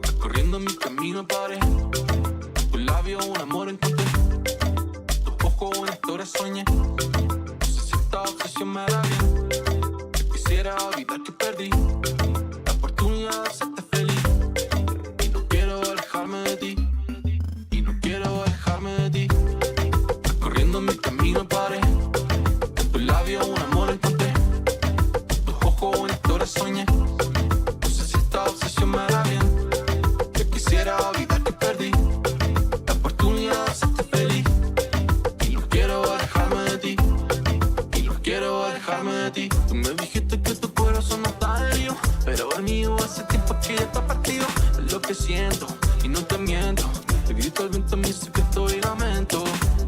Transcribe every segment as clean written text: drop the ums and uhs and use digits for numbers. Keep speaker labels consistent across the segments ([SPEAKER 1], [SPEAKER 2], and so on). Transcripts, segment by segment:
[SPEAKER 1] Recorriendo mi camino paré, en tu labio un amor encontré, en tus ojos una historia soñé. No sé si esta obsesión me hará bien, yo quisiera olvidar que perdí la oportunidad de hacerte feliz. Y no quiero alejarme de ti, y no quiero alejarme de ti. Recorriendo mi camino paré, en tu labio un amor encontré, en tus ojos una historia soñé. No sé si esta obsesión me hará bien, quisiera olvidar que perdí la oportunidad de hacerte feliz. Y no quiero alejarme de ti, y no quiero alejarme de ti. Tú me dijiste que tu corazón no está herido, pero el mío hace tiempo que ya está partido. Es lo que siento y no te miento, te grito al viento mi secreto y lamento.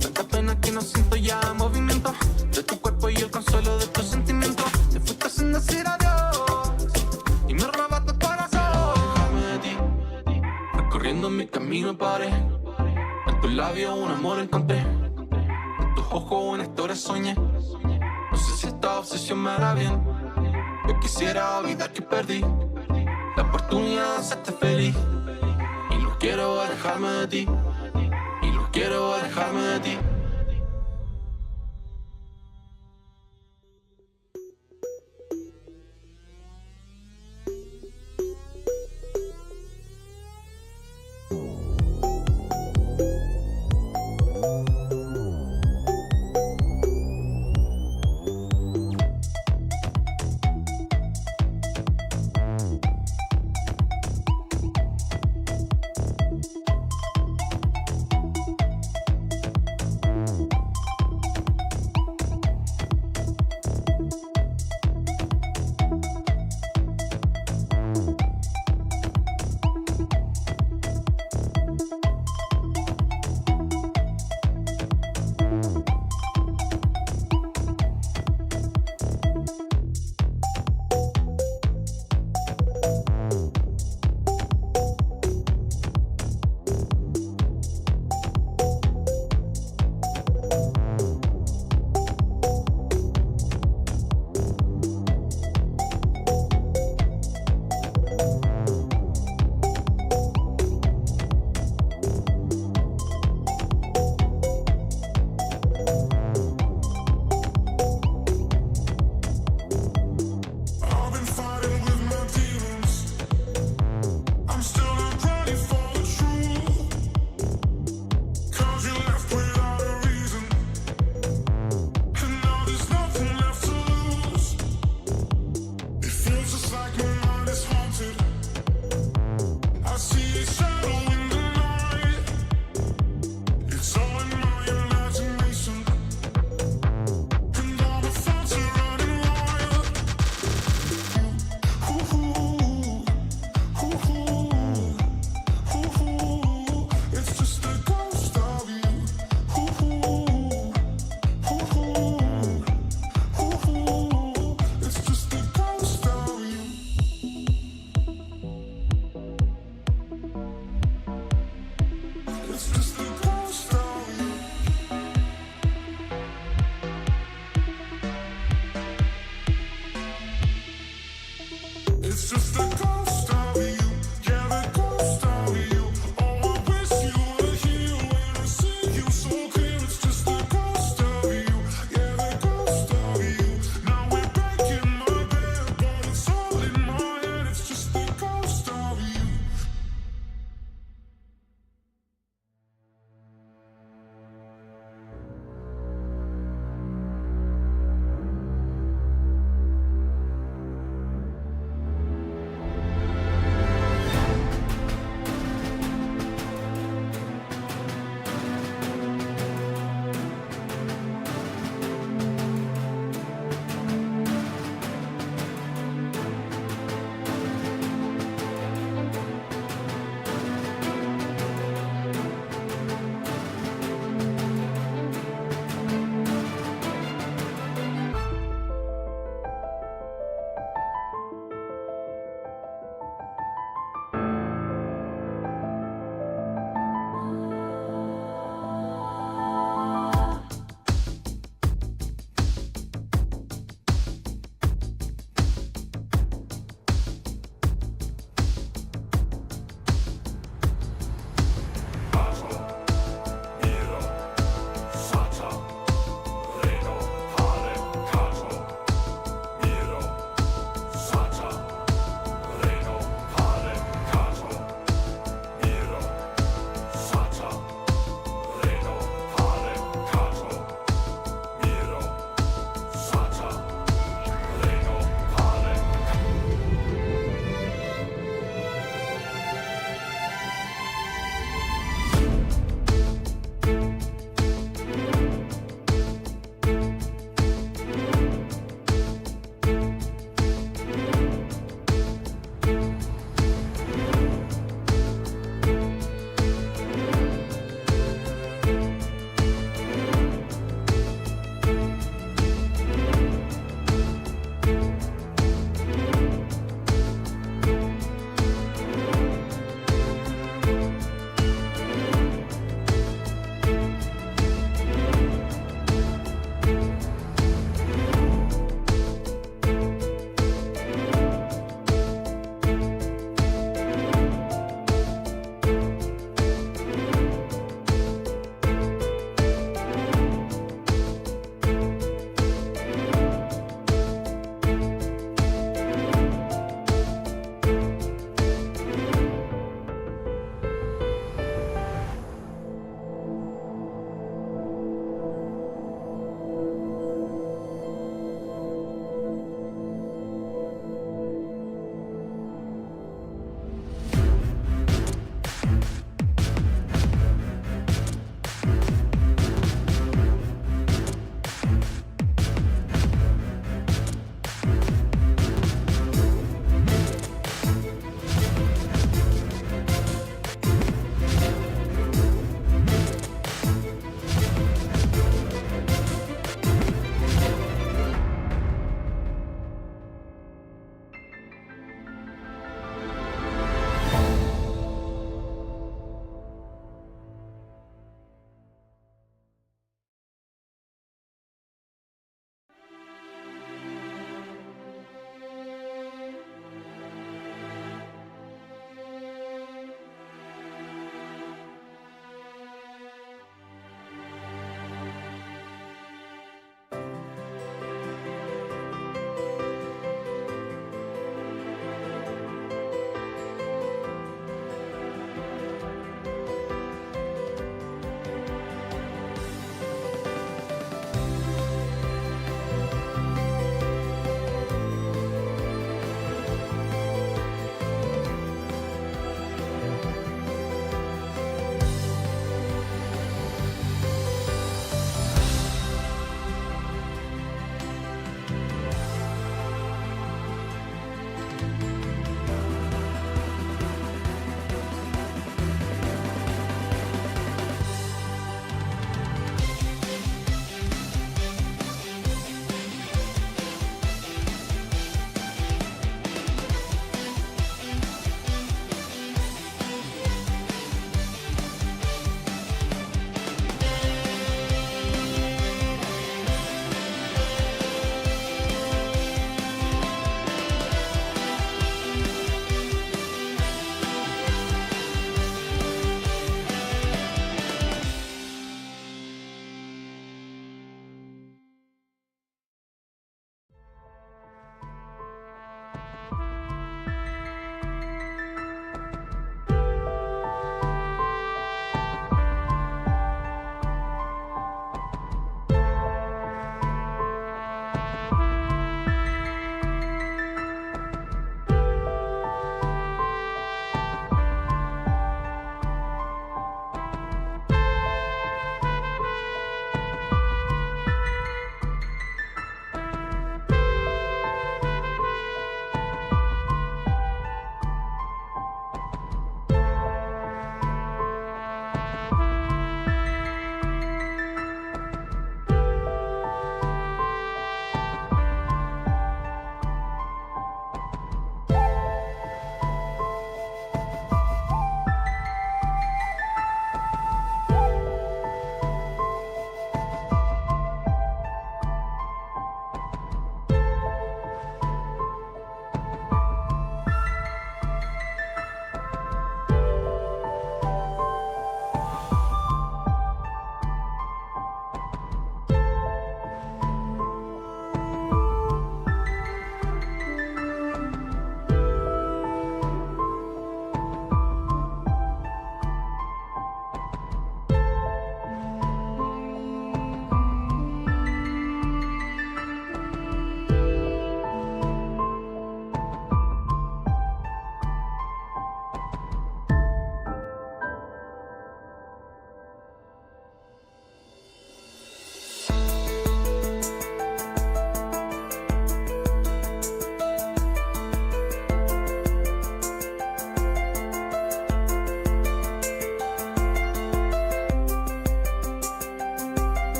[SPEAKER 1] Tanta pena que no siento ya movimiento de tu cuerpo y el consuelo de tus sentimientos. Te fuiste sin decir adiós y me robaste el corazón. Alejarme de ti. Recorriendo mi camino paré, en tus labios un amor encontré, en tus ojos una historia soñé. No sé si esta obsesión me hará bien, yo quisiera olvidar que perdí la oportunidad de hacerte feliz. Y no quiero alejarme de ti, y no quiero alejarme de ti.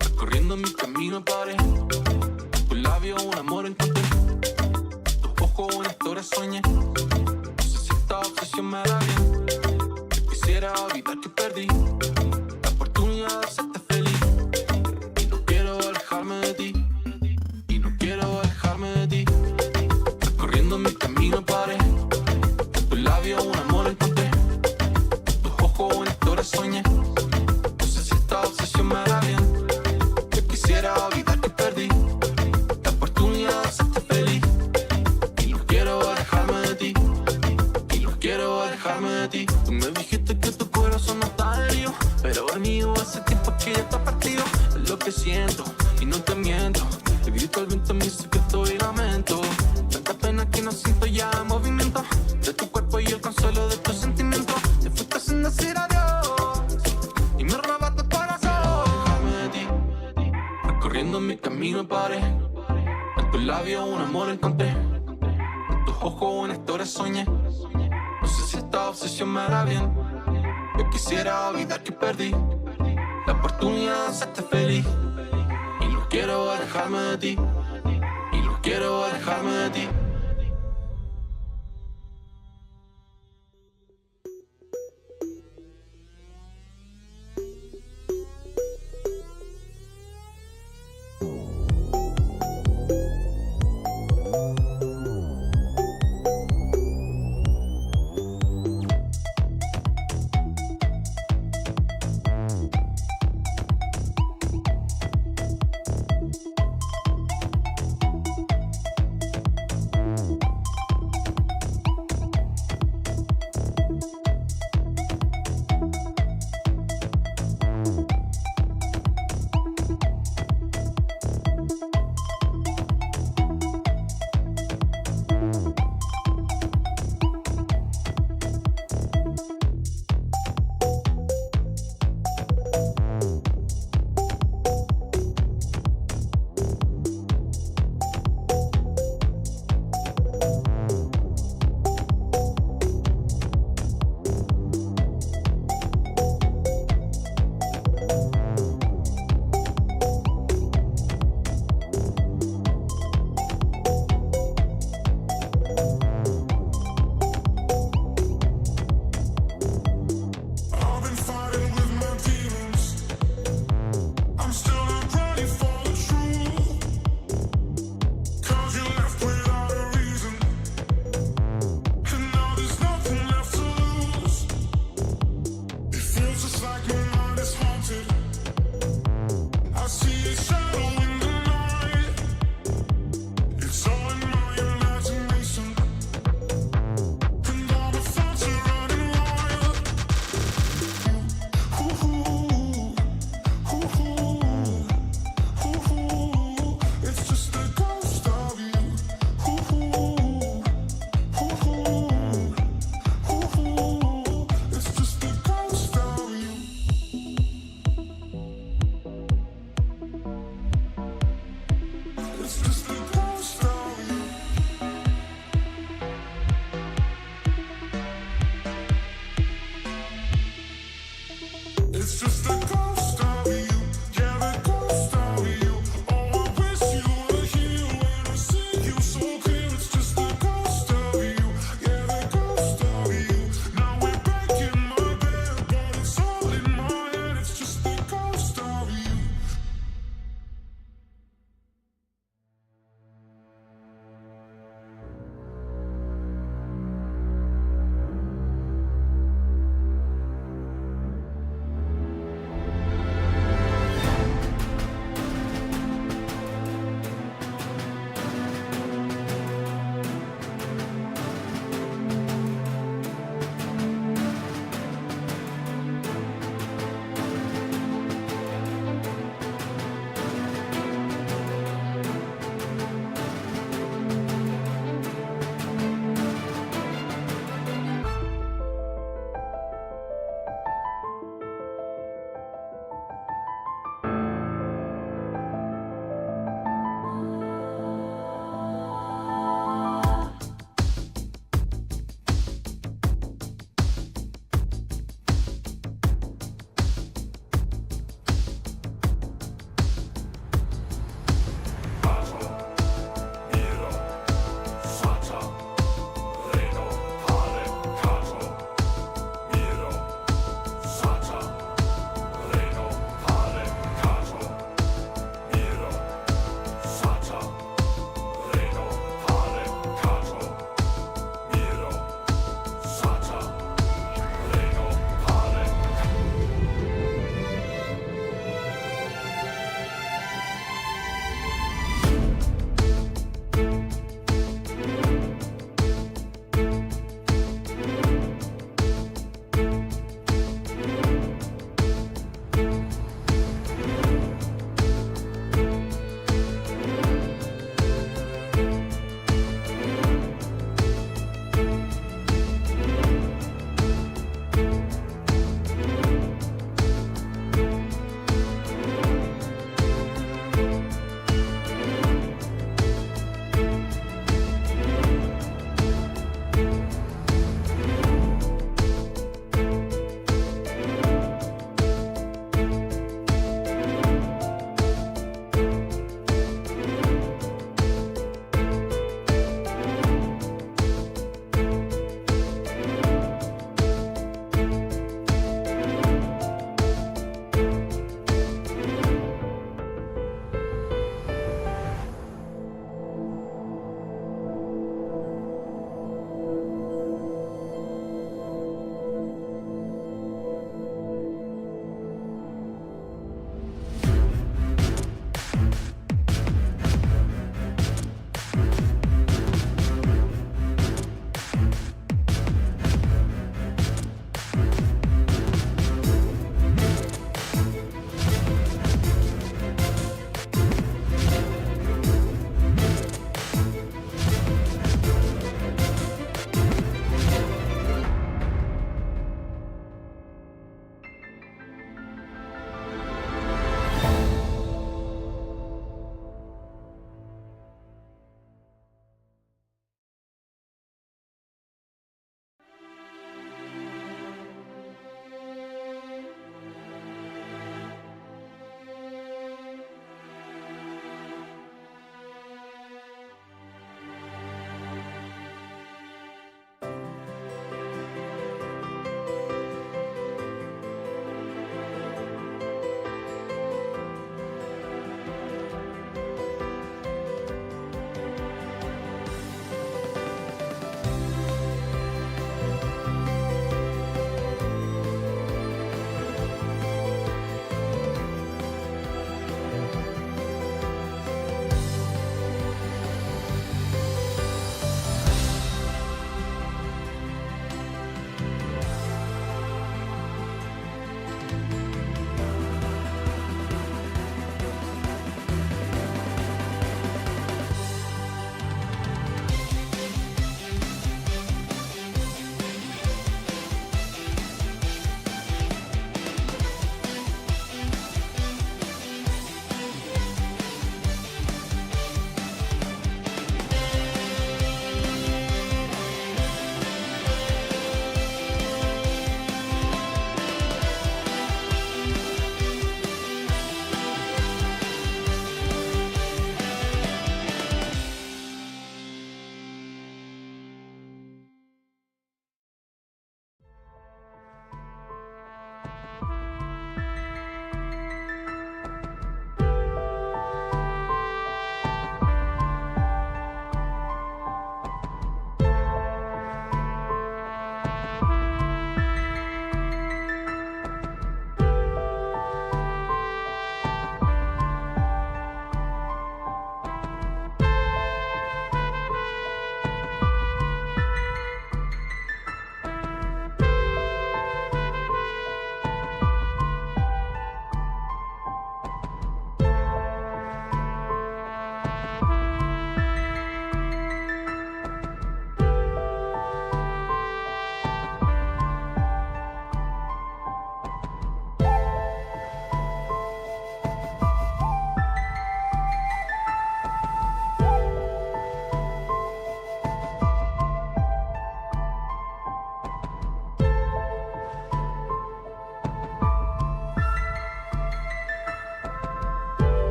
[SPEAKER 1] Recorriendo mi camino paré, tu labio un amor encontré, tus ojos una historia soñé. No sé si esta obsesión me hará bien. Yo quisiera olvidar que perdí la oportunidad de hacerte feliz. Y no quiero alejarme de ti, y no quiero alejarme de ti. Recorriendo mi camino paré, tu labio un amor encontré, tus ojos una historia soñé. No sé si esta obsesión me hará bien. Quisiera olvidar que perdí la oportunidad de hacerte feliz. Y no quiero alejarme de ti, y no quiero alejarme de ti. Tú me dijiste que tu corazón no está herido, pero el mío hace tiempo que ya está partido. Es lo que siento y no te miento. Te grito al viento mi secreto y lamento. Tanta pena que no siento ya movimiento de tu cuerpo y el consuelo de tus sentimientos. Te fuiste sin decir adiós y me robaste el corazón. Corriendo mi camino paré, en tus labios un amor encontré, en tus ojos una historia soñé. No sé si esta obsesión me hará bien. Yo quisiera olvidar que perdí la oportunidad de hacerte feliz. Y no quiero alejarme de ti, y no quiero alejarme de ti.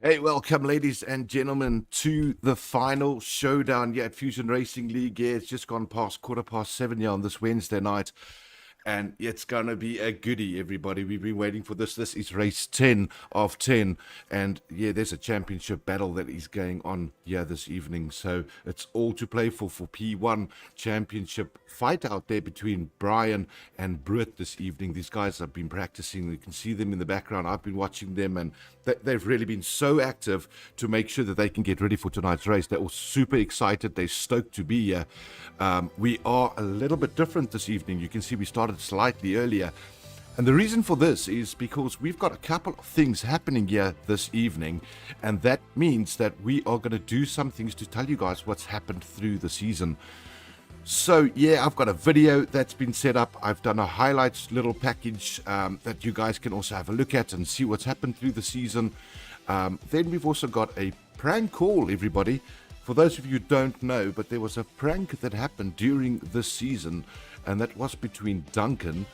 [SPEAKER 2] Hey, welcome, ladies and gentlemen, to the final showdown here at Fusion Racing League. Yeah, it's just gone past 7:15 here on this Wednesday night. And it's going to be a goodie, everybody. We've been waiting for this. This is race 10 of 10. And yeah, there's a championship battle that is going on here this evening. So it's all to play for P1 championship fight out there between Brian and Britt this evening. These guys have been practicing. You can see them in the background. I've been watching them, and they've really been so active to make sure that they can get ready for tonight's race. They're all super excited. They're stoked to be here. We are a little bit different this evening. You can see we started slightly earlier, and the reason for this is because we've got a couple of things happening here this evening, and that means that we are going to do some things to tell you guys what's happened through the season. So yeah, I've got a video that's been set up. I've done a highlights little package that you guys can also have a look at and see what's happened through the season. Then we've also got a prank call, everybody. For those of you who don't know, but there was a prank that happened during this season, and that was between Duncan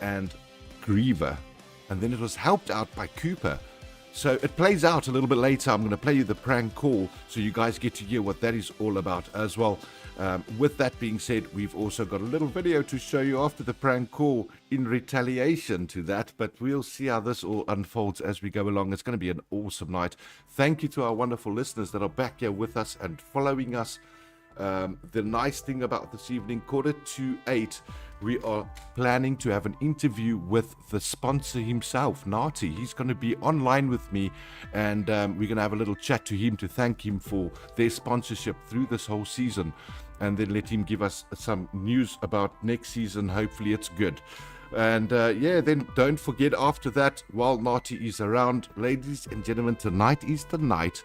[SPEAKER 2] and Griever, and then it was helped out by Cooper. So it plays out a little bit later. I'm going to play you the prank call so you guys get to hear what that is all about as well. With that being said, we've also got a little video to show you after the prank call in retaliation to that, but we'll see how this all unfolds as we go along. It's going to be an awesome night. Thank you to our wonderful listeners that are back here with us and following us. The nice thing about this evening, 7:45, we are planning to have an interview with the sponsor himself, Nati. He's going to be online with me, and we're going to have a little chat to him to thank him for their sponsorship through this whole season, and then let him give us some news about next season. Hopefully it's good. And yeah, then don't forget, after that, while Nati is around, ladies and gentlemen, tonight is the night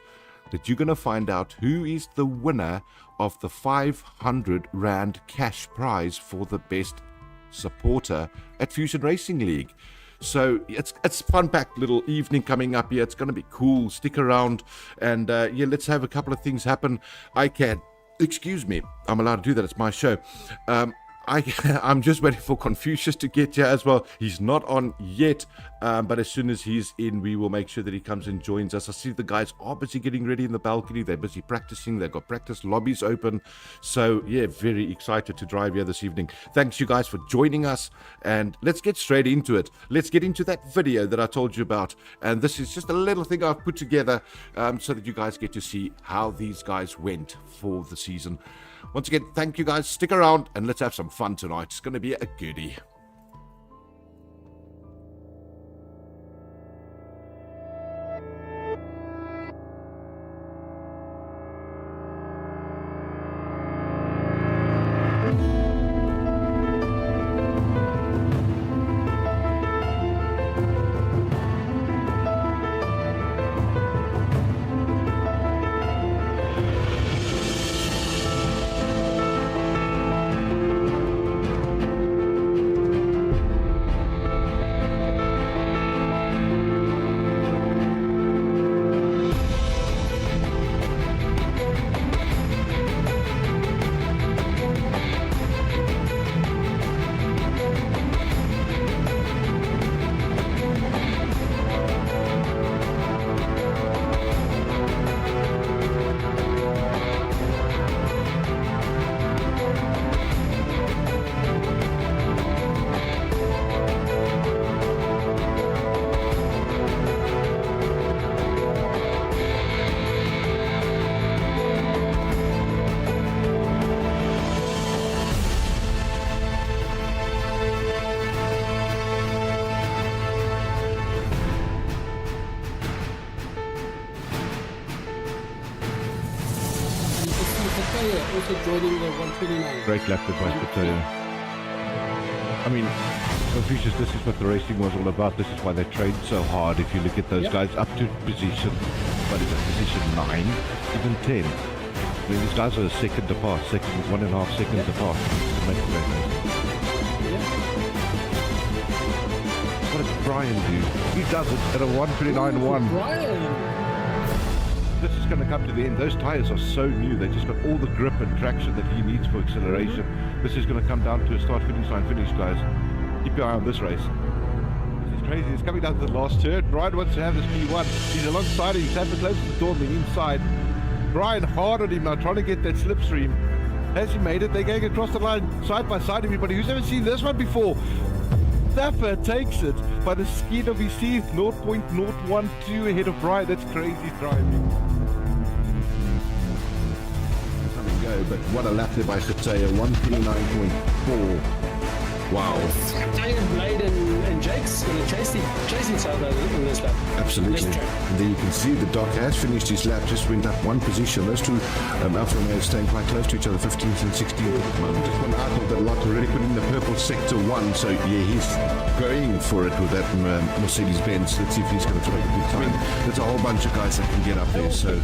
[SPEAKER 2] that you're going to find out who is the winner of the 500 Rand cash prize for the best supporter at Fusion Racing League. So it's fun-packed little evening coming up here. It's going to be cool. Stick around, and yeah, let's have a couple of things happen. Excuse me, I'm allowed to do that. It's my show. I'm just waiting for Confucius to get here as well. He's not on yet, but as soon as he's in, we will make sure that he comes and joins us. I see the guys are busy getting ready in the balcony. They're busy practicing. They've got practice lobbies open. So yeah, very excited to drive here this evening. Thanks you guys for joining us, and let's get straight into it. Let's get into that video that I told you about, and this is just a little thing I've put together so that you guys get to see how these guys went for the season. Once again, thank you guys. Stick around and let's have some fun tonight. It's going to be a goodie.
[SPEAKER 3] Also joining the 129.
[SPEAKER 2] Great lap by Spitalia. I mean, Confucius, this is what the racing was all about. This is why they trained so hard. If you look at those guys up to position, what is it, position 9, even 10. I mean, these guys are a second apart, 1.5 seconds apart to make the race. What does Brian do? He does it at a 1:29.1.
[SPEAKER 3] Brian!
[SPEAKER 2] This is going to come to the end. Those tires are so new. They just got all the grip and traction that he needs for acceleration. This is going to come down to a start-finish line finish, guys. Keep your eye on this race. This is crazy. He's coming down to the last turn. Brian wants to have this P1. He's alongside him. He's having to close the door and then inside. Brian hard on him now, trying to get that slipstream. Has he made it? They're going across the line side by side, everybody. Who's never seen this one before? Zappa takes it by the skin of his teeth. 0.012 ahead of Brian. That's crazy driving. Go, but what a lap there by Khataya, 129.4. Wow.
[SPEAKER 3] David Blade and Jake's going to chase each other in this lap.
[SPEAKER 2] Absolutely. And there you can see the Doc has finished his lap, just went up one position. Those two Alfa Romeos staying quite close to each other, 15th and 16th at the moment. Just one out of that lot already put in the purple sector 1, so yeah, he's going for it with that Mercedes-Benz. Let's see if he's going to try a good time. There's a whole bunch of guys that can get up there, so...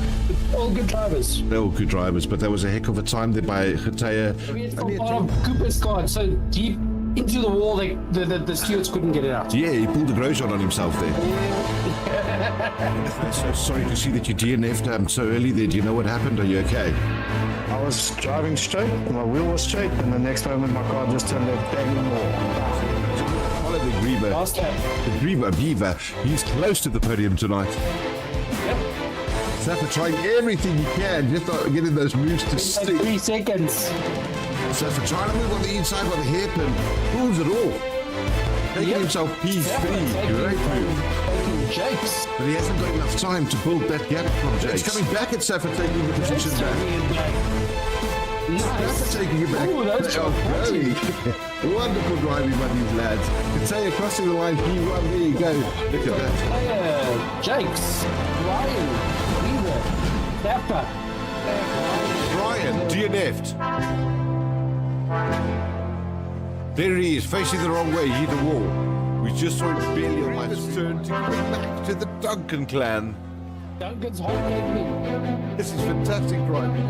[SPEAKER 3] All good drivers.
[SPEAKER 2] They're all good drivers, but that was a heck of a time there by Khataya.
[SPEAKER 3] I mean, it's from part of Cooper's car, so deep into the wall, the stewards couldn't get it out.
[SPEAKER 2] Yeah, he pulled the Grosjean on himself there. I'm so sorry to see that you DNF'd so early there. Do you know what happened? Are you okay?
[SPEAKER 4] I was driving straight, my wheel was straight, and the next moment my car just turned a banging wall.
[SPEAKER 2] Follow the Grieber.
[SPEAKER 3] Last lap.
[SPEAKER 2] The Grieber, he's close to the podium tonight.
[SPEAKER 3] Yep.
[SPEAKER 2] Zappa trying everything he can, just not getting those moves to stick.
[SPEAKER 3] 3 seconds.
[SPEAKER 2] Zappa trying to move on the inside by the hairpin, pulls it off. Taking himself P3, great move.
[SPEAKER 3] Jake's.
[SPEAKER 2] But he hasn't got enough time to build that gap from Jake. He's coming back at Zappa, taking the position back. Zappa taking it back.
[SPEAKER 3] Ooh, that's
[SPEAKER 2] going. Wonderful driving by these lads. Khataya crossing the line, P1, there you go. Look at that.
[SPEAKER 3] Jake's. Ryan. Weaver. Zappa.
[SPEAKER 2] Brian, DNF'd. There he is, facing the wrong way, he hit a wall. We just saw him barely on my turn to go back to the Duncan clan.
[SPEAKER 3] Duncan's holding me.
[SPEAKER 2] This is fantastic driving.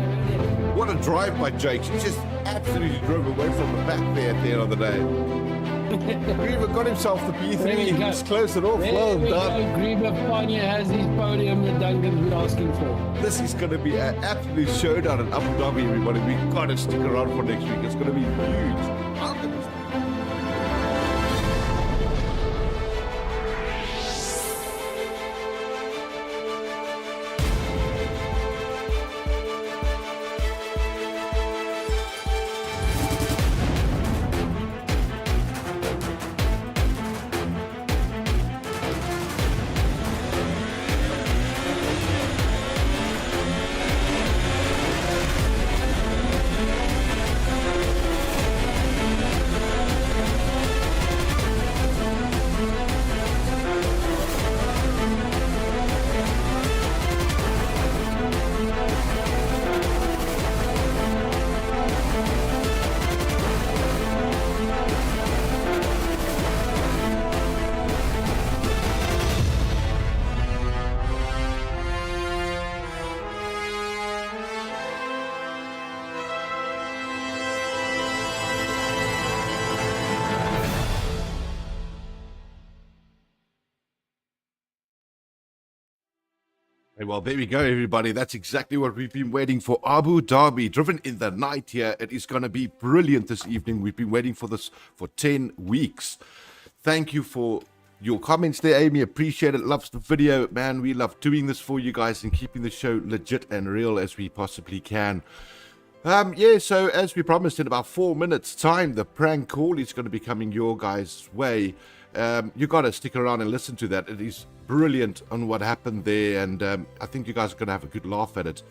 [SPEAKER 2] What a drive by Jake. He just absolutely drove away from the back there at the end of the day. Grieber got himself the P3. He was close it off. Well done.
[SPEAKER 3] Grieber finally has his podium that Duncan's been asking for.
[SPEAKER 2] This is going to be an absolute showdown in Abu Dhabi, everybody. We've got to stick around for next week. It's going to be huge. Well, there we go, everybody. That's exactly what we've been waiting for. Abu Dhabi, driven in the night here. It is going to be brilliant this evening. We've been waiting for this for 10 weeks. Thank you for your comments there, Amy. Appreciate it. Loves the video. Man, we love doing this for you guys and keeping the show legit and real as we possibly can. Yeah, so as we promised, in about 4 minutes' time, the prank call is going to be coming your guys' way. You got to stick around and listen to that. It is brilliant on what happened there, and I think you guys are going to have a good laugh at it.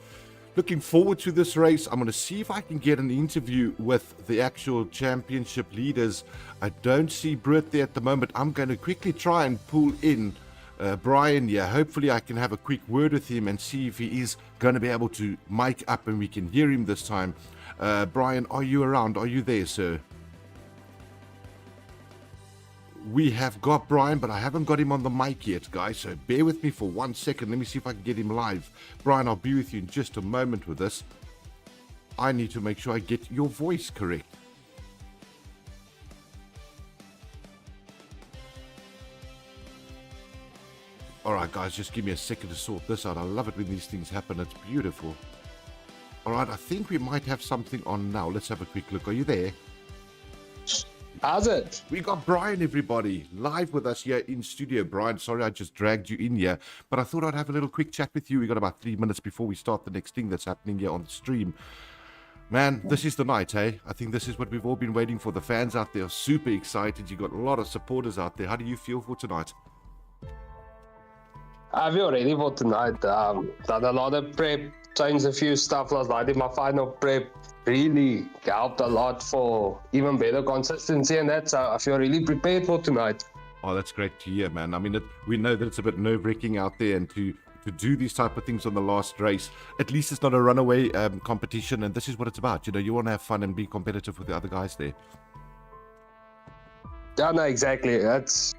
[SPEAKER 2] Looking forward to this race. I'm going to see if I can get an interview with the actual championship leaders. I don't see Britt there at the moment. I'm going to quickly try and pull in Brian here. Hopefully I can have a quick word with him and see if he is going to be able to mic up and we can hear him this time. Brian, are you around? Are you there, sir? We have got Brian, but I haven't got him on the mic yet, guys, so bear with me for 1 second. Let me see if I can get him live. Brian, I'll be with you in just a moment with this. I need to make sure I get your voice correct. Alright, guys, just give me a second to sort this out. I love it when these things happen. It's beautiful. Alright, I think we might have something on now. Let's have a quick look. Are you there?
[SPEAKER 5] How's it?
[SPEAKER 2] We got Brian, everybody, live with us here in studio. Brian, sorry I just dragged you in here, but I thought I'd have a little quick chat with you. We got about 3 minutes before we start the next thing that's happening here on the stream. Man, this is the night, hey? I think this is what we've all been waiting for. The fans out there are super excited. You got a lot of supporters out there. How do you feel for tonight?
[SPEAKER 5] I feel ready for tonight. Done a lot of prep, changed a few stuff last night in my final prep. Really helped a lot for even better consistency and that. So I feel really prepared for tonight.
[SPEAKER 2] Oh, that's great to hear, man. I mean, we know that it's a bit nerve-wracking out there, and to do these type of things on the last race, at least it's not a runaway competition, and this is what it's about. You know, you want to have fun and be competitive with the other guys there.
[SPEAKER 5] Yeah, no, exactly. That's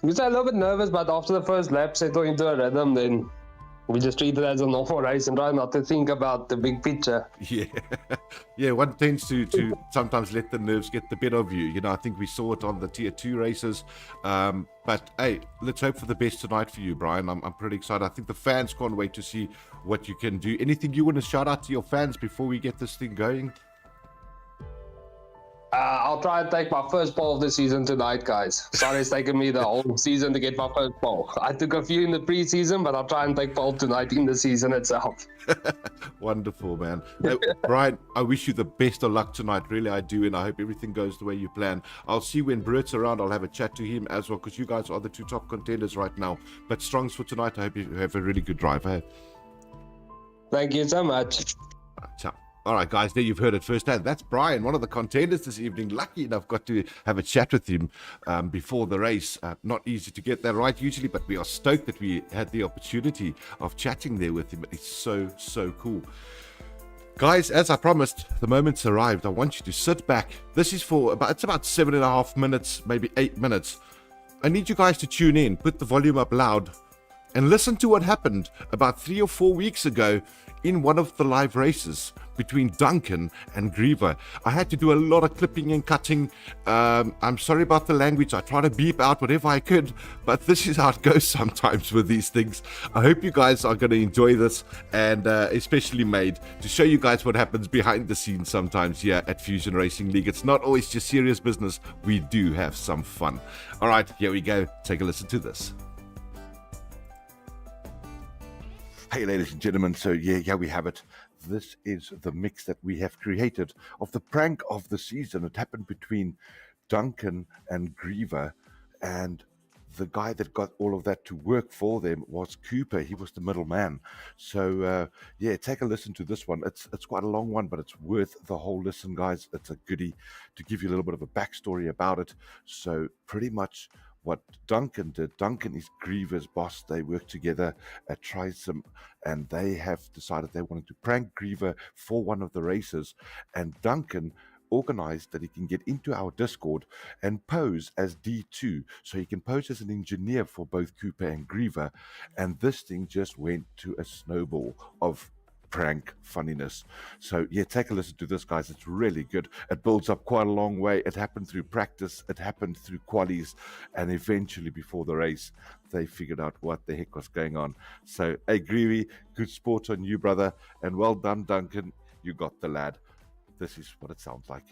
[SPEAKER 5] because I'm a little bit nervous, but after the first lap, settle into a rhythm, then we just treat it as a normal race and try not to think about the big picture.
[SPEAKER 2] Yeah, yeah. One tends to sometimes let the nerves get the better of you. You know, I think we saw it on the Tier 2 races. But hey, let's hope for the best tonight for you, Brian. I'm pretty excited. I think the fans can't wait to see what you can do. Anything you want to shout out to your fans before we get this thing going?
[SPEAKER 5] I'll try and take my first pole of the season tonight, guys. Sorry it's taken me the whole season to get my first pole. I took a few in the pre-season, but I'll try and take pole tonight in the season itself.
[SPEAKER 2] Wonderful, man. Brian, I wish you the best of luck tonight. Really, I do, and I hope everything goes the way you plan. I'll see when Bert's around. I'll have a chat to him as well, because you guys are the two top contenders right now. But strongs for tonight. I hope you have a really good drive. Hey?
[SPEAKER 5] Thank you so much.
[SPEAKER 2] Ciao. All right, guys, there you've heard it firsthand. That's Brian, one of the contenders this evening. Lucky enough, got to have a chat with him before the race. Not easy to get that right usually, but we are stoked that we had the opportunity of chatting there with him. It's so cool. Guys, as I promised, the moment's arrived. I want you to sit back. This is for about 7.5 minutes, maybe 8 minutes. I need you guys to tune in, put the volume up loud, and listen to what happened about 3 or 4 weeks ago in one of the live races between Duncan and Griever. I had to do a lot of clipping and cutting. I'm sorry about the language. I try to beep out whatever I could, but this is how it goes sometimes with these things. I hope you guys are going to enjoy this, and especially made to show you guys what happens behind the scenes sometimes here at Fusion Racing League. It's not always just serious business. We do have some fun. All right, here we go. Take a listen to this. Hey, ladies and gentlemen, so yeah, we have it. This is the mix that we have created of the prank of the season. It happened between Duncan and Griever, and the guy that got all of that to work for them was Cooper. He was the middleman. So, yeah, take a listen to this one. It's quite a long one, but it's worth the whole listen, guys. It's a goodie to give you a little bit of a backstory about it. So, pretty much what Duncan did. Duncan is Griever's boss. They work together at Trisom, and they have decided they wanted to prank Griever for one of the races. And Duncan organized that he can get into our Discord and pose as D2. So he can pose as an engineer for both Cooper and Griever. And this thing just went to a snowball of prank funniness. So yeah, take a listen to this, guys. It's really good. It builds up quite a long way. It happened through practice, it happened through qualies, and eventually before the race they figured out what the heck was going on. So hey, Greavy, good sport on you, brother, and well done, Duncan. You got the lad. This is what it sounds like.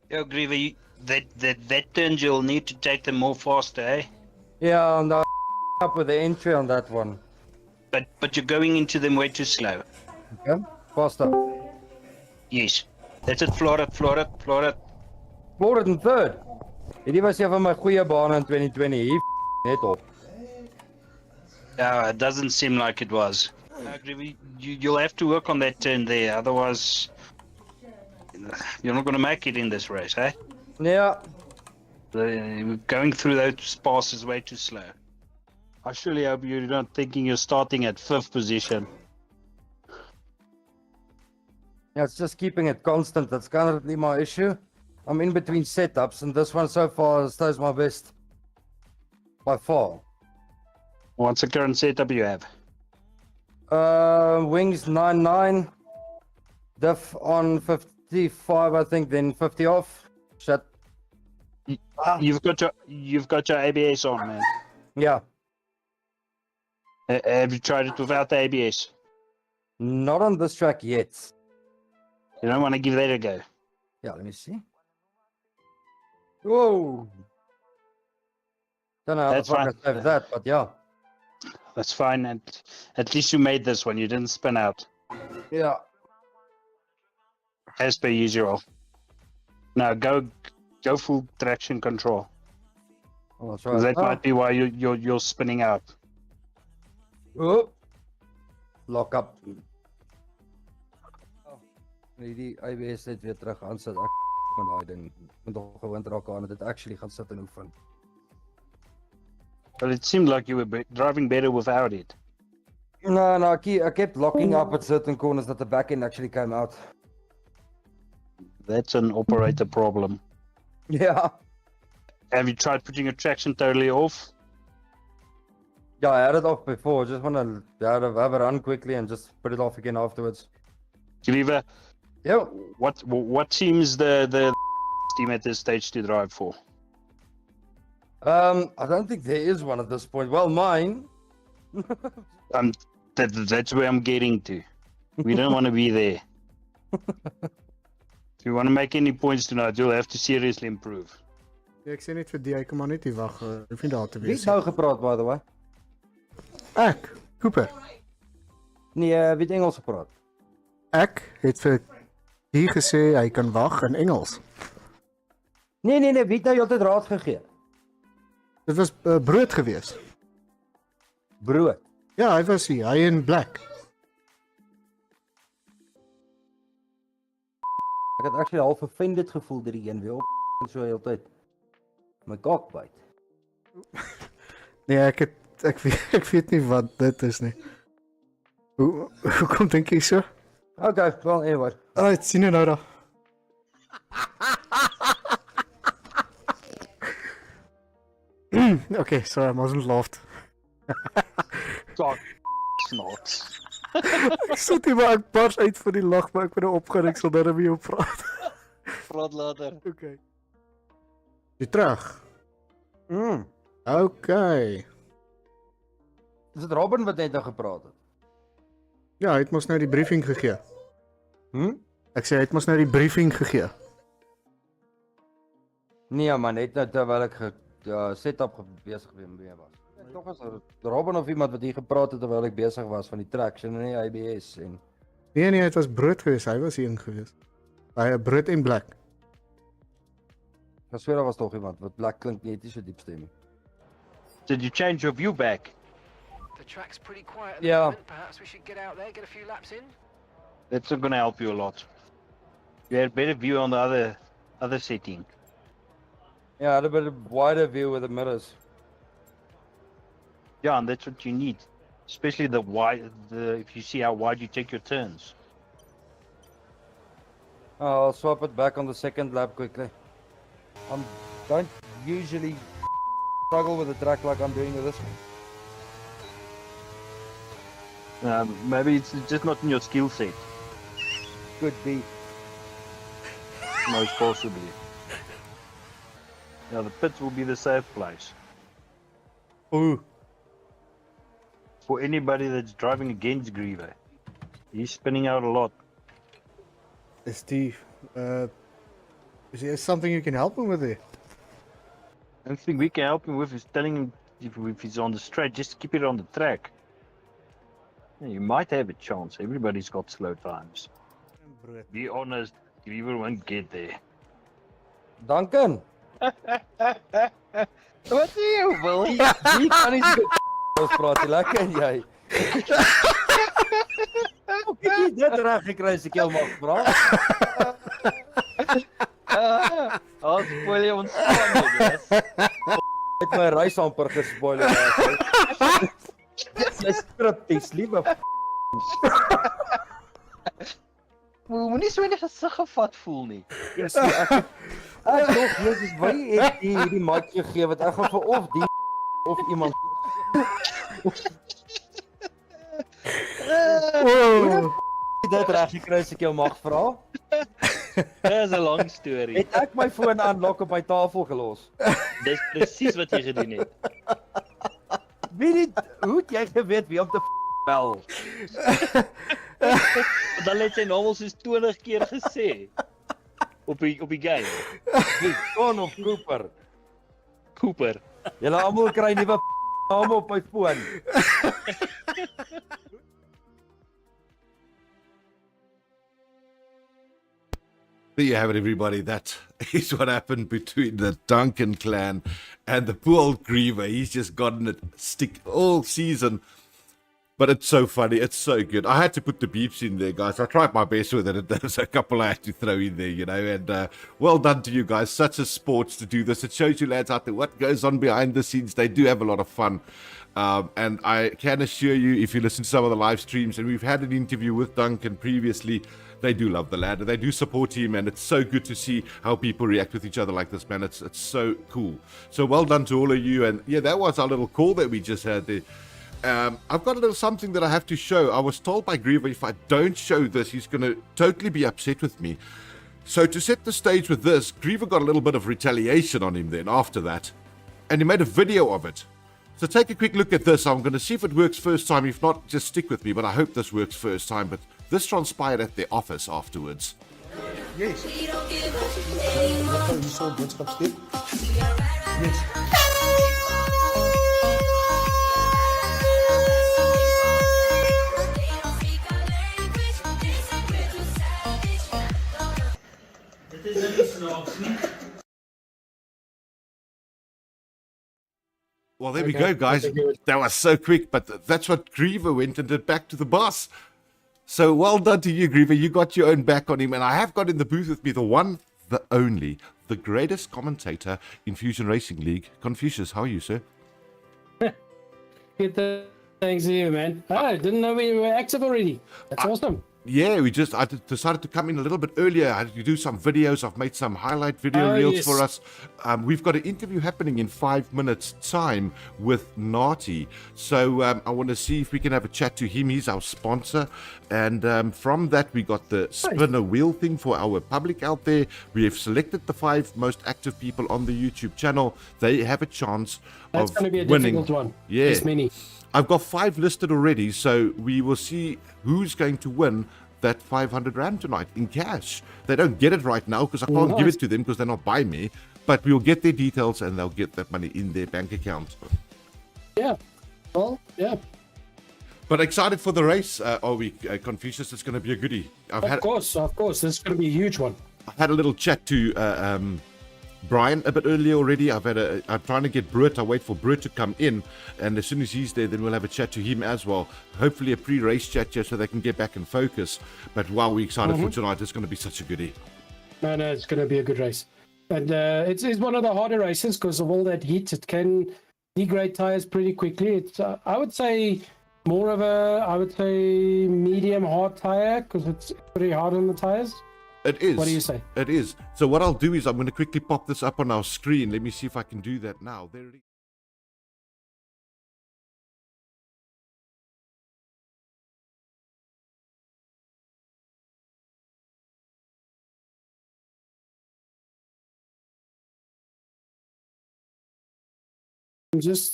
[SPEAKER 6] Yo, Greavy, that turns you'll need to take them more faster, eh?
[SPEAKER 7] Yeah, no, up with the entry on that one.
[SPEAKER 6] But you're going into them way too slow.
[SPEAKER 7] Okay, faster.
[SPEAKER 6] Yes. That's it, floor it.
[SPEAKER 7] Floor it in third. Hierdie was een van my goeie bane in 2020. Hier net op.
[SPEAKER 6] It doesn't seem like it was. Greavy, you'll have to work on that turn there, otherwise you're not going to make it in this race, eh?
[SPEAKER 7] Yeah.
[SPEAKER 6] Going through those passes way too slow. I surely hope you're not thinking you're starting at 5th position.
[SPEAKER 7] Yeah, it's just keeping it constant. That's currently my issue. I'm in between setups, and this one so far stays my best by far.
[SPEAKER 6] What's the current setup you have?
[SPEAKER 7] Wings 9.9, diff on 55, I think, then 50 off. Shut.
[SPEAKER 6] You've got your ABS on, man.
[SPEAKER 7] Yeah.
[SPEAKER 6] Have you tried it without the ABS?
[SPEAKER 7] Not on this track yet.
[SPEAKER 6] You don't want to give that a go.
[SPEAKER 7] Yeah, let me see. Whoa! Don't know how
[SPEAKER 6] That's
[SPEAKER 7] the fuck I
[SPEAKER 6] fine.
[SPEAKER 7] saved that, but yeah.
[SPEAKER 6] That's fine, and at least you made this one. You didn't spin out,
[SPEAKER 7] Yeah.
[SPEAKER 6] as per usual. Now go full traction control.
[SPEAKER 7] Oh, that's right.
[SPEAKER 6] That might be why you're spinning out.
[SPEAKER 7] Oh. Lock up. Nee, die IBS net weer terug aansit. Ek van daai ding. Moet nog gewoond raak aan dit actually gaan sit en oefen.
[SPEAKER 6] But it seemed like you were driving better without it.
[SPEAKER 7] No, I kept locking up at certain corners that the back end actually came out.
[SPEAKER 6] That's an operator problem.
[SPEAKER 7] Yeah.
[SPEAKER 6] Have you tried putting your traction totally off?
[SPEAKER 7] Yeah, I had it off before. Just want to have a run quickly and just put it off again afterwards.
[SPEAKER 6] Cleaver,
[SPEAKER 7] Yeah.
[SPEAKER 6] what seems the team at this stage to drive for?
[SPEAKER 7] I don't think there is one at this point. Well, mine.
[SPEAKER 6] That's where I'm getting to. We don't want to be there. If you want to make any points tonight, you'll have to seriously improve.
[SPEAKER 8] Ja, ek sê net vir die, hy kan maar net hier wag. Hoef nie daar te
[SPEAKER 7] Wie
[SPEAKER 8] wees.
[SPEAKER 7] het nou gepraat, by the way?
[SPEAKER 8] Ek, Cooper.
[SPEAKER 7] Nee, wie het Engels gepraat?
[SPEAKER 8] Ek het vir die gesê hy kan wag in Engels.
[SPEAKER 7] Nee, wie het nou heeltyd raad gegee?
[SPEAKER 8] Dit was brood gewees.
[SPEAKER 7] Brood.
[SPEAKER 8] Ja, hy was hier, hy in black.
[SPEAKER 7] Ek het actually half offended gevoel deur die een weer op en so heeltyd. My kak byt.
[SPEAKER 8] Nee, ek weet nie wat dit is nie. Hoekom dink jy so?
[SPEAKER 7] Okay, well anyway.
[SPEAKER 8] Alright, sien jou nou daar. Okay, sorry, I wasn't laughed.
[SPEAKER 6] God, snorts.
[SPEAKER 8] Ek sit hier maar ek bars uit van die lag, maar ek ben nou opgaan, ek sal daar met jou praat.
[SPEAKER 6] Praat later.
[SPEAKER 8] Okay. Jy terug? Okay.
[SPEAKER 7] Is dit Robin wat net nou gepraat het?
[SPEAKER 8] Ja, hy het mos nou die briefing gegee. Ek sê hy het mos nou die briefing gegee.
[SPEAKER 7] Nee man, net nou terwyl ek setup besig mee was. Tog was Robin of iemand wat hier gepraat het terwyl ek besig was van die traction en die IBS en
[SPEAKER 8] Nee, het was brood gewees, hy was hier gewees. Hy brood en black.
[SPEAKER 7] Ek sweer daar was tog iemand wat black klink nie so diep stem nie.
[SPEAKER 6] Did you change your view back?
[SPEAKER 9] The track's pretty quiet at the
[SPEAKER 7] Yeah.
[SPEAKER 9] moment. Perhaps we should get out there, get a few laps in.
[SPEAKER 6] That's not going to help you a lot. You had better view on the other setting.
[SPEAKER 7] Yeah, I had a bit of wider view with the mirrors.
[SPEAKER 6] Yeah, and that's what you need. Especially if you see how wide you take your turns.
[SPEAKER 7] I'll swap it back on the second lap quickly. Don't usually struggle with the track like I'm doing with this one.
[SPEAKER 6] Maybe it's just not in your skill set.
[SPEAKER 7] Could be.
[SPEAKER 6] Most possibly. Yeah, the pits will be the safe place.
[SPEAKER 7] Ooh.
[SPEAKER 6] For anybody that's driving against Griever. He's spinning out a lot.
[SPEAKER 8] Steve, is there something you can help him with there?
[SPEAKER 6] The only thing we can help him with is telling him if he's on the straight, just keep it on the track. Yeah, you might have a chance. Everybody's got slow times. Be honest, Griever won't get there.
[SPEAKER 7] Duncan!
[SPEAKER 6] Wat sê jy, Will?
[SPEAKER 7] Wie kan nie so praat nie, lekker en jy. Hoe het jy dit reg gekry as ek jou mag vra?
[SPEAKER 6] Spoil jy ons span, yes.
[SPEAKER 7] Het my reis amper gespoil. Jy skripties, liewe.
[SPEAKER 6] Moenie so in die gesig gevat voel nie.
[SPEAKER 7] Yes, ek dog Jesus, wy het hierdie mic gegee wat ek gaan vir of die of iemand. Dit reg gekry as ek jou mag vra.
[SPEAKER 6] Dis 'n lang storie.
[SPEAKER 7] Het ek my foon aanlok op my tafel gelos?
[SPEAKER 6] Dis presies wat jy gedoen het.
[SPEAKER 7] Hoe het jy geweet wie om te bel?
[SPEAKER 6] Dan het sy normaal soos 20 keer gesê. op die game.
[SPEAKER 7] Kon of Cooper.
[SPEAKER 6] Cooper.
[SPEAKER 7] Julle almal kry nuwe name op my foon.
[SPEAKER 2] There you have it, everybody. That is what happened between the Duncan clan and the poor old Griever. He's just gotten it stick all season. But it's so funny. It's so good. I had to put the beeps in there, guys. I tried my best with it. There's a couple I had to throw in there, you know. And well done to you guys. Such a sport to do this. It shows you lads out there what goes on behind the scenes. They do have a lot of fun. And I can assure you, if you listen to some of the live streams, and we've had an interview with Duncan previously, they do love the lad. They do support him, and it's so good to see how people react with each other like this, man. It's so cool. So well done to all of you. And yeah, that was our little call that we just had there. I've got a little something that I have to show. I was told by Griever if I don't show this, he's going to totally be upset with me. So to set the stage with this, Griever got a little bit of retaliation on him then after that. And he made a video of it. So take a quick look at this. I'm going to see if it works first time. If not, just stick with me. But I hope this works first time. But this transpired at their office afterwards.
[SPEAKER 4] Yes.
[SPEAKER 2] Well, there we go, guys. That was so quick, but that's what Griever went and did back to the boss. So well done to you, Griever. You got your own back on him, and I have got in the booth with me the one, the only, the greatest commentator in Fusion Racing League, Confucius. How are you, sir?
[SPEAKER 3] Good, thanks to you, man. I didn't know we were active already. That's awesome.
[SPEAKER 2] Yeah, I decided to come in a little bit earlier. I had to do some videos. I've made some highlight video reels for us. We've got an interview happening in 5 minutes time with Nati. So I want to see if we can have a chat to him. He's our sponsor. And from that, we got the spinner wheel thing for our public out there. We have selected the 5 most active people on the YouTube channel. They have a chance
[SPEAKER 3] That's
[SPEAKER 2] of
[SPEAKER 3] going to be a
[SPEAKER 2] winning.
[SPEAKER 3] difficult one.
[SPEAKER 2] Yeah.
[SPEAKER 3] There's many.
[SPEAKER 2] I've got 5 listed already, so we will see who's going to win that 500 Rand tonight in cash. They don't get it right now because I can't give it to them because they're not by me, but we'll get their details and they'll get that money in their bank account.
[SPEAKER 3] Yeah. Well, yeah.
[SPEAKER 2] But excited for the race. Are we, Confucius? It's going to be a goodie.
[SPEAKER 3] Of course. This is going to be a huge one.
[SPEAKER 2] I had a little chat to Brian a bit earlier already. I'm trying to get Brut. I wait for Brut to come in, and as soon as he's there, then we'll have a chat to him as well. Hopefully a pre-race chat just so they can get back and focus. But wow, we're excited for tonight. It's going to be such a goodie.
[SPEAKER 3] No, it's going to be a good race. And it's one of the harder races because of all that heat. It can degrade tires pretty quickly. It's I would say more of a medium hard tire because it's pretty hard on the tires.
[SPEAKER 2] It is.
[SPEAKER 3] What do you say?
[SPEAKER 2] It is. So what I'll do is I'm going to quickly pop this up on our screen. Let me see if I can do that now. There it is.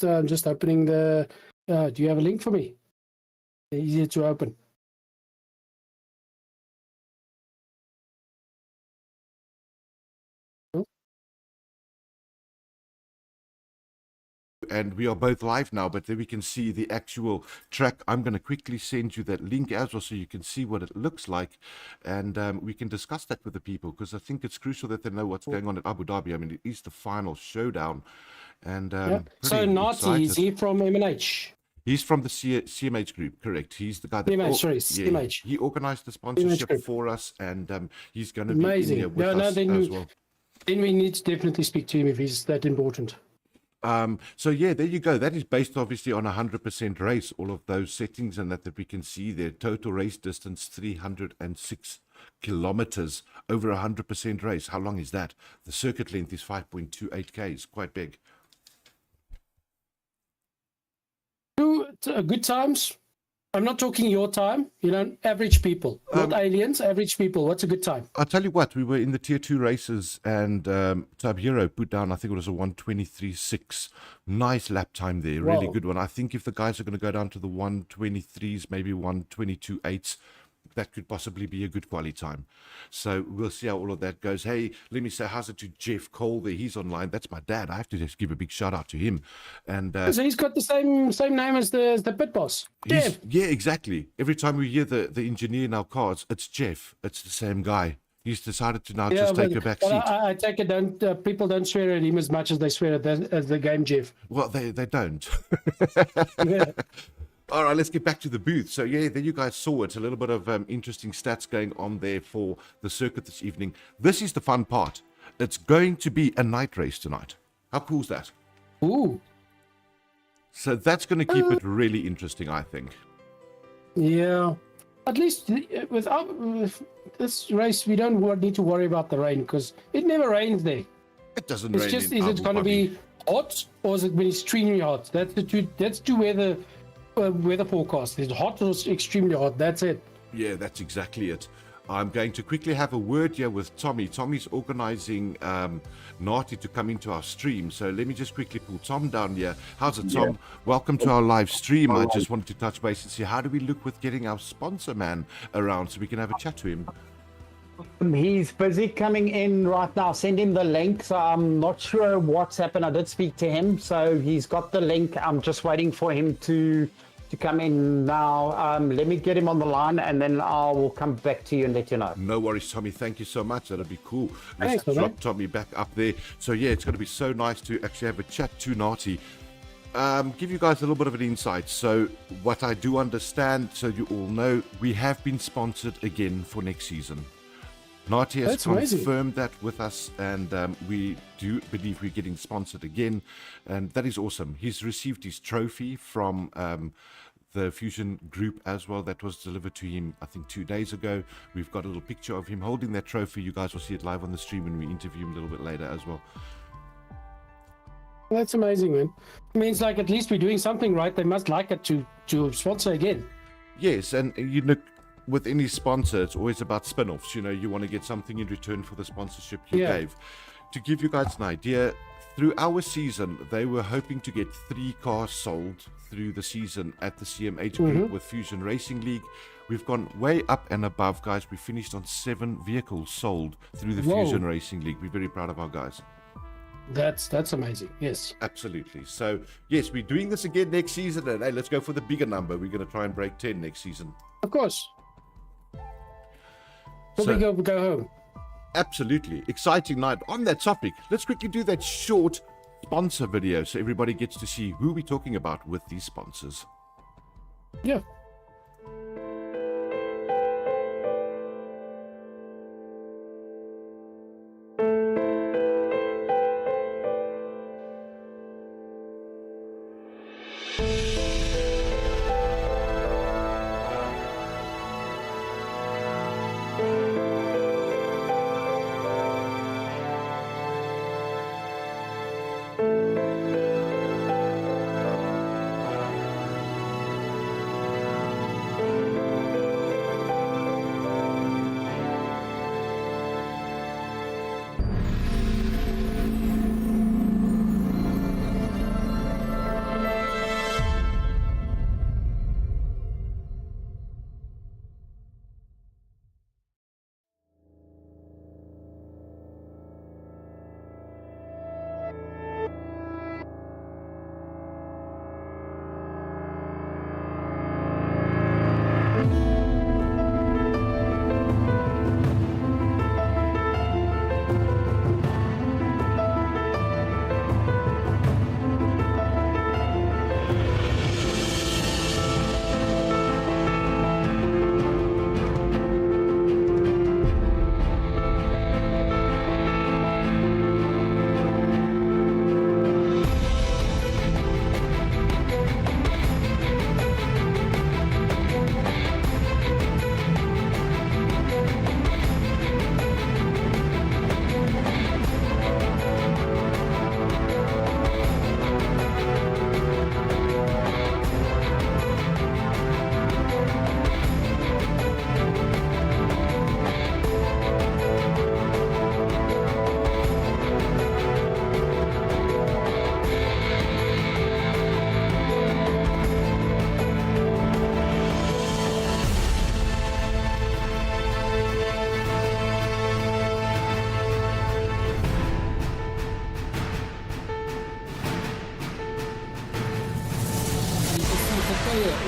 [SPEAKER 3] I'm just opening the. Do you have a link for me? Easier to open.
[SPEAKER 2] And we are both live now, but then we can see the actual track. I'm going to quickly send you that link as well so you can see what it looks like, and we can discuss that with the people because I think it's crucial that they know what's going on at Abu Dhabi. I mean, it is the final showdown. And
[SPEAKER 3] So Nati, is he from M&H?
[SPEAKER 2] He's from the CMH group, correct. He's the guy that
[SPEAKER 3] CMH.
[SPEAKER 2] He organized the sponsorship for us, and he's going to be
[SPEAKER 3] amazing.
[SPEAKER 2] in here with us as well.
[SPEAKER 3] Then we need to definitely speak to him if he's that important.
[SPEAKER 2] So yeah, there you go. That is based obviously on 100% race, all of those settings, and that we can see there. Total race distance 306 kilometers over 100% race. How long is that? The circuit length is 5.28 k's, quite big.
[SPEAKER 3] Good times. I'm not talking your time, average people, not aliens, average people. What's a good time?
[SPEAKER 2] I'll tell you what, we were in the tier 2 races, and Sub-Hero put down, I think it was a 1:23.6. Nice lap time there, really good one. I think if the guys are going to go down to the 1:23s, maybe 1:22.8s, that could possibly be a good quality time. So we'll see how all of that goes. Hey, let me say how's it to Jeff Cole there. He's online. That's my dad. I have to just give a big shout out to him. And
[SPEAKER 3] So he's got the same name as the pit boss. Jeff.
[SPEAKER 2] yeah, exactly. Every time we hear the engineer in our cars, it's Jeff. It's the same guy. He's decided to now just take a back seat.
[SPEAKER 3] I take it, people don't swear at him as much as they swear at the game Jeff.
[SPEAKER 2] Well, they don't.
[SPEAKER 3] Yeah.
[SPEAKER 2] All right, let's get back to the booth. So, yeah, there you guys saw it. A little bit of interesting stats going on there for the circuit this evening. This is the fun part. It's going to be a night race tonight. How cool is that?
[SPEAKER 3] Ooh.
[SPEAKER 2] So that's going to keep it really interesting, I think.
[SPEAKER 3] Yeah. At least with this race, we don't need to worry about the rain because it never rains there.
[SPEAKER 2] It doesn't
[SPEAKER 3] It's
[SPEAKER 2] rain
[SPEAKER 3] just,
[SPEAKER 2] in
[SPEAKER 3] is it
[SPEAKER 2] Abu
[SPEAKER 3] going to
[SPEAKER 2] Dhabi.
[SPEAKER 3] be hot or is it going to be extremely hot? That's two weather forecast. It's hot or extremely hot. That's it.
[SPEAKER 2] Yeah, that's exactly it. I'm going to quickly have a word here with Tommy. Tommy's organizing Nati to come into our stream. So let me just quickly pull Tom down here. How's it, Tom? Welcome to our live stream. I just wanted to touch base and see how do we look with getting our sponsor man around so we can have a chat to him.
[SPEAKER 10] He's busy coming in right now. Send him the link. So I'm not sure what's happened. I did speak to him. So he's got the link. I'm just waiting for him to come in now. Let me get him on the line and then I will come back to you and let you know.
[SPEAKER 2] No worries, Tommy. Thank you so much. That'll be cool. Let's
[SPEAKER 3] Thanks,
[SPEAKER 2] drop
[SPEAKER 3] man.
[SPEAKER 2] Tommy back up there. So, yeah, it's going to be so nice to actually have a chat to Nati. Give you guys a little bit of an insight. So, what I do understand, so you all know, we have been sponsored again for next season. Nati has
[SPEAKER 3] That's amazing.
[SPEAKER 2] confirmed that with us, and we do believe we're getting sponsored again, and that is awesome. He's received his trophy from the Fusion group as well. That was delivered to him, I think, 2 days ago. We've got a little picture of him holding that trophy. You guys will see it live on the stream when we interview him a little bit later as well.
[SPEAKER 3] That's amazing, man. It means like at least we're doing something right. They must like it to sponsor again.
[SPEAKER 2] Yes, and you know, with any sponsor, it's always about spin-offs. You know, you want to get something in return for the sponsorship you
[SPEAKER 3] Yeah.
[SPEAKER 2] gave. To give you guys an idea, through our season, they were hoping to get 3 cars sold through the season at the CMH group with Fusion Racing League. We've gone way up and above, guys. We finished on 7 vehicles sold through the
[SPEAKER 3] Whoa.
[SPEAKER 2] Fusion Racing League. We're very proud of our guys.
[SPEAKER 3] That's amazing. Yes.
[SPEAKER 2] Absolutely. So, yes, we're doing this again next season. And hey, let's go for the bigger number. We're going to try and break 10 next season.
[SPEAKER 3] Of course. So
[SPEAKER 2] So-
[SPEAKER 3] we go home.
[SPEAKER 2] Absolutely. Exciting night. On that topic, let's quickly do that short sponsor video so everybody gets to see who we're talking about with these sponsors.
[SPEAKER 3] Yeah.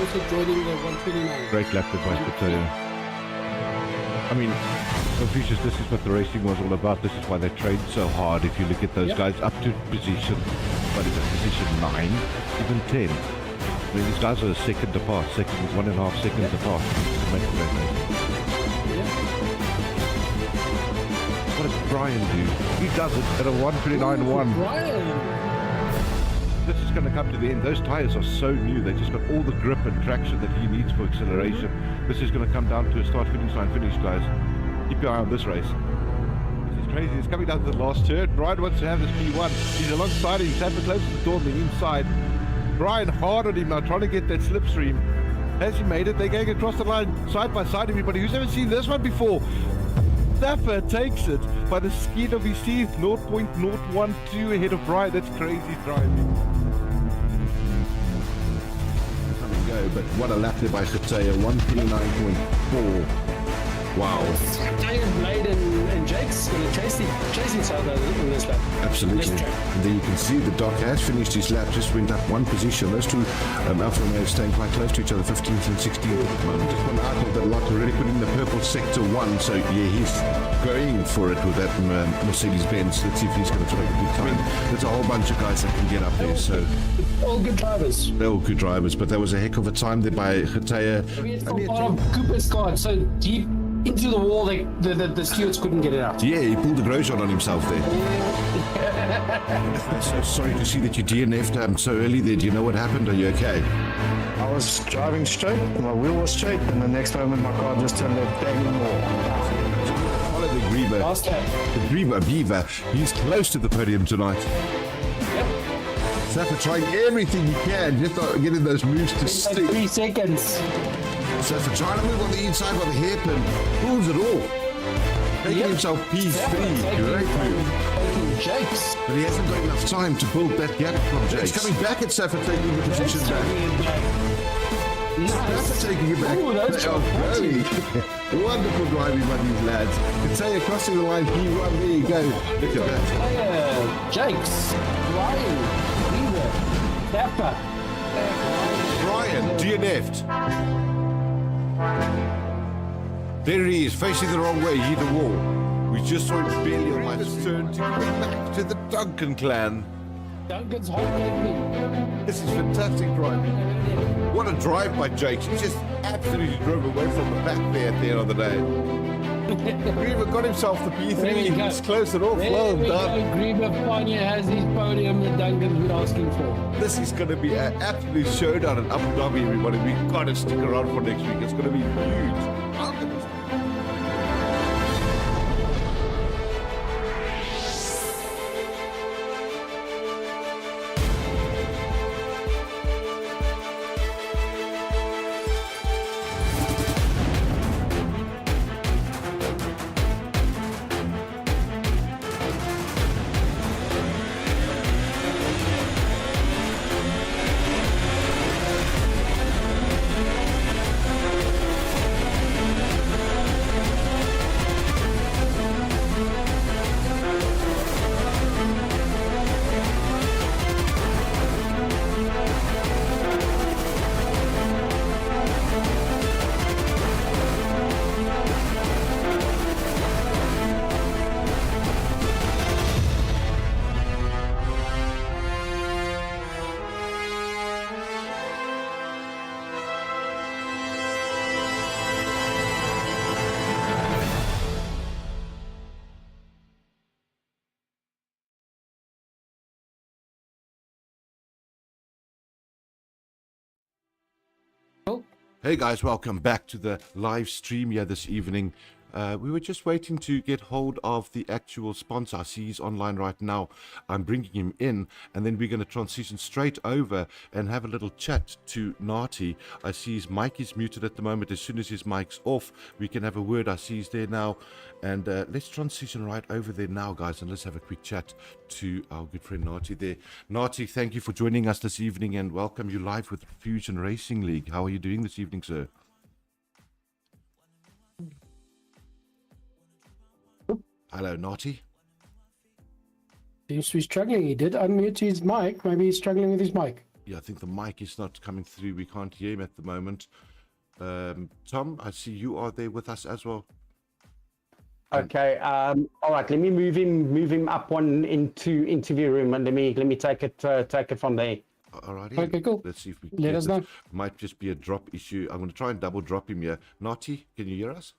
[SPEAKER 3] also joining the 129.
[SPEAKER 2] Great lap advice to tell you. I mean, Confucius, this is what the racing was all about. This is why they trained so hard. If you look at those guys up to position, what is it, position 9, even 10. I mean, these guys are a second apart, 1.5 seconds apart. To make the race. What does Brian do? He does it at a 1:29.1.
[SPEAKER 3] Brian!
[SPEAKER 2] This is going to come to the end. Those tires are so new. They just got all the grip and traction that he needs for acceleration. This is going to come down to a start-finish line finish, guys. Keep your eye on this race. This is crazy. It's coming down to the last turn. Brian wants to have this P1. He's alongside him. He's having close to the door on the inside. Brian hard on him now, trying to get that slipstream. Has he made it? They're going across the line side by side, everybody. Who's ever seen this one before? Zappa takes it by the skin of his teeth, 0.012 ahead of Brian. That's crazy driving. Come and go, but what a lap there by Khataya, 129.4. Wow.
[SPEAKER 3] Khataya, Blade and Jake's going to chase each other in this lap.
[SPEAKER 2] Absolutely. And then you can see the Doc has finished his lap, just went up one position. Those two Alfa Romeos staying quite close to each other, 15th and 16th at the moment. Just one out of that lot already put in the purple sector 1, so yeah, he's going for it with that Mercedes-Benz. Let's see if he's going to try a good time. There's a whole bunch of guys that can get up there, so...
[SPEAKER 3] All good drivers.
[SPEAKER 2] They're all good drivers, but that was a heck of a time there by Khataya.
[SPEAKER 3] Maybe it's from part of Cooper's car, so deep into the wall, the stewards couldn't get it out.
[SPEAKER 2] Yeah, he pulled the Grosjean on himself there. I'm so sorry to see that you DNF'd so early there. Do you know what happened? Are you okay?
[SPEAKER 4] I was driving straight, my wheel was straight, and the next moment my car just turned left banging more.
[SPEAKER 2] Follow the Grieber.
[SPEAKER 3] Last lap.
[SPEAKER 2] The Grieber Beaver. He's close to the podium tonight. Zappa trying everything he can, just getting those moves to stick.
[SPEAKER 3] 3 seconds.
[SPEAKER 2] So for trying to move on the inside by the hairpin, pulls it off. Making himself P3, great move.
[SPEAKER 3] Jakes.
[SPEAKER 2] But he hasn't got enough time to build that gap from Jakes. He's coming back at Safa, taking the position back. Safa taking it back.
[SPEAKER 3] Ooh, that's
[SPEAKER 2] wonderful driving by these lads. Khataya crossing the line, P1, there you go. Look at that.
[SPEAKER 3] Jakes. Ryan. Weaver. Zappa.
[SPEAKER 2] Brian, DNF'd. There he is, facing the wrong way, he hit a wall. We just saw him barely on my turn to go back to the Duncan clan.
[SPEAKER 3] Duncan's holding me.
[SPEAKER 2] This is fantastic driving. What a drive by Jakes. He just absolutely drove away from the back there at the end of the day. Grieber got himself the P3. He's close it off. Well done.
[SPEAKER 3] Grieber finally has his podium that Duncan's been asking for.
[SPEAKER 2] This is going to be an absolute showdown in Abu Dhabi, everybody. We've got to stick around for next week. It's going to be huge. Hey guys, welcome back to the live stream here this evening. We were just waiting to get hold of the actual sponsor. I see he's online right now. I'm bringing him in, and then we're going to transition straight over and have a little chat to Nati. I see his mic is muted at the moment. As soon as his mic's off, we can have a word. I see he's there now. And let's transition right over there now, guys, and let's have a quick chat to our good friend Nati there. Nati, thank you for joining us this evening, and welcome you live with Fusion Racing League. How are you doing this evening, sir? Hello, Nati.
[SPEAKER 3] Seems to be struggling. He did unmute his mic. Maybe he's struggling with his mic.
[SPEAKER 2] Yeah, I think the mic is not coming through. We can't hear him at the moment. Tom, I see you are there with us as well.
[SPEAKER 10] Okay. All right. Let me move him up one into interview room, and let me take it from there.
[SPEAKER 2] All righty.
[SPEAKER 3] Okay, cool.
[SPEAKER 2] Let's see if we can
[SPEAKER 3] Let
[SPEAKER 2] get
[SPEAKER 3] us
[SPEAKER 2] this.
[SPEAKER 3] know.
[SPEAKER 2] Might just be a drop issue. I'm going to try and double drop him here. Naughty, can you hear us?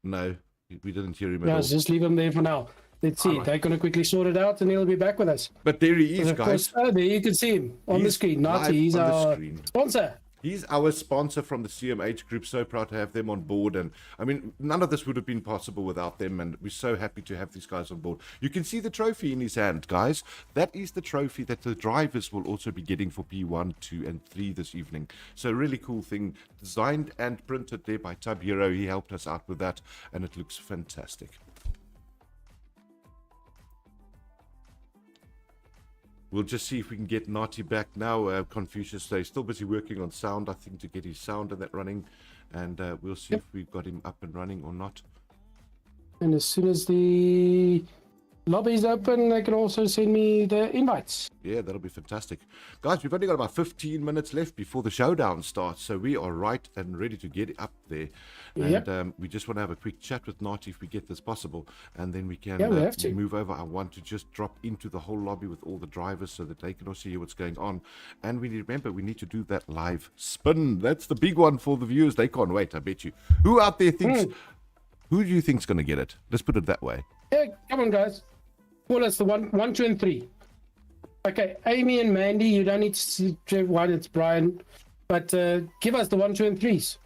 [SPEAKER 2] No, we didn't hear him at
[SPEAKER 3] Yeah,
[SPEAKER 2] all.
[SPEAKER 3] just leave him there for now. Let's see. They're going to quickly sort it out, and he'll be back with us.
[SPEAKER 2] But there he is,
[SPEAKER 3] And of
[SPEAKER 2] guys.
[SPEAKER 3] course, there you can see him on the
[SPEAKER 2] He's
[SPEAKER 3] screen.
[SPEAKER 2] live
[SPEAKER 3] Nati, he's
[SPEAKER 2] on the
[SPEAKER 3] our
[SPEAKER 2] screen.
[SPEAKER 3] sponsor.
[SPEAKER 2] He's our sponsor from the CMH group. So proud to have them on board. And I mean, none of this would have been possible without them. And we're so happy to have these guys on board. You can see the trophy in his hand, guys. That is the trophy that the drivers will also be getting for P1, 2, and 3 this evening. So really cool thing. Designed and printed there by Tub Hero. He helped us out with that. And it looks fantastic. We'll just see if we can get Nati back now. Confucius, they're still busy working on sound, I think, to get his sound and that running. And we'll see if we've got him up and running or not.
[SPEAKER 3] And as soon as the lobby's open, they can also send me the invites.
[SPEAKER 2] Yeah, that'll be fantastic. Guys, we've only got about 15 minutes left before the showdown starts. So we are right and ready to get up there. And we just want to have a quick chat with Nati if we get this possible. And then we can
[SPEAKER 3] we have to.
[SPEAKER 2] move over. I want to just drop into the whole lobby with all the drivers so that they can also hear what's going on. And we remember, we need to do that live spin. That's the big one for the viewers. They can't wait, I bet you. Who out there thinks... Who do you think's going to get it? Let's put it that way.
[SPEAKER 3] Yeah, come on, guys. Call us the 1, 2, and 3. Okay, Amy and Mandy, you don't need to see one, it's Brian. But give us the 1, 2, and 3s.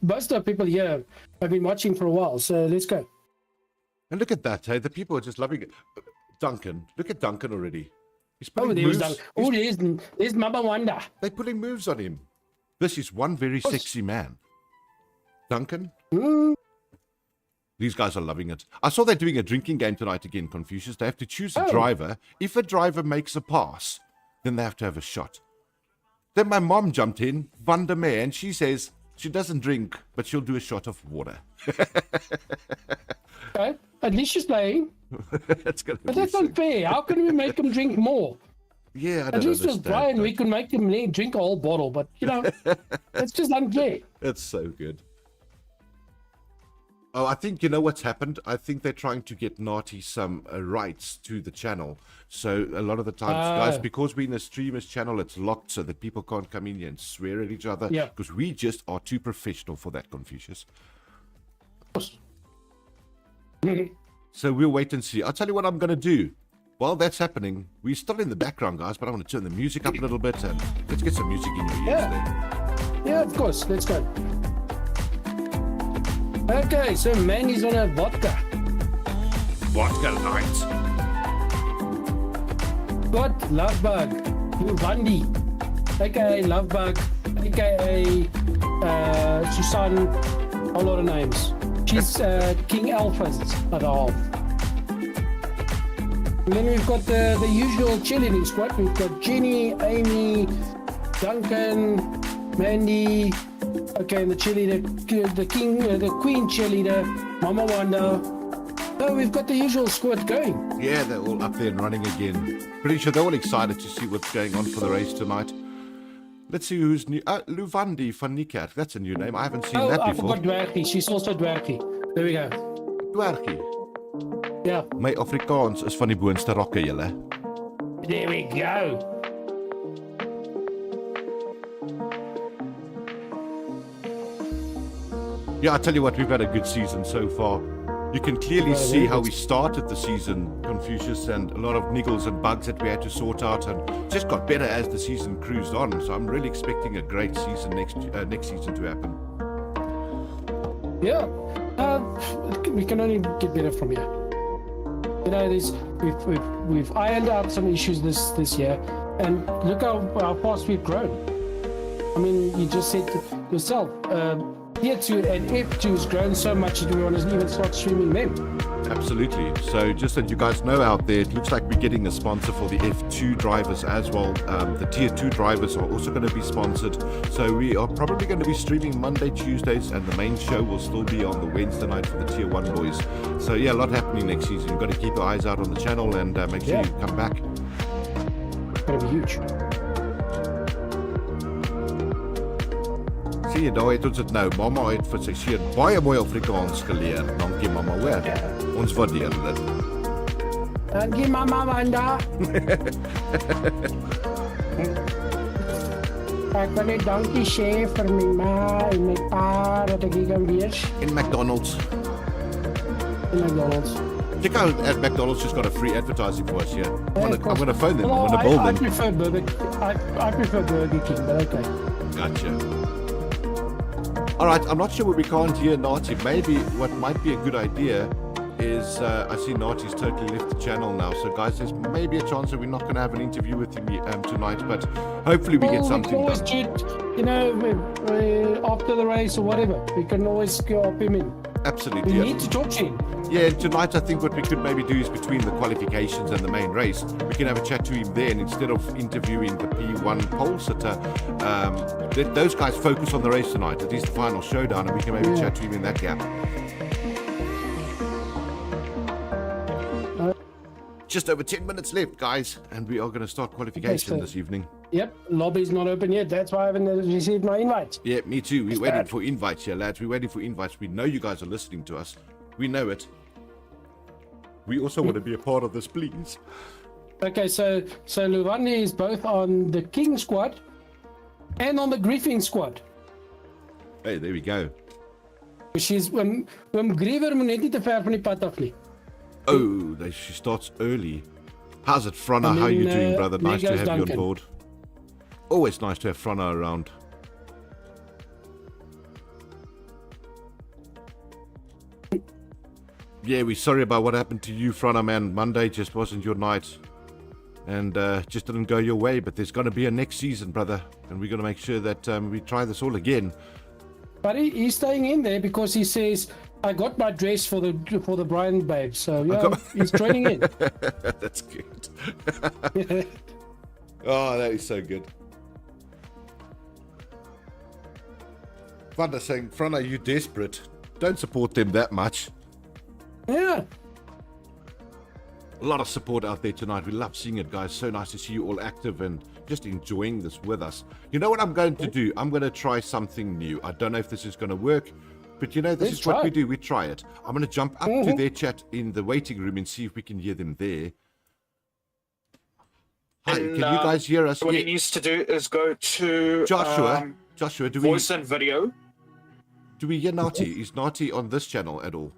[SPEAKER 3] Most of the people here have been watching for a while, so let's go.
[SPEAKER 2] And look at that, hey? The people are just loving it. Duncan, look at Duncan already. He's
[SPEAKER 3] Oh,
[SPEAKER 2] putting
[SPEAKER 3] there's
[SPEAKER 2] moves.
[SPEAKER 3] there's Mama Wanda.
[SPEAKER 2] They're putting moves on him. This is one very sexy man. Duncan? These guys are loving it. I saw they're doing a drinking game tonight again, Confucius. They have to choose a driver. If a driver makes a pass, then they have to have a shot. Then my mom jumped in, Wanda May, and she says she doesn't drink, but she'll do a shot of water.
[SPEAKER 3] Okay, at least she's playing.
[SPEAKER 2] That's gonna
[SPEAKER 3] But
[SPEAKER 2] be
[SPEAKER 3] that's
[SPEAKER 2] so...
[SPEAKER 3] not fair. How can we make them drink more?
[SPEAKER 2] Yeah, I don't
[SPEAKER 3] At least with
[SPEAKER 2] understand
[SPEAKER 3] Brian,
[SPEAKER 2] that.
[SPEAKER 3] we can make them drink a whole bottle. But, you know, it's just unfair.
[SPEAKER 2] That's so good. Oh, I think you know what's happened. I think they're trying to get Nati some rights to the channel. So a lot of the times, guys, because we're in a streamer's channel, it's locked so that people can't come in here and swear at each other.
[SPEAKER 3] Yeah.
[SPEAKER 2] Because we just are too professional for that, Confucius. So we'll wait and see. I'll tell you what I'm going to do. While that's happening, we're still in the background, guys, but I want to turn the music up a little bit and let's get some music in your ears there.
[SPEAKER 3] Yeah, of course. Let's go. Okay, so Mandy's on a vodka.
[SPEAKER 2] Vodka light.
[SPEAKER 3] Got Lovebug, Vandi, aka Lovebug, aka Susan, a lot of names. She's King Alpha's other half. And then we've got the usual cheerleading squad. We've got Jenny, Amy, Duncan, Mandy. Okay, and the cheerleader, the queen cheerleader, Mama Wanda. So we've got the usual squad going.
[SPEAKER 2] Yeah, they're all up there and running again. Pretty sure they're all excited to see what's going on for the race tonight. Let's see who's new. Luvandi van Niekerk. That's a new name. I haven't seen that
[SPEAKER 3] I
[SPEAKER 2] before.
[SPEAKER 3] forgot Dwergie. She's also Dwergie. There we go.
[SPEAKER 2] Dwergie.
[SPEAKER 3] Yeah.
[SPEAKER 2] My Afrikaans is van die boonste rokke, julle.
[SPEAKER 3] There we go.
[SPEAKER 2] Yeah, I tell you what, we've had a good season so far. You can clearly see how we started the season, Confucius, and a lot of niggles and bugs that we had to sort out, and just got better as the season cruised on. So I'm really expecting a great season next season to happen.
[SPEAKER 3] Yeah. We can only get better from here. You know, we've ironed out some issues this year, and look how fast we've grown. I mean, you just said yourself, Tier 2 and F2 has grown so much that we want to even start streaming them.
[SPEAKER 2] Absolutely. So just that you guys know out there, it looks like we're getting a sponsor for the F2 drivers as well. The Tier 2 drivers are also going to be sponsored. So we are probably going to be streaming Monday, Tuesdays, and the main show will still be on the Wednesday night for the Tier 1 boys. So yeah, a lot happening next season. You've got to keep your eyes out on the channel and make sure you come back.
[SPEAKER 3] going to be huge.
[SPEAKER 2] Sien jy, daar het ons dit nou. Mama het vir sy seun baie mooi Afrikaans geleer. Dankie mamma, hoor. Ons waardeer dit.
[SPEAKER 3] Dankie mama Wanda. Ek wil net dankie sê vir my ma en my pa dat ek hier kan wees.
[SPEAKER 2] In McDonald's.
[SPEAKER 3] In McDonald's.
[SPEAKER 2] Check out at McDonald's just got a free advertising for us here. I'm going to phone them.
[SPEAKER 3] Well,
[SPEAKER 2] I'm going to build
[SPEAKER 3] I
[SPEAKER 2] them.
[SPEAKER 3] prefer I prefer Burger King, but okay.
[SPEAKER 2] Gotcha. All right, I'm not sure where we can't hear Nati. Maybe what might be a good idea is I see Nati's totally left the channel now. So guys, there's maybe a chance that we're not going to have an interview with him tonight, but hopefully we get something
[SPEAKER 3] we can always
[SPEAKER 2] done.
[SPEAKER 3] you know, after the race or whatever, we can always go up him in.
[SPEAKER 2] Absolutely.
[SPEAKER 3] We
[SPEAKER 2] Yeah.
[SPEAKER 3] need to talk to him.
[SPEAKER 2] Yeah, and tonight I think what we could maybe do is between the qualifications and the main race, we can have a chat to him there, and instead of interviewing the P1 pole sitter, let those guys focus on the race tonight. It is the final showdown, and we can maybe chat to him in that gap. Just over 10 minutes left, guys, and we are going to start qualification this evening.
[SPEAKER 3] Yep, lobby's not open yet. That's why I haven't received my invite.
[SPEAKER 2] Yeah, me too. We're waiting for invites here, lads. We're waiting for invites. We know you guys are listening to us. We know it. We also want to be a part of this, please.
[SPEAKER 3] Okay, so Luvandi is both on the King squad and on the Griffin squad.
[SPEAKER 2] Hey, there we go.
[SPEAKER 3] She's Griever moet net nie te ver van die pad af nie.
[SPEAKER 2] Oh, she starts early. How's it, Fronna? How are you doing, brother? Nice to have you on board. Always nice to have Fronna around. Yeah, we're sorry about what happened to you, Fronna, man. Monday just wasn't your night. And just didn't go your way. But there's going to be a next season, brother. And we're going to make sure that we try this all again.
[SPEAKER 3] But he's staying in there because he says, I got my dress for the Brian babe. So yeah, he's training in.
[SPEAKER 2] That's good. Oh, that is so good. Vanda saying, Fronna, are you desperate? Don't support them that much.
[SPEAKER 3] Yeah.
[SPEAKER 2] A lot of support out there tonight. We love seeing it, guys. So nice to see you all active and just enjoying this with us. You know what I'm going to do? I'm going to try something new. I don't know if this is going to work, but you know, this is what we do. We try it. I'm going to jump up to their chat in the waiting room and see if we can hear them there. Hi, can you guys hear us?
[SPEAKER 11] What he needs to do is go to
[SPEAKER 2] Joshua, do
[SPEAKER 11] voice and video.
[SPEAKER 2] Do we hear Nati? Is Nati on this channel at all?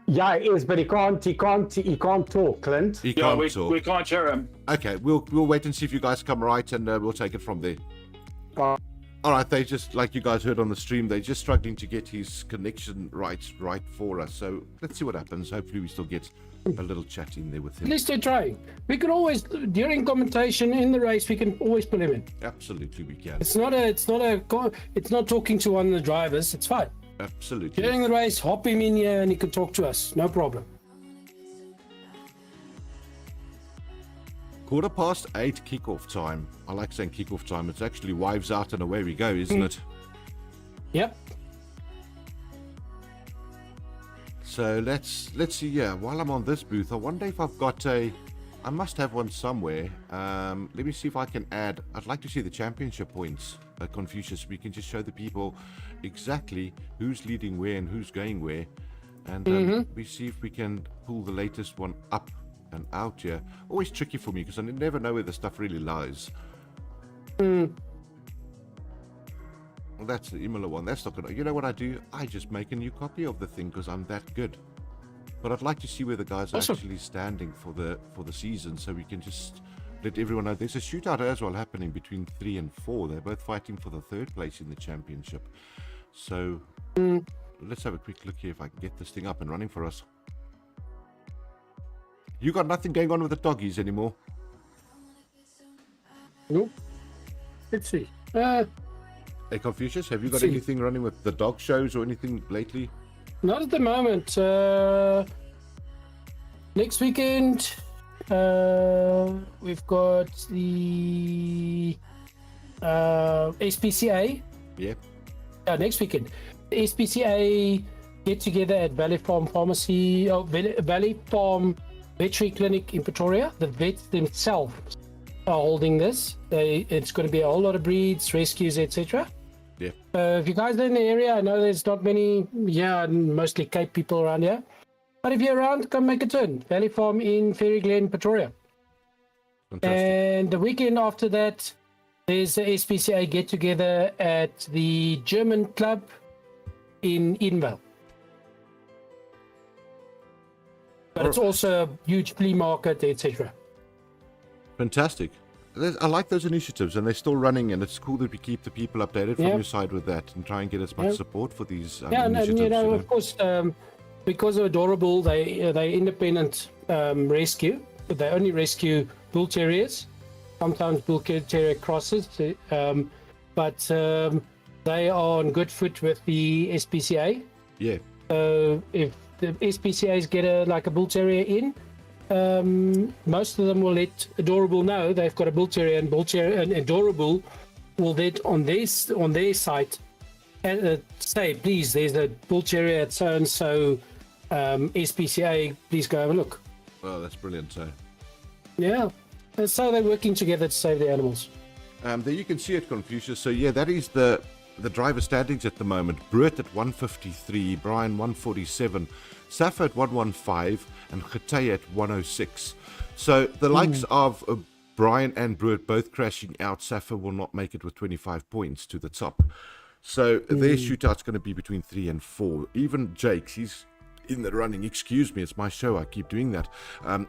[SPEAKER 10] Yeah, he is, but he can't talk, Clint.
[SPEAKER 2] He can't talk.
[SPEAKER 11] We can't hear him.
[SPEAKER 2] Okay, we'll wait and see if you guys come right, and we'll take it from there. All right, they just, like you guys heard on the stream, they're just struggling to get his connection right for us. So let's see what happens. Hopefully we still get a little chat in there with him.
[SPEAKER 3] At least they're trying. We can always, during commentation in the race, we can always pull him in.
[SPEAKER 2] Absolutely, we can.
[SPEAKER 3] It's not talking to one of the drivers. It's fine.
[SPEAKER 2] Absolutely.
[SPEAKER 3] During the race, hop him in here and he can talk to us. No problem.
[SPEAKER 2] 8:15 kickoff time. I like saying kickoff time. It's actually wives out and away we go, isn't it?
[SPEAKER 3] Yep.
[SPEAKER 2] So let's see. Yeah, while I'm on this booth, I wonder if I've got I must have one somewhere. Let me see if I can add. I'd like to see the championship points. Confucius, we can just show the people exactly who's leading where and who's going where, and we see if we can pull the latest one up and out here. Always tricky for me because I never know where the stuff really lies. Well, that's the Imola one. That's not gonna. You know what I do? I just make a new copy of the thing because I'm that good. But I'd like to see where the guys are actually standing for the season, so we can just let everyone know. There's a shootout as well happening between 3 and 4. They're both fighting for the 3rd place in the championship. So let's have a quick look here if I can get this thing up and running for us. You got nothing going on with the doggies anymore?
[SPEAKER 3] Nope. Let's see.
[SPEAKER 2] Hey Confucius, have you got anything running with the dog shows or anything lately?
[SPEAKER 3] Not at the moment. Next weekend, we've got the SPCA.
[SPEAKER 2] Yeah.
[SPEAKER 3] Next weekend, SPCA get together at Valley Farm Pharmacy, Valley Farm Veterinary Clinic in Pretoria. The vets themselves are holding this. It's going to be a whole lot of breeds, rescues, etc.
[SPEAKER 2] Yeah.
[SPEAKER 3] If you guys are in the area, I know there's not many, mostly Cape people around here. But if you're around, come make a turn. Valley Farm in Fairy Glen, Pretoria.
[SPEAKER 2] Fantastic.
[SPEAKER 3] And the weekend after that, there's the SPCA get-together at the German club in Edenvale. But it's also a huge flea market, etc.
[SPEAKER 2] Fantastic. I like those initiatives, and they're still running, and it's cool that we keep the people updated from your side with that and try and get as much support for these initiatives.
[SPEAKER 3] And of course, because of Adorable, they independent rescue. They only rescue bull terriers, sometimes bull terrier crosses, but they are on good foot with the SPCA.
[SPEAKER 2] Yeah.
[SPEAKER 3] So if the SPCAs get a bull terrier in, most of them will let Adorable know they've got a bull terrier, and Adorable will then on their site say, please, there's a bull terrier at so and so SPCA, please go have a look.
[SPEAKER 2] Well, that's brilliant. So.
[SPEAKER 3] Yeah, and so they're working together to save the animals.
[SPEAKER 2] There you can see it, Confucius. So yeah, that is the driver standings at the moment. Bruit at 153, Brian 147, Safa at 115, and Gete at 106. So the likes of Brian and Bruit both crashing out. Safa will not make it with 25 points to the top. So their shootout's going to be between 3 and 4. Even Jake's, he's in the running. Excuse me, it's my show. I keep doing that.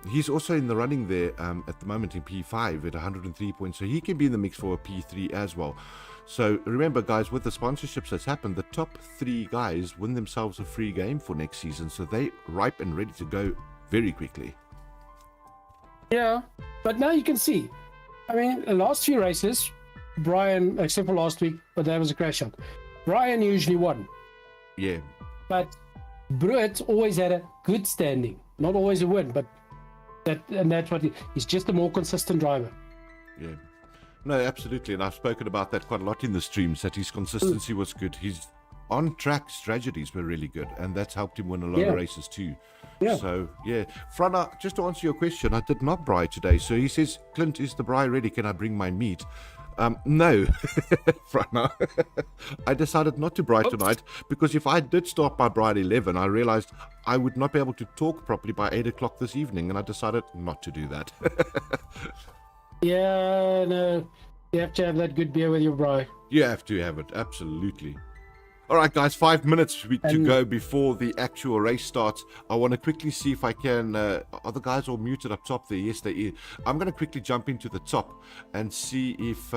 [SPEAKER 2] He's also in the running there at the moment in P5 at 103 points. So he can be in the mix for a P3 as well. So remember, guys, with the sponsorships that's happened, the top 3 guys win themselves a free game for next season. So they ripe and ready to go very quickly.
[SPEAKER 3] Yeah, but now you can see. I mean, the last few races, Brian, except for last week, but that was a crash out. Brian usually won.
[SPEAKER 2] Yeah.
[SPEAKER 3] But Bruit always had a good standing. Not always a win, but that's what he's just a more consistent driver.
[SPEAKER 2] Yeah. No, absolutely. And I've spoken about that quite a lot in the streams, that his consistency was good. His on-track strategies were really good, and that's helped him win a lot of races too.
[SPEAKER 3] Yeah.
[SPEAKER 2] So, yeah. Frana, just to answer your question, I did not braai today. So he says, Clint, is the braai ready? Can I bring my meat? No, Frana. I decided not to braai tonight, because if I did start my braai at 11, I realized I would not be able to talk properly by 8 o'clock this evening, and I decided not to do that.
[SPEAKER 3] Yeah, no. You have to have that good beer with your braai.
[SPEAKER 2] You have to have it, absolutely. All right, guys, 5 minutes to go before the actual race starts. I want to quickly see if I can... are the guys all muted up top there? Yes, they are. I'm going to quickly jump into the top and see if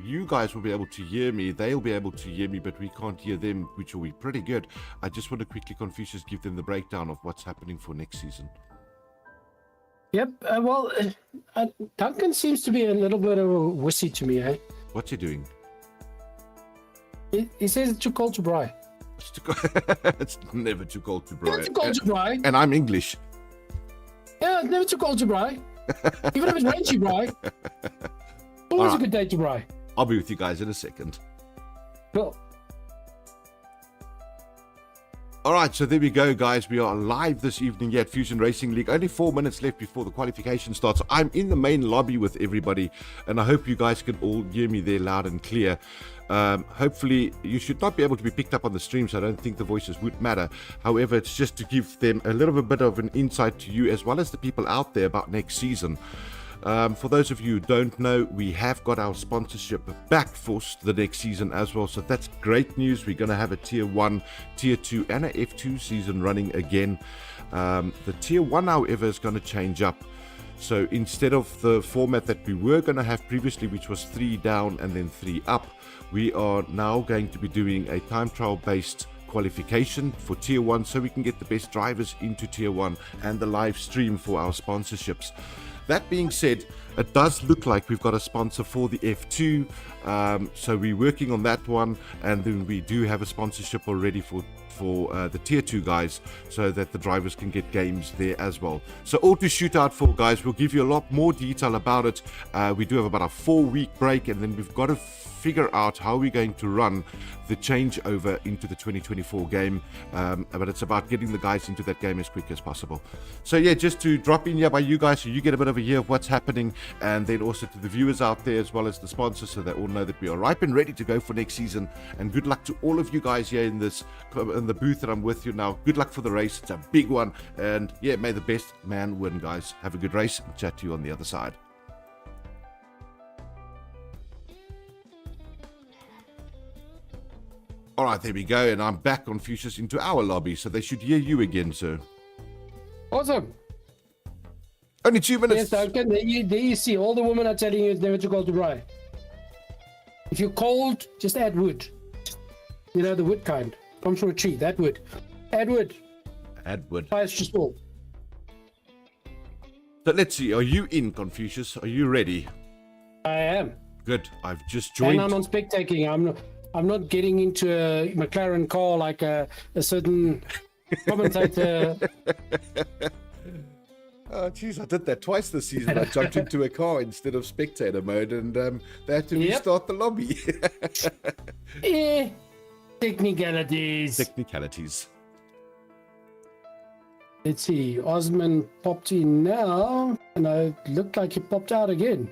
[SPEAKER 2] you guys will be able to hear me. They'll be able to hear me, but we can't hear them, which will be pretty good. I just want to quickly, Confucius, give them the breakdown of what's happening for next season.
[SPEAKER 3] Yep, Duncan seems to be a little bit of a wussy to me, eh?
[SPEAKER 2] What's he doing?
[SPEAKER 3] He says it's too cold to braai.
[SPEAKER 2] It's never too cold to braai.
[SPEAKER 3] Never too cold to braai.
[SPEAKER 2] And I'm English.
[SPEAKER 3] Yeah, it's never too cold to braai. Even if it's rainy to braai. Always a good day to braai.
[SPEAKER 2] I'll be with you guys in a second.
[SPEAKER 3] Cool.
[SPEAKER 2] All right, so there we go, guys. We are live this evening here at Fusion Racing League. Only 4 minutes left before the qualification starts. I'm in the main lobby with everybody, and I hope you guys can all hear me there loud and clear. Hopefully, you should not be able to be picked up on the stream, so I don't think the voices would matter. However, it's just to give them a little bit of an insight to you, as well as the people out there, about next season. For those of you who don't know, we have got our sponsorship back for the next season as well, so that's great news. We're going to have a Tier 1, Tier 2 and a F2 season running again. The Tier 1, however, is going to change up. So instead of the format that we were going to have previously, which was 3 down and then 3 up, we are now going to be doing a time trial based qualification for Tier 1, so we can get the best drivers into Tier 1 and the live stream for our sponsorships. That being said, it does look like we've got a sponsor for the F2, so we're working on that one, and then we do have a sponsorship already for the Tier 2 guys, so that the drivers can get games there as well. So all to shoot out for, guys. We'll give you a lot more detail about it. We do have about a 4-week break, and then we've got to figure out how we're going to run the changeover into the 2024 game, but it's about getting the guys into that game as quick as possible. So yeah, just to drop in here by you guys so you get a bit of a year of what's happening. and then also to the viewers out there as well as the sponsors, so they all know that we are ripe and ready to go for next season. And good luck to all of you guys here in the booth that I'm with you now. Good luck for the race. It's a big one, and yeah, may the best man win, guys. Have a good race, and chat to you on the other side. All right, there we go, and I'm back, Confucius, into our lobby, so they should hear you again, sir.
[SPEAKER 3] Awesome.
[SPEAKER 2] Only 2 minutes.
[SPEAKER 3] Yes, Duncan, there you see. All the women are telling you it's never too cold to Prix. If you're cold, just add wood. You know, the wood kind. Comes from a tree, that wood. Add wood.
[SPEAKER 2] Add wood.
[SPEAKER 3] Fire's just all.
[SPEAKER 2] So let's see, are you in, Confucius? Are you ready?
[SPEAKER 3] I am.
[SPEAKER 2] Good, I've just joined.
[SPEAKER 3] And I'm on spectating. I'm not getting into a McLaren car like a certain commentator.
[SPEAKER 2] Oh, jeez, I did that twice this season. I jumped into a car instead of spectator mode, and they had to restart the lobby.
[SPEAKER 3] Technicalities.
[SPEAKER 2] Technicalities.
[SPEAKER 3] Let's see. Osman popped in now, and it looked like he popped out again.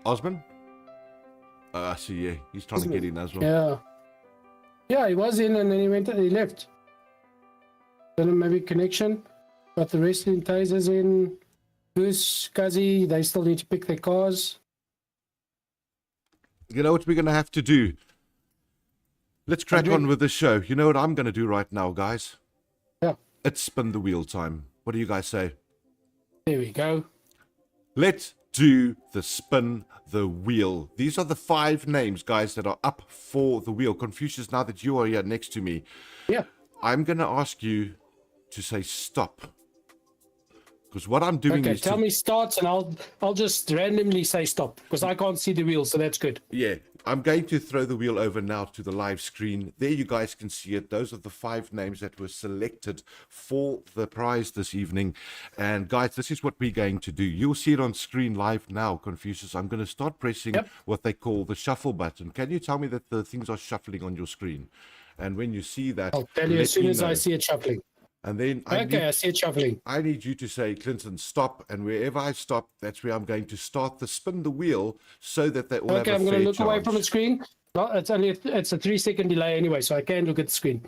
[SPEAKER 2] Osman? I see, yeah. He's trying to get in as well.
[SPEAKER 3] Yeah. Yeah, he was in, and then he left. Then maybe connection. Got the rest in tasers in. Goose, Kazi, they still need to pick their cars.
[SPEAKER 2] You know what we're going to have to do? Let's crack on with the show. You know what I'm going to do right now, guys?
[SPEAKER 3] Yeah.
[SPEAKER 2] It's spin the wheel time. What do you guys say?
[SPEAKER 3] There we go.
[SPEAKER 2] Let's do the spin the wheel. These are the 5 names, guys, that are up for the wheel. Confucius, now that you are here next to me,
[SPEAKER 3] yeah,
[SPEAKER 2] I'm going to ask you to say stop. Because what I'm doing is
[SPEAKER 3] tell me start, and I'll just randomly say stop, because I can't see the wheel, so that's good.
[SPEAKER 2] Yeah, I'm going to throw the wheel over now to the live screen. There you guys can see it. Those are the 5 names that were selected for the prize this evening. And guys, this is what we're going to do. You'll see it on screen live now, Confucius. I'm going to start pressing what they call the shuffle button. Can you tell me that the things are shuffling on your screen? And when you see that,
[SPEAKER 3] I'll tell you as soon as I see it shuffling.
[SPEAKER 2] And then
[SPEAKER 3] I see it shuffling.
[SPEAKER 2] I need you to say, Clinton, stop. And wherever I stop, that's where I'm going to start the spin the wheel so that they all have a fair
[SPEAKER 3] I'm going to look
[SPEAKER 2] chance.
[SPEAKER 3] away from the screen. No, it's a 3-second delay anyway, so I can look at the screen.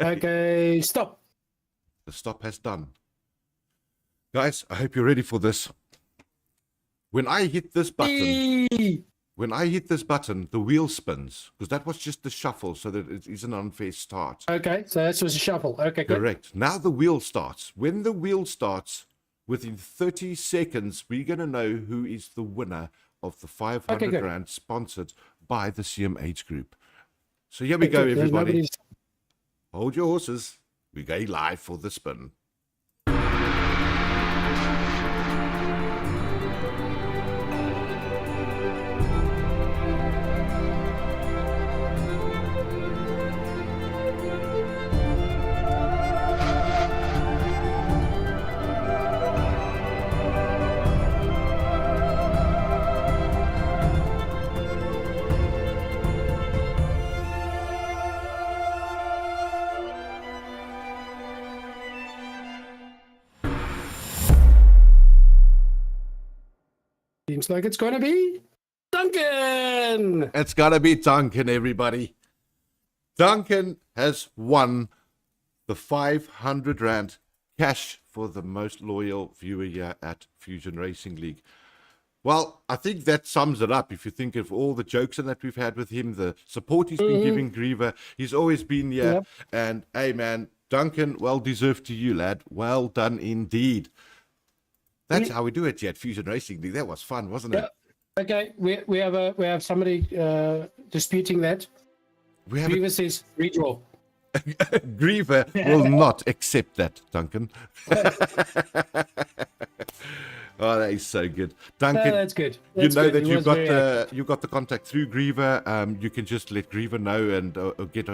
[SPEAKER 3] Okay, stop.
[SPEAKER 2] The stop has done. Guys, I hope you're ready for this. When I hit this button, the wheel spins, because that was just the shuffle, so that it is an unfair start.
[SPEAKER 3] Okay, so that was a shuffle. Okay, good.
[SPEAKER 2] Correct. Now the wheel starts. When the wheel starts, within 30 seconds, we're going to know who is the winner of the 500 Rand sponsored by the CMH Group. So here we go, everybody. Hold your horses. We're going live for the spin.
[SPEAKER 3] Seems like it's going to be Duncan.
[SPEAKER 2] It's going to be Duncan, everybody. Duncan has won the 500 Rand cash for the most loyal viewer here at Fusion Racing League. Well, I think that sums it up. If you think of all the jokes that we've had with him, the support he's been giving Griever, he's always been here.
[SPEAKER 3] Yep.
[SPEAKER 2] And hey, man, Duncan, well deserved to you, lad. Well done indeed. That's how we do it here at Fusion Racing League. That was fun, wasn't it?
[SPEAKER 3] Okay, we have somebody disputing that. Griever says redraw.
[SPEAKER 2] Griever will not accept that, Duncan. Oh, that is so good, Duncan.
[SPEAKER 3] That's good.
[SPEAKER 2] You know that you've got the contact through Griever. You can just let Griever know and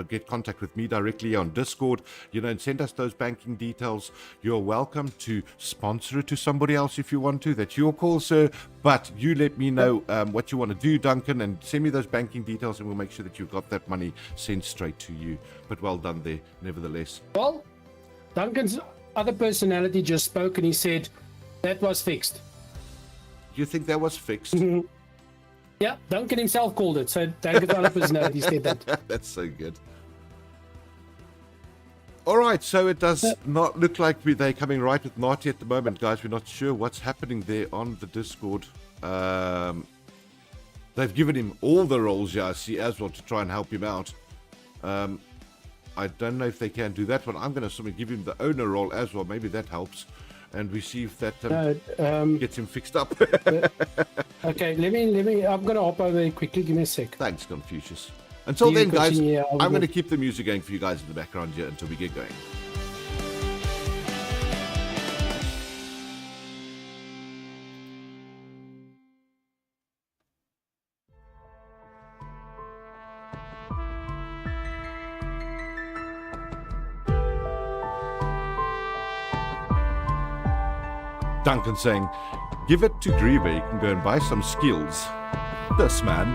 [SPEAKER 2] get contact with me directly on Discord. You know, and send us those banking details. You're welcome to sponsor it to somebody else if you want to. That's your call, sir. But you let me know what you want to do, Duncan, and send me those banking details, and we'll make sure that you've got that money sent straight to you. But well done there, nevertheless.
[SPEAKER 3] Well, Duncan's other personality just spoke and he said that was fixed.
[SPEAKER 2] You think that was fixed?
[SPEAKER 3] Yeah, Duncan himself called it. So Duncan's other personality said that.
[SPEAKER 2] That's so good. All right, so it does not look like they're coming right with Marty at the moment, guys. We're not sure what's happening there on the Discord. They've given him all the roles, I see, as well, to try and help him out. I don't know if they can do that one. I'm going to sort of give him the owner role as well. Maybe that helps. And we see if that gets him fixed up.
[SPEAKER 3] Okay, let me. I'm going to hop over there quickly. Give me a sec.
[SPEAKER 2] Thanks, Confucius. Until then, guys,
[SPEAKER 3] continue,
[SPEAKER 2] I'm going to keep the music going for you guys in the background here until we get going. Duncan saying, give it to Griever, you can go and buy some skills. This man.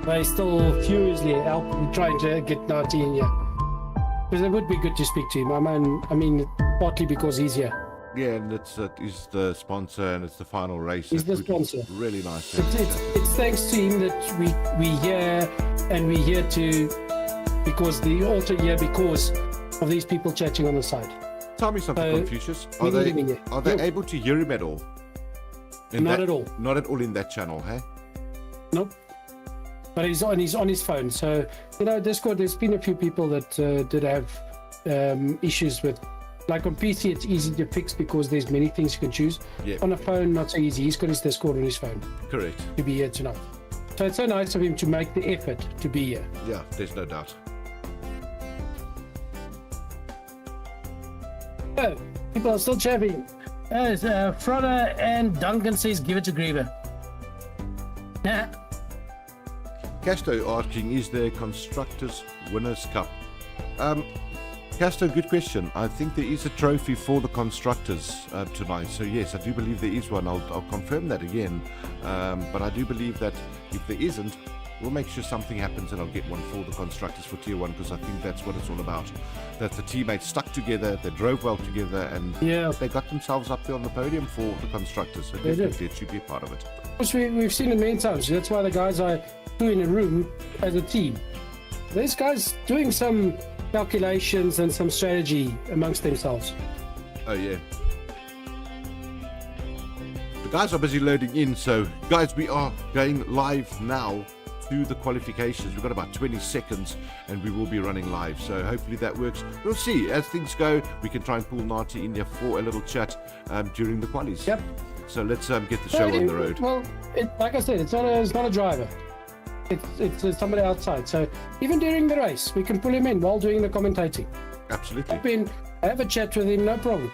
[SPEAKER 3] They still furiously trying to get Nati in here. Because it would be good to speak to him. I mean, partly because he's here.
[SPEAKER 2] Yeah, and he's the sponsor and it's the final race.
[SPEAKER 3] He's the sponsor.
[SPEAKER 2] Really nice.
[SPEAKER 3] It's thanks to him that we here, and we're here to, because also here because of these people chatting on the side.
[SPEAKER 2] Tell me something, Confucius. Are they able to hear him at all?
[SPEAKER 3] Not at all.
[SPEAKER 2] Not at all in that channel, hey?
[SPEAKER 3] Nope. But he's on his phone. So, Discord, there's been a few people that did have issues with, like on PC, it's easy to fix because there's many things you can choose.
[SPEAKER 2] Yeah.
[SPEAKER 3] On a phone, not so easy. He's got his Discord on his phone.
[SPEAKER 2] Correct.
[SPEAKER 3] To be here tonight. So it's so nice of him to make the effort to be here.
[SPEAKER 2] Yeah, there's no doubt.
[SPEAKER 3] Oh, people are still chatting. Frodder and Duncan says give it to Griever. Nah.
[SPEAKER 2] Casto asking, is there Constructors Winners' Cup? Casto, good question. I think there is a trophy for the Constructors tonight. So yes, I do believe there is one. I'll confirm that again. But I do believe that if there isn't, we'll make sure something happens and I'll get one for the Constructors for Tier 1, because I think that's what it's all about. That the teammates stuck together, they drove well together, and they got themselves up there on the podium for the Constructors. So definitely it should be a part of it.
[SPEAKER 3] Of course, we've seen it many times. That's why the guys are two in a room as a team. These guys doing some calculations and some strategy amongst themselves.
[SPEAKER 2] Oh yeah. The guys are busy loading in, so guys, we are going live now to the qualifications. We've got about 20 seconds and we will be running live, so hopefully that works. We'll see as things go. We can try and pull Nati in here for a little chat during the qualies.
[SPEAKER 3] Yep.
[SPEAKER 2] So let's get the show on the road.
[SPEAKER 3] Well, like I said, it's not a driver. It's somebody outside. So even during the race, we can pull him in while doing the commentating.
[SPEAKER 2] Absolutely.
[SPEAKER 3] Hop in, have a chat with him, no problem.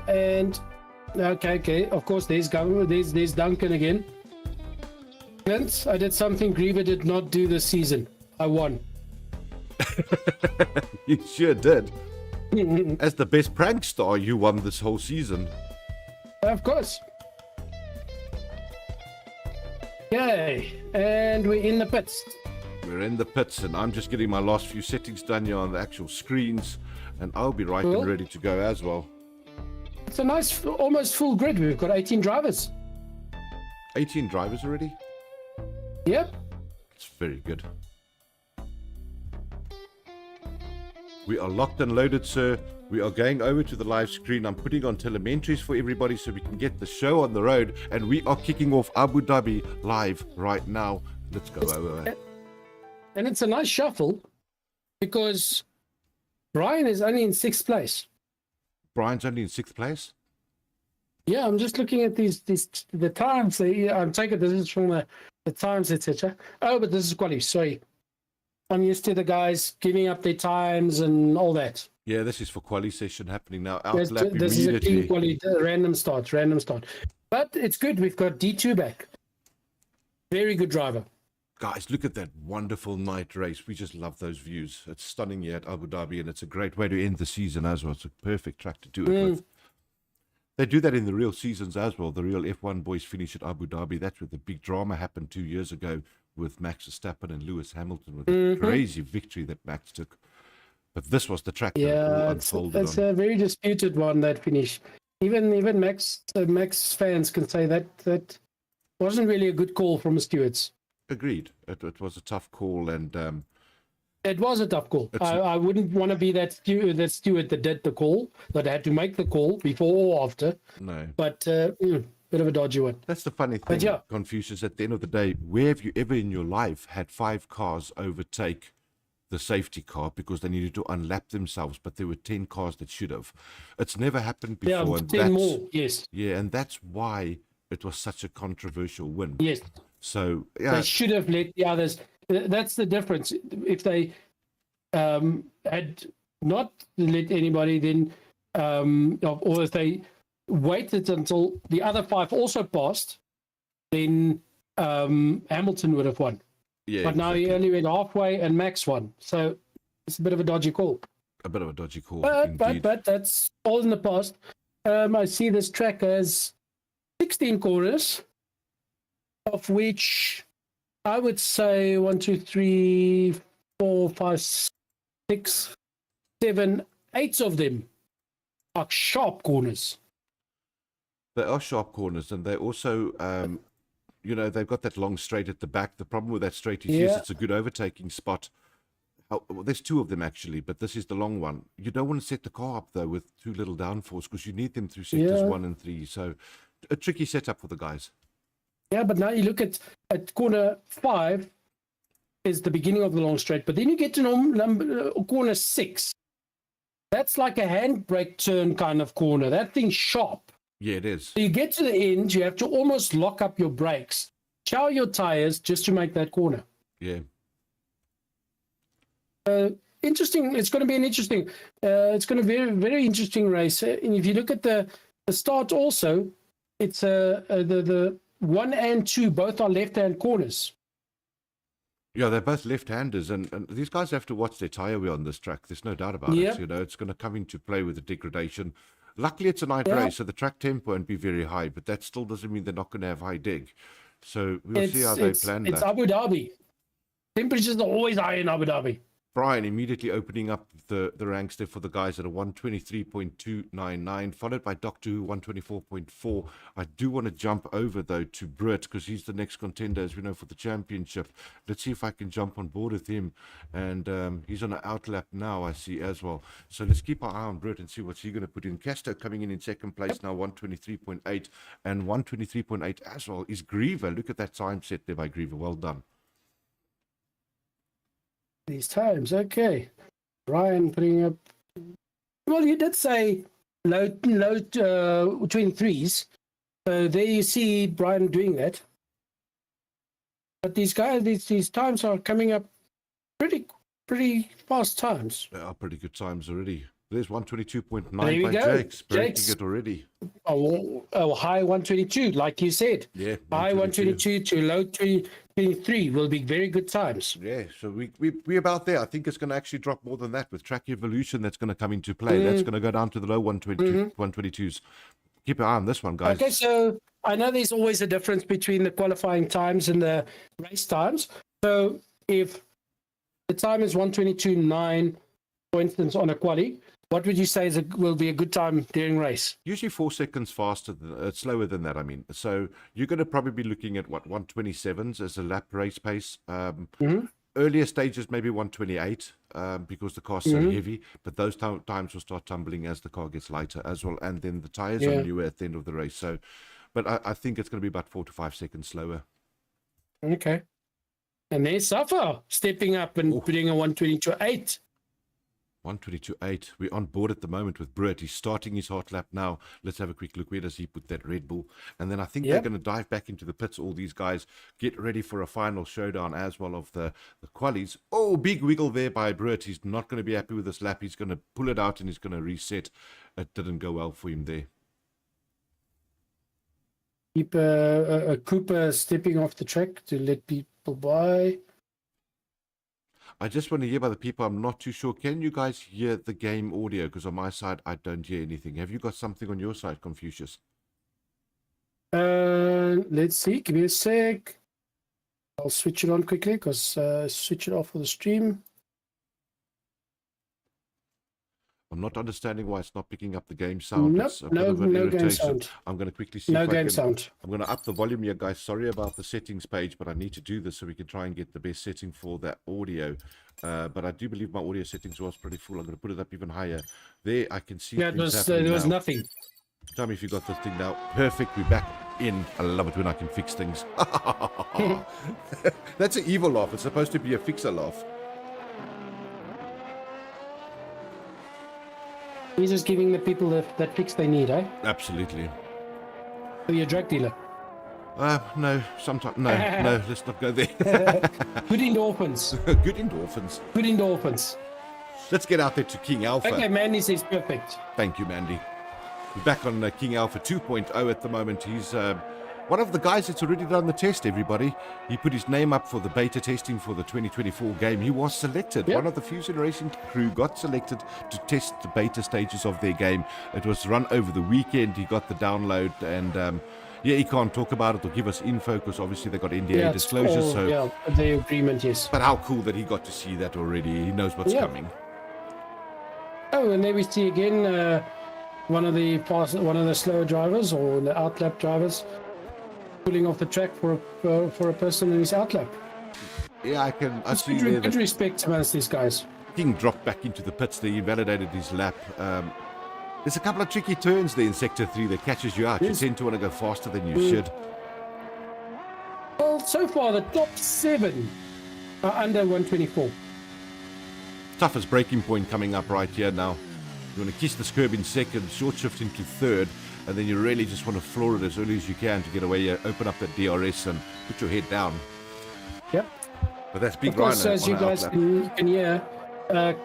[SPEAKER 3] And okay. Of course, there's Duncan again. Vince, I did something Griever did not do this season. I won.
[SPEAKER 2] You sure did. As the best prank star, you won this whole season.
[SPEAKER 3] Of course. Okay, and we're in the pits.
[SPEAKER 2] We're in the pits, and I'm just getting my last few settings done here on the actual screens, and I'll be right and ready to go as well.
[SPEAKER 3] It's a nice, almost full grid. We've got 18 drivers.
[SPEAKER 2] 18 drivers already?
[SPEAKER 3] Yep.
[SPEAKER 2] It's very good. We are locked and loaded, sir. We are going over to the live screen. I'm putting on telemetries for everybody so we can get the show on the road. And we are kicking off Abu Dhabi live right now. Let's go over.
[SPEAKER 3] And it's a nice shuffle because Brian is only in 6th place.
[SPEAKER 2] Brian's only in 6th place?
[SPEAKER 3] Yeah, I'm just looking at the times. I'm taking this is from the times, etc. Oh, but this is quality. Sorry. I'm used to the guys giving up their times and all that.
[SPEAKER 2] Yeah, this is for quali session happening now.
[SPEAKER 3] This
[SPEAKER 2] Outlap
[SPEAKER 3] is a
[SPEAKER 2] immediately.
[SPEAKER 3] clean quality, random start. But it's good. We've got D2 back. Very good driver.
[SPEAKER 2] Guys, look at that wonderful night race. We just love those views. It's stunning here at Abu Dhabi, and it's a great way to end the season as well. It's a perfect track to do it with. They do that in the real seasons as well. The real F1 boys finish at Abu Dhabi. That's where the big drama happened 2 years ago with Max Verstappen and Lewis Hamilton with the crazy victory that Max took. But this was the track that it all unfolded
[SPEAKER 3] it's
[SPEAKER 2] on.
[SPEAKER 3] a very disputed one, that finish. Even Max fans can say that wasn't really a good call from the stewards.
[SPEAKER 2] Agreed. It was a tough call, and
[SPEAKER 3] it was a tough call. I wouldn't want to be that steward that did the call, that had to make the call before or after.
[SPEAKER 2] No.
[SPEAKER 3] But bit of a dodgy one.
[SPEAKER 2] That's the funny thing, Confucius. At the end of the day, where have you ever in your life had 5 cars overtake the safety car because they needed to unlap themselves, but there were 10 cars that should have? It's never happened before.
[SPEAKER 3] Yeah, 10 more, yes.
[SPEAKER 2] Yeah, and that's why it was such a controversial win.
[SPEAKER 3] Yes.
[SPEAKER 2] So, yeah.
[SPEAKER 3] They should have let the others. That's the difference. If they had not let anybody, then, or if they waited until the other 5 also passed, then Hamilton would have won.
[SPEAKER 2] Yeah,
[SPEAKER 3] but now he only went halfway and Max won. So it's a bit of a dodgy call.
[SPEAKER 2] A bit of a dodgy call.
[SPEAKER 3] But that's all in the past. I see this track has 16 corners, of which I would say 1, 2, 3, 4, 5, 6, 7, 8 of them are sharp corners.
[SPEAKER 2] They are sharp corners, and they also, they've got that long straight at the back. The problem with that straight is, yes, it's a good overtaking spot. Well, there's 2 of them actually, but this is the long one. You don't want to set the car up though with too little downforce because you need them through sectors 1 and 3. So a tricky setup for the guys.
[SPEAKER 3] Yeah, but now you look at corner 5 is the beginning of the long straight, but then you get to corner 6. That's like a handbrake turn kind of corner. That thing's sharp.
[SPEAKER 2] Yeah, it is.
[SPEAKER 3] So you get to the end, you have to almost lock up your brakes, chow your tires just to make that corner.
[SPEAKER 2] Yeah.
[SPEAKER 3] Interesting. It's going to be an interesting. It's going to be a very, very interesting race. And if you look at the start, also, it's the 1 and 2 both are left-hand corners.
[SPEAKER 2] Yeah, they're both left-handers, and these guys have to watch their tire wear on this track. There's no doubt about it. It's going to come into play with the degradation. Luckily, it's a night race, so the track tempo won't be very high, but that still doesn't mean they're not going to have high dig. So we'll see how they plan that.
[SPEAKER 3] It's Abu Dhabi. Temperatures are always high in Abu Dhabi.
[SPEAKER 2] Brian immediately opening up the ranks there for the guys at a 123.299, followed by Doctor Who 124.4. I do want to jump over though to Britt because he's the next contender, as we know, for the championship. Let's see if I can jump on board with him. And he's on an outlap now, I see as well. So let's keep our eye on Britt and see what's he going to put in. Casto coming in second place now, 123.8, and 123.8 as well is Griever. Look at that time set there by Griever. Well done.
[SPEAKER 3] These times, okay. Ryan putting up. Well, you did say low 23s. So there you see Brian doing that. But these guys, these times are coming up pretty fast times.
[SPEAKER 2] They are pretty good times already. There's 122.9
[SPEAKER 3] by
[SPEAKER 2] Jakes, breaking it already.
[SPEAKER 3] Oh, high 122, like you said.
[SPEAKER 2] Yeah.
[SPEAKER 3] High 122 to low 23 will be very good times.
[SPEAKER 2] Yeah, so we're about there. I think it's going to actually drop more than that with track evolution that's going to come into play. That's going to go down to the low 122s. Keep an eye on this one, guys.
[SPEAKER 3] Okay, so I know there's always a difference between the qualifying times and the race times. So if the time is 122.9, for instance, on a quali, What would you say will be a good time during race?
[SPEAKER 2] Usually 4 seconds slower than that, I mean. So you're going to probably be looking at, 127s as a lap race pace. Earlier stages, maybe 128, because the car's so heavy. But those times will start tumbling as the car gets lighter as well. And then the tyres are newer at the end of the race. So, but I think it's going to be about 4 to 5 seconds slower.
[SPEAKER 3] Okay. And there's Safa stepping up and putting a 122.8.
[SPEAKER 2] 122.8. We're on board at the moment with Brett. He's starting his hot lap now. Let's have a quick look. Where does he put that Red Bull? And then I think they're going to dive back into the pits. All these guys get ready for a final showdown as well of the qualies. Oh, big wiggle there by Brett. He's not going to be happy with this lap. He's going to pull it out and he's going to reset. It didn't go well for him there.
[SPEAKER 3] Keep a Cooper stepping off the track to let people by.
[SPEAKER 2] I just want to hear by the people. I'm not too sure. Can you guys hear the game audio? Because on my side, I don't hear anything. Have you got something on your side, Confucius?
[SPEAKER 3] Let's see. Give me a sec. I'll switch it on quickly because switch it off for the stream.
[SPEAKER 2] I'm not understanding why it's not picking up the game sound.
[SPEAKER 3] Nope,
[SPEAKER 2] It's a bit of an
[SPEAKER 3] no game
[SPEAKER 2] irritation.
[SPEAKER 3] sound.
[SPEAKER 2] I'm going to quickly see
[SPEAKER 3] No
[SPEAKER 2] if I
[SPEAKER 3] game
[SPEAKER 2] can...
[SPEAKER 3] sound.
[SPEAKER 2] I'm going to up the volume here, guys. Sorry about the settings page, but I need to do this so we can try and get the best setting for that audio. But I do believe my audio settings was pretty full. I'm going to put it up even higher. There, I can see
[SPEAKER 3] Yeah, there was
[SPEAKER 2] now.
[SPEAKER 3] nothing.
[SPEAKER 2] Tell me if you got this thing now. Perfect. We're back in. I love it when I can fix things. That's an evil laugh. It's supposed to be a fixer laugh.
[SPEAKER 3] He's just giving the people that fix they need, eh?
[SPEAKER 2] Absolutely.
[SPEAKER 3] Are you a drug dealer?
[SPEAKER 2] No, sometimes. No, no, let's not go there.
[SPEAKER 3] Good endorphins.
[SPEAKER 2] Good endorphins.
[SPEAKER 3] Good endorphins.
[SPEAKER 2] Let's get out there to King Alpha.
[SPEAKER 3] Okay, Mandy says perfect.
[SPEAKER 2] Thank you, Mandy. We're back on King Alpha 2.0 at the moment. He's one of the guys that's already done the test, everybody. He put his name up for the beta testing for the 2024 game. He was selected.
[SPEAKER 3] Yep.
[SPEAKER 2] One of the Fusion Racing crew got selected to test the beta stages of their game. It was run over the weekend. He got the download and... yeah, he can't talk about it or give us info because obviously they got NDA disclosures. So,
[SPEAKER 3] the agreement, yes.
[SPEAKER 2] but how cool that he got to see that already. He knows what's coming.
[SPEAKER 3] Oh, and there we see again one of the slower drivers or the outlap drivers pulling off the track for a person in his outlap.
[SPEAKER 2] Yeah, I see there
[SPEAKER 3] Good respect amongst these guys.
[SPEAKER 2] King dropped back into the pits there. He validated his lap. There's a couple of tricky turns there in Sector 3 that catches you out.
[SPEAKER 3] Yes.
[SPEAKER 2] You tend to want to go faster than you should.
[SPEAKER 3] Well, so far the top 7 are under 124.
[SPEAKER 2] Toughest braking point coming up right here now. You want to kiss this curb in second, short shift into third, and then you really just want to floor it as early as you can to get away, open up that DRS and put your head down.
[SPEAKER 3] Yep.
[SPEAKER 2] But that's big
[SPEAKER 3] Of course,
[SPEAKER 2] Rhino
[SPEAKER 3] as
[SPEAKER 2] on
[SPEAKER 3] you
[SPEAKER 2] our
[SPEAKER 3] guys
[SPEAKER 2] outlap.
[SPEAKER 3] can hear,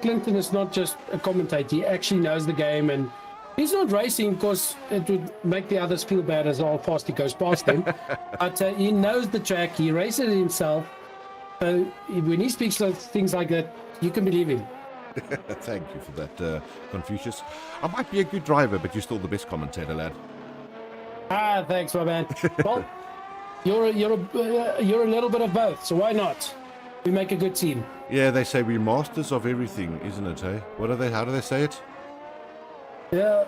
[SPEAKER 3] Clinton is not just a commentator. He actually knows the game, and he's not racing because it would make the others feel bad as how fast he goes past them. But he knows the track. He races it himself. So when he speaks things like that, you can believe him.
[SPEAKER 2] Thank you for that, Confucius. I might be a good driver, but you're still the best commentator, lad.
[SPEAKER 3] Ah, thanks, my man. Well, you're a little bit of both, so why not? We make a good team.
[SPEAKER 2] Yeah, they say we're masters of everything, isn't it, hey? How do they say it?
[SPEAKER 3] Yeah.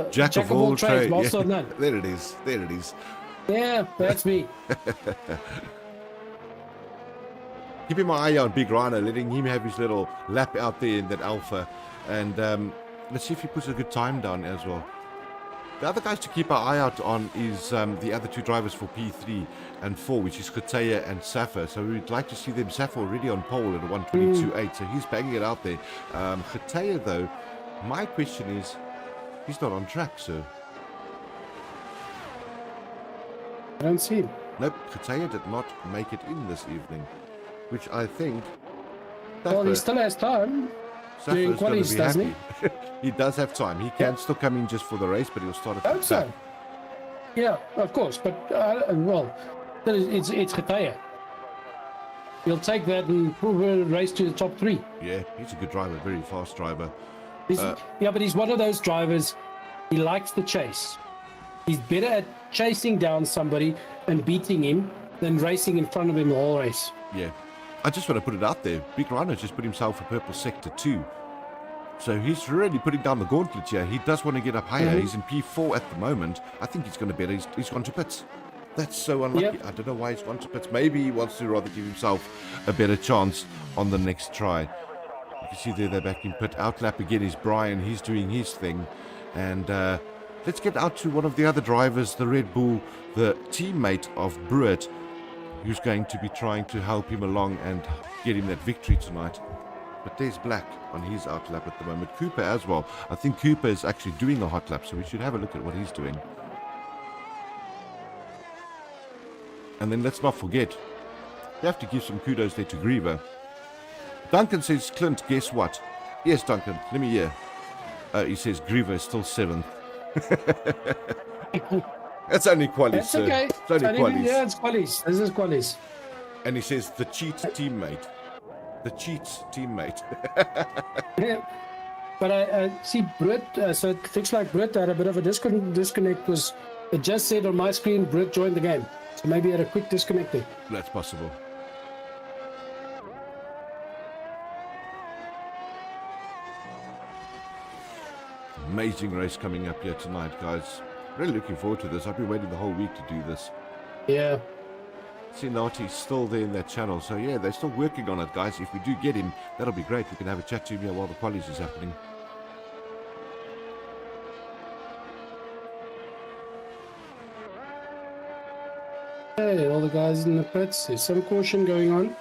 [SPEAKER 2] Jack of all trades,
[SPEAKER 3] master
[SPEAKER 2] yeah.
[SPEAKER 3] of none.
[SPEAKER 2] There it is. There it is.
[SPEAKER 3] Yeah, that's me.
[SPEAKER 2] Keeping my eye on Big Rhino, letting him have his little lap out there in that Alpha. And let's see if he puts a good time down as well. The other guys to keep our eye out on is the other two drivers for P3 and 4, which is Khateya and Safa. So we'd like to see them. Safa already on pole at 122.8, so he's banging it out there. Khateya, though, my question is, he's not on track, so...
[SPEAKER 3] I don't see him.
[SPEAKER 2] Nope, Khateya did not make it in this evening, which I think...
[SPEAKER 3] Well, he still has time. Doing qualies, doesn't he?
[SPEAKER 2] He does have time. He can still come in just for the race, but he'll start at the
[SPEAKER 3] I hope so. Yeah, of course. But, well, it's Khateya. He'll take that and race to the top 3.
[SPEAKER 2] Yeah, he's a good driver, very fast driver.
[SPEAKER 3] Yeah, but he's one of those drivers, he likes the chase. He's better at chasing down somebody and beating him than racing in front of him the whole race.
[SPEAKER 2] Yeah. I just want to put it out there. Big Rhino just put himself a purple sector 2. So he's really putting down the gauntlet here. He does want to get up higher. He's in P4 at the moment. I think he's going to better. He's gone to pits. That's so unlucky. I don't know why he's gone to pits. Maybe he wants to rather give himself a better chance on the next try. You can see there they're back in pit. Outlap again is Brian. He's doing his thing. And let's get out to one of the other drivers, the Red Bull, the teammate of Brewitt, who's going to be trying to help him along and get him that victory tonight. But there's Black on his outlap at the moment. Cooper as well. I think Cooper is actually doing a hot lap, so we should have a look at what he's doing. And then let's not forget, you have to give some kudos there to Griever. Duncan says, Clint, guess what? Yes, Duncan, let me hear. He says Griever is still 7th. That's only qualies,
[SPEAKER 3] That's
[SPEAKER 2] sir.
[SPEAKER 3] okay.
[SPEAKER 2] It's only qualies.
[SPEAKER 3] Yeah, it's qualies. This is qualies.
[SPEAKER 2] And he says, the cheat teammate. The cheats teammate.
[SPEAKER 3] Yeah. But I see Britt, so it looks like Britt had a bit of a disconnect because it just said on my screen Britt joined the game. So maybe had a quick disconnect there.
[SPEAKER 2] That's possible. Amazing race coming up here tonight, guys. Really looking forward to this. I've been waiting the whole week to do this.
[SPEAKER 3] Yeah.
[SPEAKER 2] See, Nati's still there in that channel. So yeah, they're still working on it, guys. If we do get him, that'll be great. We can have a chat to him here while the qualies is happening.
[SPEAKER 3] Hey, all the guys in the pits. There's some caution going on.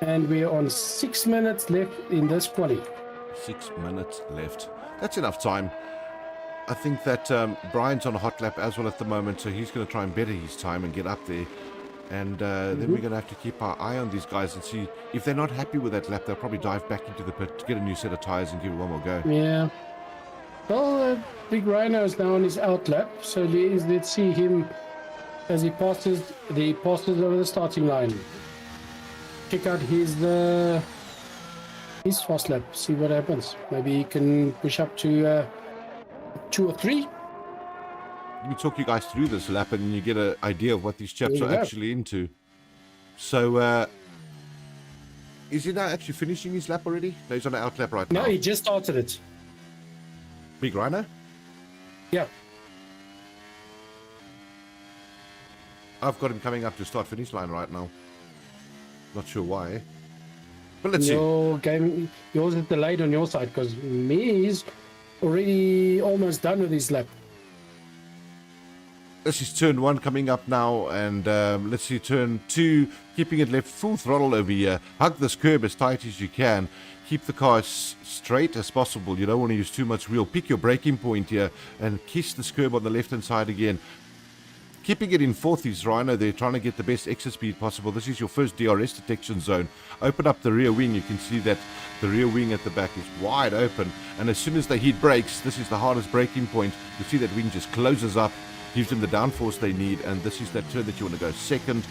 [SPEAKER 3] And we're on 6 minutes left in this quali.
[SPEAKER 2] 6 minutes left. That's enough time. I think that Brian's on a hot lap as well at the moment, so he's going to try and better his time and get up there. And then we're going to have to keep our eye on these guys and see if they're not happy with that lap. They'll probably dive back into the pit to get a new set of tires and give it one more go.
[SPEAKER 3] Yeah. Well, Big Rhino is now on his out lap, so let's see him as he passes over the starting line. Check out his fast lap, see what happens. Maybe he can push up to 2 or 3.
[SPEAKER 2] Let me talk you guys through this lap and you get an idea of what these chaps are actually into. So, is he now actually finishing his lap already? No, he's on an out lap right now.
[SPEAKER 3] No, he just started it.
[SPEAKER 2] Big Rhino?
[SPEAKER 3] Yeah.
[SPEAKER 2] I've got him coming up to start finish line right now. Not sure why. But let's see.
[SPEAKER 3] Yours is delayed on your side because he's already almost done with his lap.
[SPEAKER 2] This is turn 1 coming up now, and let's see turn 2, keeping it left full throttle over here. Hug this curb as tight as you can. Keep the car as straight as possible. You don't want to use too much wheel. Pick your braking point here and kiss this curb on the left hand side again. Keeping it in 4th is Rhino. They're trying to get the best exit speed possible. This is your first DRS detection zone. Open up the rear wing. You can see that the rear wing at the back is wide open. And as soon as they hit brakes, this is the hardest braking point. You see that wing just closes up, gives them the downforce they need. And this is that turn that you want to go 2nd.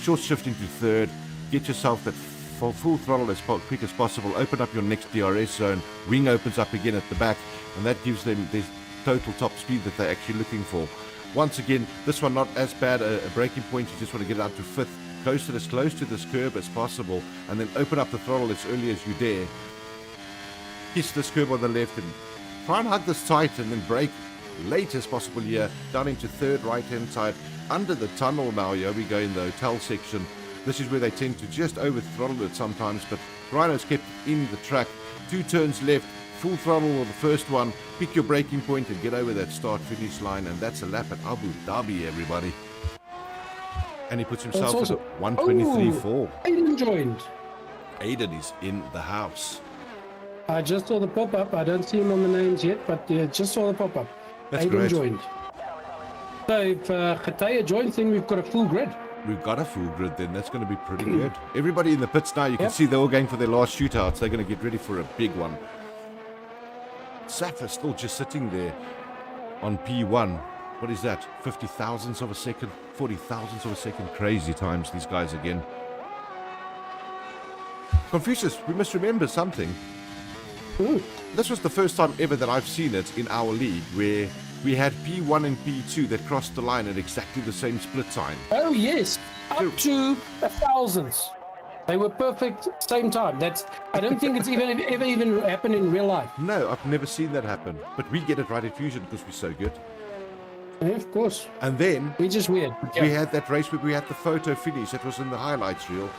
[SPEAKER 2] Short shift into 3rd. Get yourself that full throttle as quick as possible. Open up your next DRS zone. Wing opens up again at the back. And that gives them the total top speed that they're actually looking for. Once again, this one not as bad a braking point. You just want to get out to 5th, close to this curb as possible, and then open up the throttle as early as you dare. Kiss this curb on the left and try and hug this tight, and then brake late as possible here, down into 3rd right hand side, under the tunnel now. Here we go in the hotel section. This is where they tend to just over throttle it sometimes, but Rhino's kept in the track. 2 turns left. Full throttle or the first one, pick your braking point and get over that start-finish line, and that's a lap at Abu Dhabi, everybody. And he puts himself at a 1:23.4.
[SPEAKER 3] Aiden joined.
[SPEAKER 2] Aiden is in the house.
[SPEAKER 3] I just saw the pop-up. I don't see him on the names yet, but just saw the pop-up.
[SPEAKER 2] That's
[SPEAKER 3] Aiden
[SPEAKER 2] great.
[SPEAKER 3] joined. So if Khataya joins, then we've got a full grid.
[SPEAKER 2] We've got a full grid then. That's going to be pretty good. Everybody in the pits now, you can see they're all going for their last shootouts. They're going to get ready for a big one. Safa still just sitting there on P1. What is that? 50 thousandths of a second? 40 thousandths of a second? Crazy times, these guys again. Confucius, we must remember something.
[SPEAKER 3] Ooh.
[SPEAKER 2] This was the first time ever that I've seen it in our league where we had P1 and P2 that crossed the line at exactly the same split time.
[SPEAKER 3] Oh, yes. Up to 1,000. They were perfect, same time. I don't think it's ever even happened in real life.
[SPEAKER 2] No, I've never seen that happen. But we get it right at Fusion because we're so good.
[SPEAKER 3] Yeah, of course.
[SPEAKER 2] And then
[SPEAKER 3] We're just weird.
[SPEAKER 2] we had that race where we had the photo finish. That was in the highlights reel.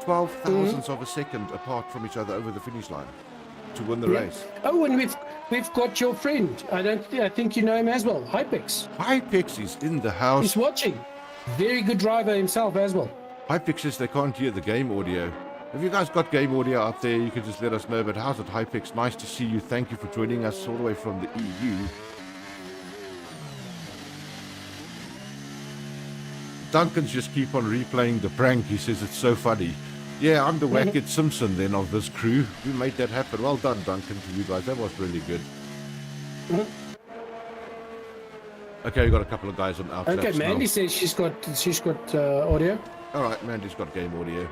[SPEAKER 2] 12 thousandths of a second apart from each other over the finish line to win the race.
[SPEAKER 3] Oh, and we've got your friend. I think you know him as well. Hypex.
[SPEAKER 2] Hypex is in the house.
[SPEAKER 3] He's watching. Very good driver himself as well.
[SPEAKER 2] Hypex says they can't hear the game audio. If you guys got game audio out there, you can just let us know. But how's it, Hypex? Nice to see you. Thank you for joining us all the way from the EU. Duncan's just keep on replaying the prank. He says it's so funny. Yeah, I'm the Wackett Simpson then of this crew. We made that happen. Well done, Duncan, to you guys. That was really good. Okay, we got a couple of guys on outlets.
[SPEAKER 3] Okay, Mandy
[SPEAKER 2] now.
[SPEAKER 3] says she's got audio.
[SPEAKER 2] All right, Mandy's got game audio.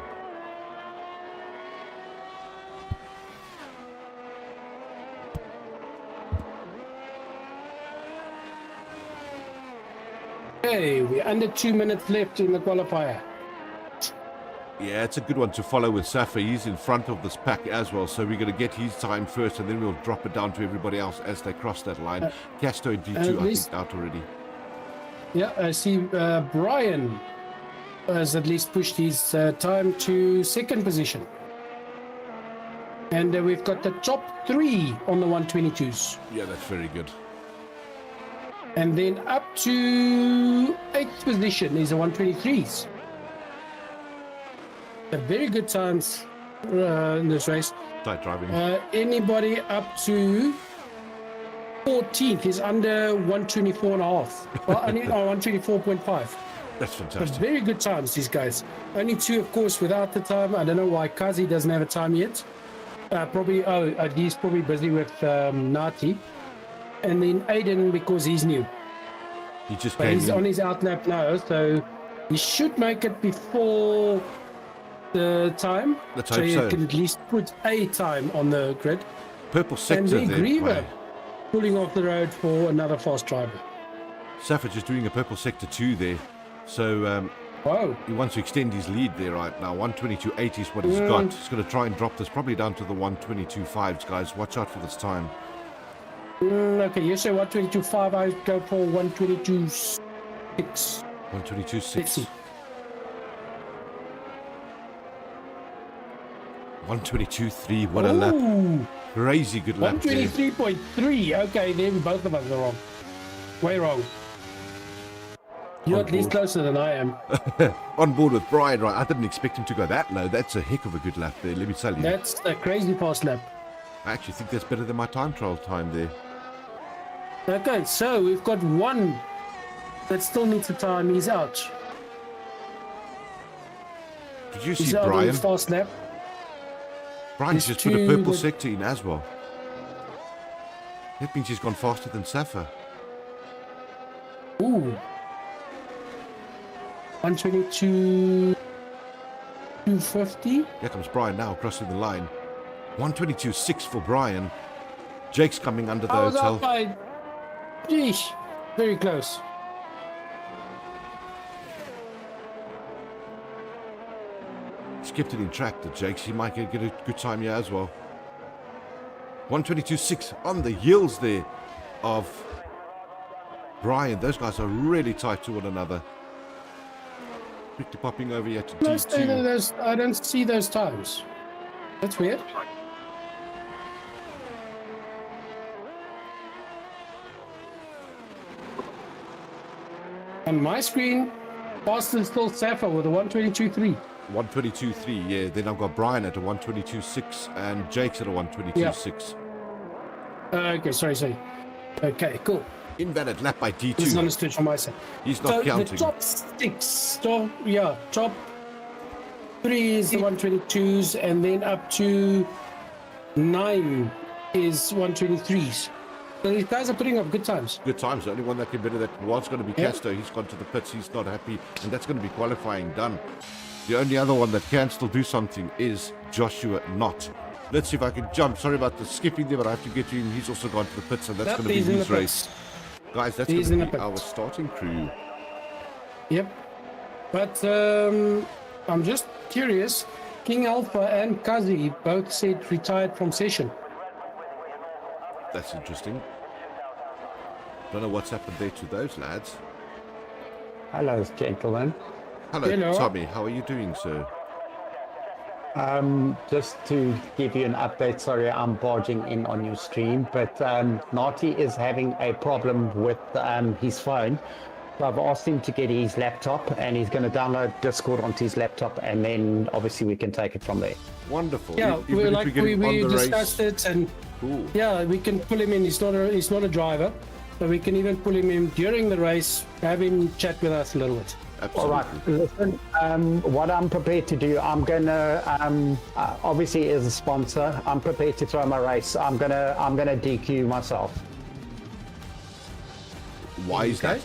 [SPEAKER 3] Okay, we're under 2 minutes left in the qualifier.
[SPEAKER 2] Yeah, it's a good one to follow with Safa. He's in front of this pack as well, so we're going to get his time first, and then we'll drop it down to everybody else as they cross that line. Casto in D2, I think, out already.
[SPEAKER 3] Yeah, I see Brian has at least pushed his time to second position. And we've got the top 3 on the 122s.
[SPEAKER 2] Yeah, that's very good.
[SPEAKER 3] And then up to 8th position is the 123s. Very good times in this race.
[SPEAKER 2] Tight driving.
[SPEAKER 3] Anybody up to 14th is under 124 and a half. Well, 124.5.
[SPEAKER 2] That's fantastic.
[SPEAKER 3] Very good times, these guys. Only 2, of course, without the time. I don't know why Kazi doesn't have a time yet. He's probably busy with Nati. And then Aiden, because he's new.
[SPEAKER 2] He just
[SPEAKER 3] But
[SPEAKER 2] came
[SPEAKER 3] he's
[SPEAKER 2] in.
[SPEAKER 3] on his outlap now, so he should make it before the time.
[SPEAKER 2] Let's
[SPEAKER 3] so
[SPEAKER 2] hope
[SPEAKER 3] you
[SPEAKER 2] so.
[SPEAKER 3] can at least put a time on the grid.
[SPEAKER 2] Purple sector
[SPEAKER 3] And then
[SPEAKER 2] there.
[SPEAKER 3] Griever
[SPEAKER 2] Wow.
[SPEAKER 3] pulling off the road for another fast driver.
[SPEAKER 2] Safa just doing a purple sector 2 there. So
[SPEAKER 3] Wow.
[SPEAKER 2] he wants to extend his lead there right now. 122.8 is what he's got. He's going to try and drop this probably down to the 122.5s, guys. Watch out for this time.
[SPEAKER 3] Okay, you say 122.5, I go for 122.6.
[SPEAKER 2] 122.6. 122.3. What a lap. Crazy good lap there.
[SPEAKER 3] 123.3. Okay, then both of us are wrong. Way wrong. You're at least closer than I am.
[SPEAKER 2] On board with Brian, right? I didn't expect him to go that low. That's a heck of a good lap there, let me tell you.
[SPEAKER 3] That's a crazy fast lap.
[SPEAKER 2] I actually think that's better than my time trial time there.
[SPEAKER 3] Okay, so we've got one that still needs a time. He's out.
[SPEAKER 2] Did you
[SPEAKER 3] He's
[SPEAKER 2] see
[SPEAKER 3] out on
[SPEAKER 2] Brian?
[SPEAKER 3] the fast lap.
[SPEAKER 2] Brian's
[SPEAKER 3] There's
[SPEAKER 2] just put a
[SPEAKER 3] two
[SPEAKER 2] purple
[SPEAKER 3] that-
[SPEAKER 2] sector in as well. That means he's gone faster than Safa.
[SPEAKER 3] Ooh. 122. 250.
[SPEAKER 2] Here comes Brian now crossing the line. 122.6 for Brian. Jake's coming under the
[SPEAKER 3] I was
[SPEAKER 2] hotel.
[SPEAKER 3] up by. Yeesh. Very close.
[SPEAKER 2] Skipped it in track to Jake's. He might get a good time here as well. 122.6 on the heels there of Brian. Those guys are really tight to one another. Quickly popping over here to D2.
[SPEAKER 3] I don't see those times. That's weird. On my screen, Boston still Safa with a 122.3.
[SPEAKER 2] 122.3, yeah. Then I've got Brian at a 122.6 and Jake's at a 122.6.
[SPEAKER 3] Okay, sorry. Okay, cool.
[SPEAKER 2] Invalid lap by D2.
[SPEAKER 3] This is understood from my side.
[SPEAKER 2] He's not counting.
[SPEAKER 3] The top 6, top 3 is the 122s, and then up to 9 is 123s. So these guys are putting up good times.
[SPEAKER 2] Good times. The only one that can better that was going to be Casto. He's gone to the pits. He's not happy. And that's going to be qualifying done. The only other one that can still do something is Joshua Knott. Let's see if I can jump. Sorry about the skipping there, but I have to get to him. He's also gone to the pits, and that's going to be
[SPEAKER 3] He's in
[SPEAKER 2] his
[SPEAKER 3] the
[SPEAKER 2] race.
[SPEAKER 3] pits.
[SPEAKER 2] Guys, that's
[SPEAKER 3] He's
[SPEAKER 2] going
[SPEAKER 3] in
[SPEAKER 2] to
[SPEAKER 3] the
[SPEAKER 2] be our
[SPEAKER 3] pits.
[SPEAKER 2] starting crew.
[SPEAKER 3] Yep. But I'm just curious. King Alpha and Kazi both said retired from session.
[SPEAKER 2] That's interesting. Don't know what's happened there to those lads.
[SPEAKER 10] Hello, gentlemen.
[SPEAKER 2] Hello, Tommy. How are you doing, sir?
[SPEAKER 10] Just to give you an update, sorry I'm barging in on your stream, but Nati is having a problem with his phone. So I've asked him to get his laptop, and he's going to download Discord onto his laptop, and then obviously we can take it from there.
[SPEAKER 2] Wonderful.
[SPEAKER 3] Yeah, we discussed it, and
[SPEAKER 2] Cool.
[SPEAKER 3] yeah, we can pull him in. He's not a driver, so we can even pull him in during the race, have him chat with us a little bit.
[SPEAKER 2] Absolutely.
[SPEAKER 10] All right, listen, what I'm prepared to do, I'm gonna obviously as a sponsor, I'm prepared to throw my race. I'm gonna DQ myself.
[SPEAKER 2] Why is that?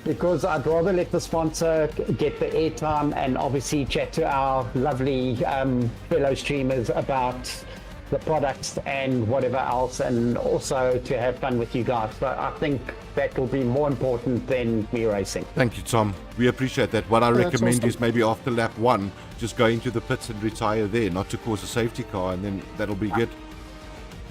[SPEAKER 10] Because I'd rather let the sponsor get the airtime and obviously chat to our lovely fellow streamers about the products and whatever else, and also to have fun with you guys. So I think that will be more important than me racing.
[SPEAKER 2] Thank you, Tom. We appreciate that. What I recommend is maybe after lap 1, just go into the pits and retire there, not to cause a safety car, and then that'll be good.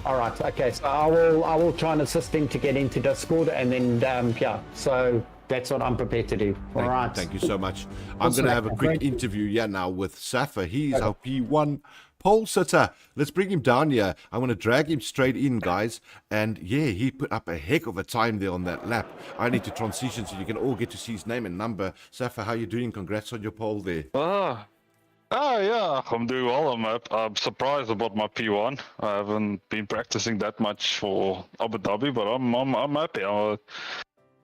[SPEAKER 10] All right. Okay. So I will try and assist him to get into Discord, and then yeah. So that's what I'm prepared to do. All right.
[SPEAKER 2] Thank you so much. I'm going to have a quick interview now with Safa. He's our P1 pole sitter. Let's bring him down here. I'm going to drag him straight in, guys. And yeah, he put up a heck of a time there on that lap. I need to transition so you can all get to see his name and number. Safa, how you doing? Congrats on your pole there.
[SPEAKER 12] Yeah, I'm doing well. I'm surprised about my P1. I haven't been practicing that much for Abu Dhabi, but I'm happy.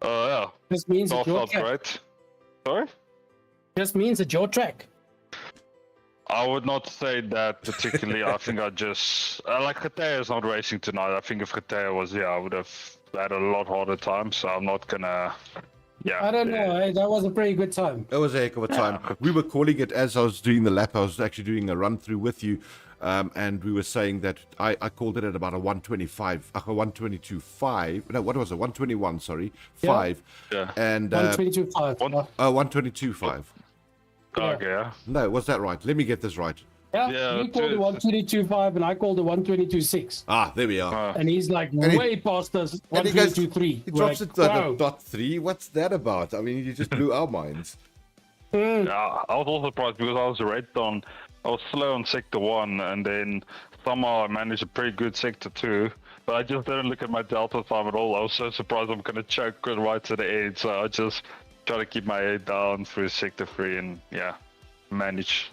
[SPEAKER 12] Yeah.
[SPEAKER 3] This means it's your
[SPEAKER 12] felt
[SPEAKER 3] track.
[SPEAKER 12] great. Sorry?
[SPEAKER 3] Just means it's your track.
[SPEAKER 12] I would not say that particularly. I think I just like Khatea is not racing tonight. I think if Khatea was here, I would have had a lot harder time. So I'm not gonna. Yeah.
[SPEAKER 3] I don't know. Hey, that was a pretty good time.
[SPEAKER 2] It was a heck of a time. We were calling it as I was doing the lap. I was actually doing a run through with you. And we were saying that I called it at about a 125, a 122.5. No, what was it? 121, sorry. 5.
[SPEAKER 12] Yeah.
[SPEAKER 2] And
[SPEAKER 3] 122.5.
[SPEAKER 2] 122.5.
[SPEAKER 12] Okay. Yeah.
[SPEAKER 2] No, was that right? Let me get this right.
[SPEAKER 3] Yeah, you called it 122.5 and I called it 122.6.
[SPEAKER 2] Ah, there we are.
[SPEAKER 3] And he's like way past us, 122.3.
[SPEAKER 2] He drops it to dot 3. What's that about? I mean, you just blew our minds.
[SPEAKER 12] Yeah, I was also surprised because I was slow on sector 1, and then somehow I managed a pretty good sector 2. But I just didn't look at my delta time at all. I was so surprised I'm going to choke right to the end. So I just try to keep my head down through sector 3 and manage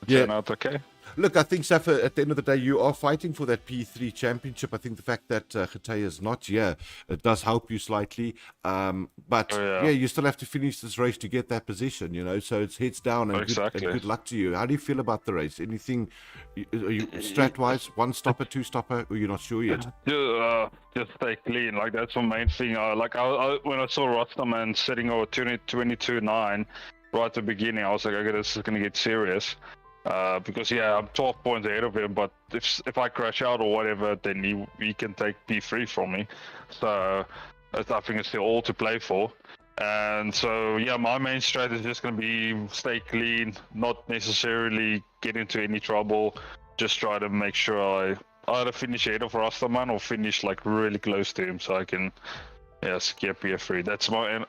[SPEAKER 12] to turn out okay.
[SPEAKER 2] Look, I think, Safa, at the end of the day, you are fighting for that P3 championship. I think the fact that Khatea is not here, it does help you slightly. But you still have to finish this race to get that position, so it's heads down and, good luck to you. How do you feel about the race? Anything, are you strat-wise, one stopper, two stopper, or you're not sure yet?
[SPEAKER 12] Just stay clean. Like, that's the main thing. I when I saw Rosterman sitting over 22.9 right at the beginning, I was like, okay, this is going to get serious. Because I'm 12 points ahead of him, but if I crash out or whatever, then he can take P3 from me. So I think it's still all to play for. And so my main strategy is just going to be stay clean, not necessarily get into any trouble. Just try to make sure I either finish ahead of Rastaman or finish like really close to him, so I can secure P3. That's my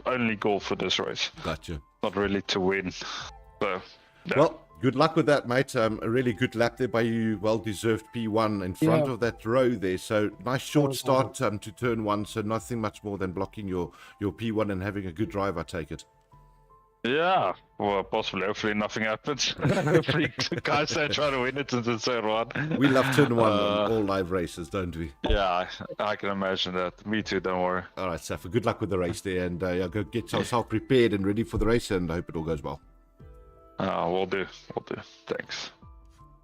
[SPEAKER 12] only goal for this race.
[SPEAKER 2] Gotcha.
[SPEAKER 12] Not really to win. So. Yeah.
[SPEAKER 2] Well, good luck with that, mate. A really good lap there by you. Well-deserved P1 in front of that row there. So nice short start to turn 1. So nothing much more than blocking your P1 and having a good drive, I take it.
[SPEAKER 12] Yeah, well, possibly. Hopefully nothing happens. Hopefully guys don't try to win it in the third one.
[SPEAKER 2] We love turn 1 on all live races, don't we?
[SPEAKER 12] Yeah, I can imagine that. Me too, don't worry.
[SPEAKER 2] All right, Safa, good luck with the race there. And go get yourself prepared and ready for the race, and I hope it all goes well.
[SPEAKER 12] We'll do. Thanks.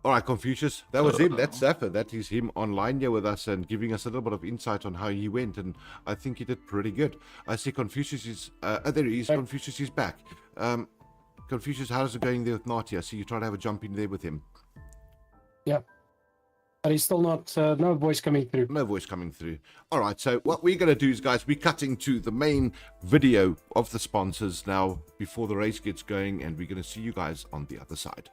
[SPEAKER 2] All right, Confucius. That was him. That's Safa. That is him online here with us and giving us a little bit of insight on how he went. And I think he did pretty good. I see Confucius is... there he is. Confucius is back. Confucius, how's it going there with Nati? I see you trying to have a jump in there with him.
[SPEAKER 3] Yeah. But he's still not, no voice coming through.
[SPEAKER 2] No voice coming through. All right, so what we're going to do is, guys, we're cutting to the main video of the sponsors now before the race gets going, and we're going to see you guys on the other side.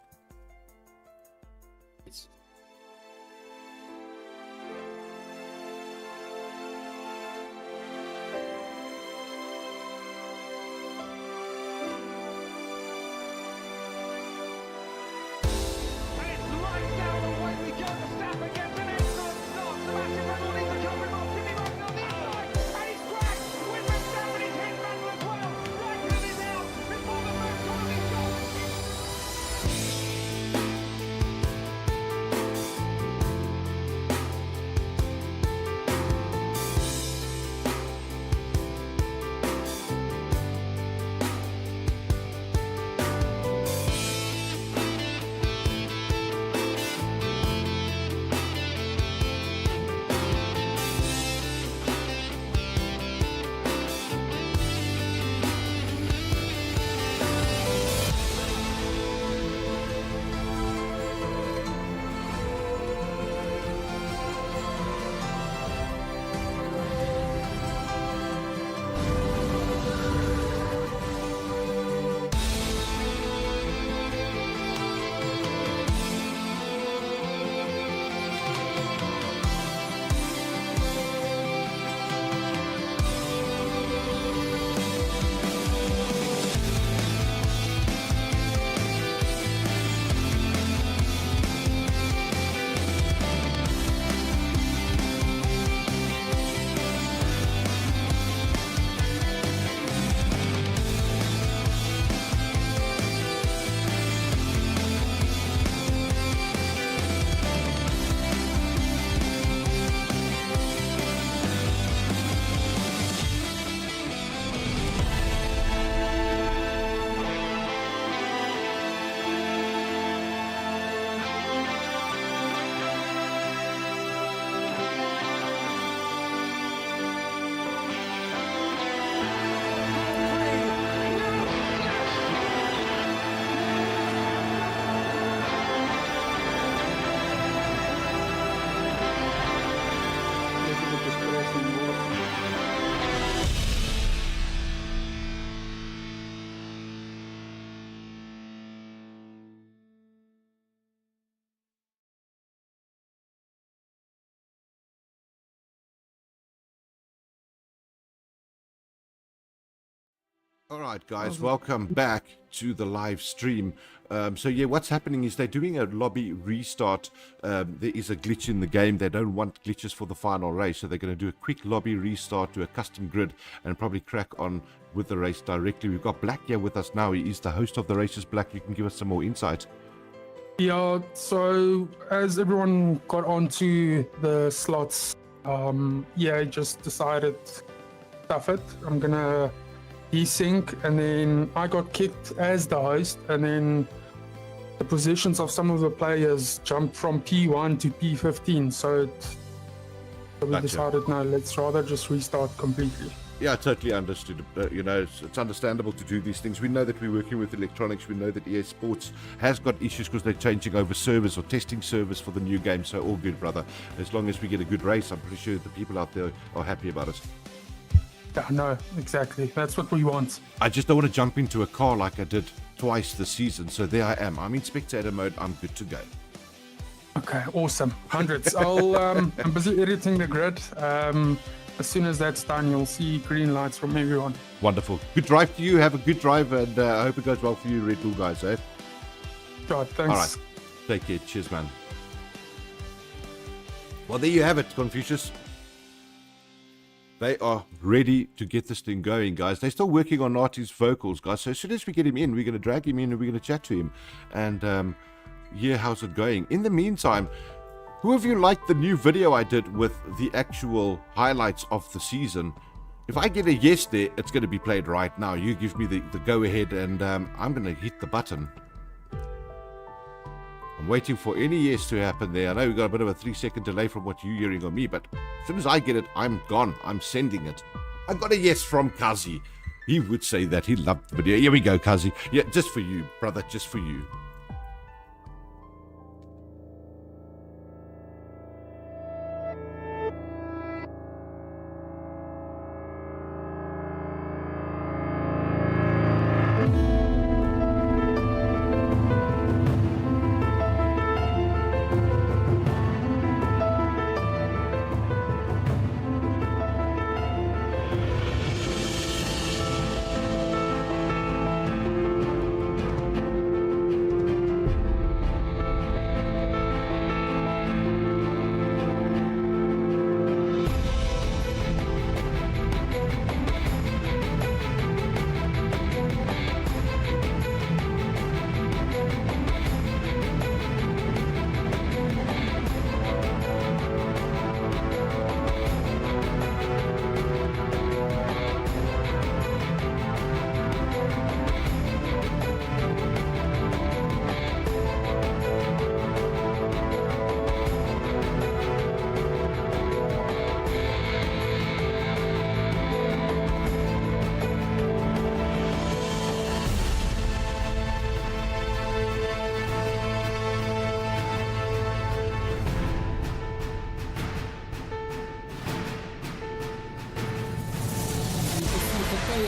[SPEAKER 2] All right, guys, welcome back to the live stream. So yeah, what's happening is they're doing a lobby restart. There is a glitch in the game. They don't want glitches for the final race, so they're going to do a quick lobby restart, do a custom grid, and probably crack on with the race directly. We've got Black here with us now. He is the host of the races. Black, you can give us some more insight.
[SPEAKER 13] Yeah, so as everyone got onto the slots, yeah, I just decided, stuff it, I'm gonna desync, and then I got kicked as the host, and then the positions of some of the players jumped from P1 to P15, so we decided, no, let's rather just restart completely.
[SPEAKER 2] Yeah, I totally understood. You know, it's understandable to do these things. We know that we're working with electronics. We know that EA Sports has got issues because they're changing over servers or testing servers for the new game. So all good, brother. As long as we get a good race, I'm pretty sure the people out there are happy about it.
[SPEAKER 13] Yeah, no, exactly. That's what we want.
[SPEAKER 2] I just don't want to jump into a car like I did twice this season. So there I am. I'm in spectator mode. I'm good to go.
[SPEAKER 13] Okay, awesome. Hundreds. I'm busy editing the grid. As soon as that's done, you'll see green lights from everyone.
[SPEAKER 2] Wonderful. Good drive to you. Have a good drive, and I hope it goes well for you, Red Bull guys, eh?
[SPEAKER 13] God, thanks.
[SPEAKER 2] All right. Take care. Cheers, man. Well, there you have it, Confucius. They are ready to get this thing going, guys. They're still working on Artie's vocals, guys. So as soon as we get him in, we're going to drag him in and we're going to chat to him. And, yeah, how's it going? In the meantime, who of you liked the new video I did with the actual highlights of the season? If I get a yes there, it's going to be played right now. You give me the go-ahead, and I'm going to hit the button. I'm waiting for any yes to happen there. I know we've got a bit of a 3-second delay from what you're hearing on me, but as soon as I get it, I'm gone. I'm sending it. I got a yes from Kazi. He would say that. He loved the video. Here we go, Kazi. Yeah, just for you, brother, just for you.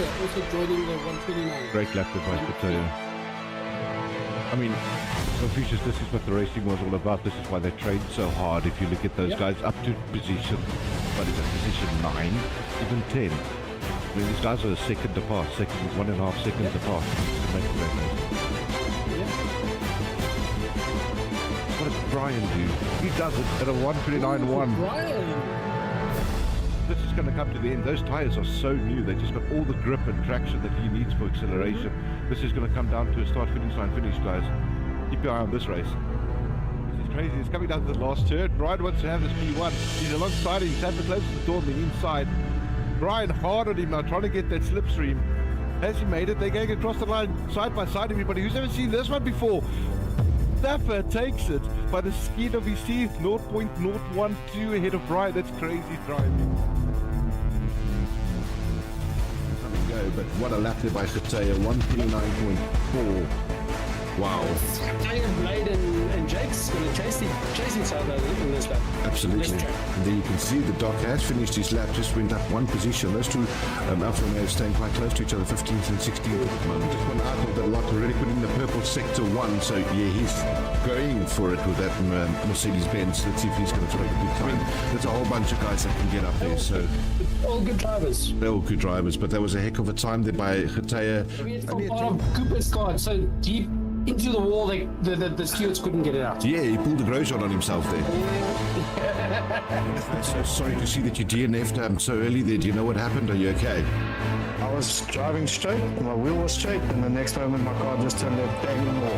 [SPEAKER 3] Kataya also joining the 129.
[SPEAKER 2] Great lap by Kataya. I mean, Confucius, this is what the racing was all about. This is why they trained so hard. If you look at those guys up to position, what is it, position 9, even 10. I mean, these guys are a second apart, 1.5 seconds apart to make the race. What does Brian do? He does it at a 1:29.1.
[SPEAKER 3] Brian!
[SPEAKER 2] This is going to come to the end. Those tires are so new. They just got all the grip and traction that he needs for acceleration. This is going to come down to a start-finish line finish, guys. Keep your eye on this race. This is crazy. It's coming down to the last turn. Brian wants to have this P1. He's alongside him. He's had the closest to the door on the inside. Brian hard on him now, trying to get that slipstream. Has he made it? They're going across the line side by side, everybody. Who's ever seen this one before? Staffer takes it by the skin of his teeth, 0.012 ahead of Brian. That's crazy driving. Go, but what a lap there by Kataya, 1:29.4. Wow.
[SPEAKER 3] Kataya, Blade and Jake's going to chase each other in this lap.
[SPEAKER 2] Absolutely. And there you can see the Doc has finished his lap, just went up one position. Those two Alpha Romeo staying quite close to each other, 15th and 16th at the moment. Just one out of that lot already put in the purple sector 1, so yeah, he's going for it with that Mercedes-Benz. Let's see if he's going to throw a good time. There's a whole bunch of guys that can get up there, so...
[SPEAKER 3] All good drivers.
[SPEAKER 2] They're all good drivers, but that was a heck of a time there by Kataya.
[SPEAKER 3] Part of Cooper's car, so deep into the wall, the stewards couldn't get it out.
[SPEAKER 2] Yeah, he pulled a Grosjean on himself there. I'm so sorry to see that you DNF'd so early there. Do you know what happened? Are you okay?
[SPEAKER 4] I was driving straight, my wheel was straight, and the next moment my car just turned a bang more.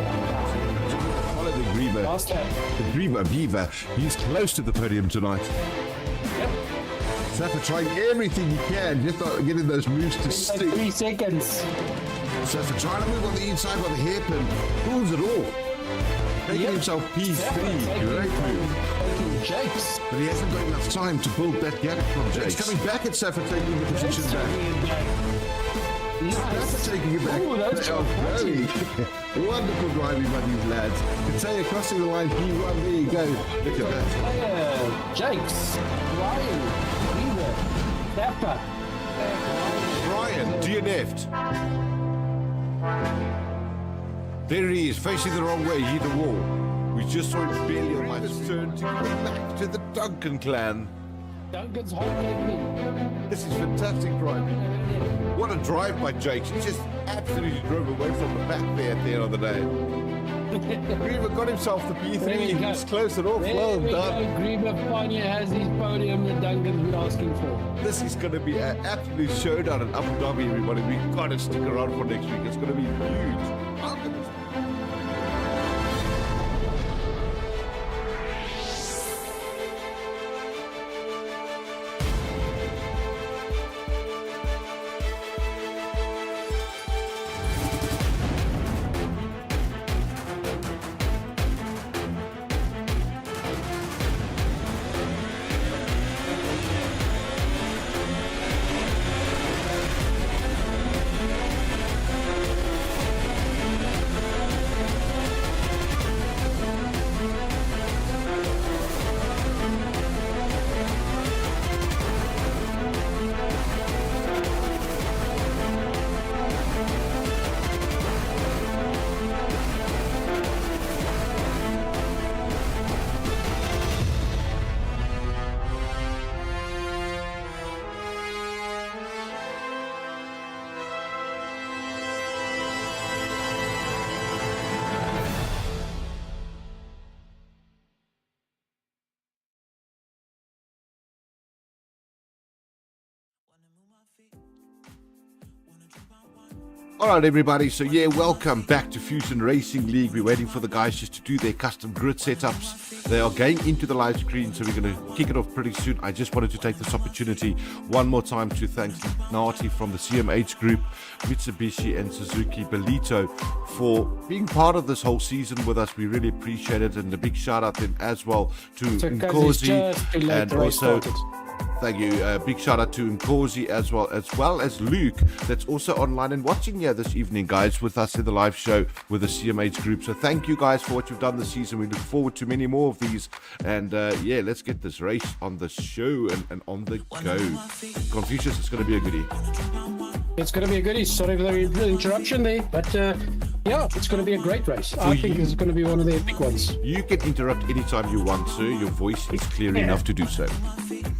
[SPEAKER 2] Follow the Griever.
[SPEAKER 3] Last lap.
[SPEAKER 2] The Griever, he's close to the podium tonight.
[SPEAKER 3] Yep.
[SPEAKER 2] Zaffa trying everything he can, just not getting those moves to stick.
[SPEAKER 3] 3 seconds.
[SPEAKER 2] Zaffa trying to move on the inside by the hairpin. Pulls it all. Making himself P3. Great move.
[SPEAKER 3] Jakes.
[SPEAKER 2] But he hasn't got enough time to build that gap from Jakes. He's coming back at Zaffa, taking the position back. Zaffa taking it back.
[SPEAKER 3] Ooh, that's
[SPEAKER 2] wonderful driving by these lads. Kataya crossing the line, P1, there you go. Look at that.
[SPEAKER 3] Jakes. Brian. Weaver. Zappa.
[SPEAKER 2] Brian, DNF'd. There he is, facing the wrong way, he hit the wall. We just saw him barely on my turn to go back to the Duncan clan.
[SPEAKER 3] Duncan's hot me.
[SPEAKER 2] This is fantastic driving. What a drive by Jakes. He just absolutely drove away from the back there at the end of the day. Griever got himself the P3. He's close it off. Well done.
[SPEAKER 3] Griever finally has his podium that Duncan's been asking for.
[SPEAKER 2] This is going to be an absolute showdown in Abu Dhabi, everybody. We've got to stick around for next week. It's going to be huge. All right, everybody. So, yeah, welcome back to Fusion Racing League. We're waiting for the guys just to do their custom grid setups. They are going into the live screen, so we're going to kick it off pretty soon. I just wanted to take this opportunity one more time to thank Nati from the CMH group, Mitsubishi and Suzuki Belito for being part of this whole season with us. We really appreciate it. And a big shout out then as well to Nkosi and also... Thank you. Big shout out to Nkosi as well as Luke, that's also online and watching here this evening, guys, with us in the live show with the CMH group. So thank you guys for what you've done this season. We look forward to many more of these. And yeah, let's get this race on the show and on the go. Confucius, it's going to be a goodie.
[SPEAKER 3] It's going to be a goodie. Sorry for the interruption there, but yeah, it's going to be a great race. I think it's going to be one of the epic ones.
[SPEAKER 2] You can interrupt anytime you want, sir. Your voice is clear enough to do so.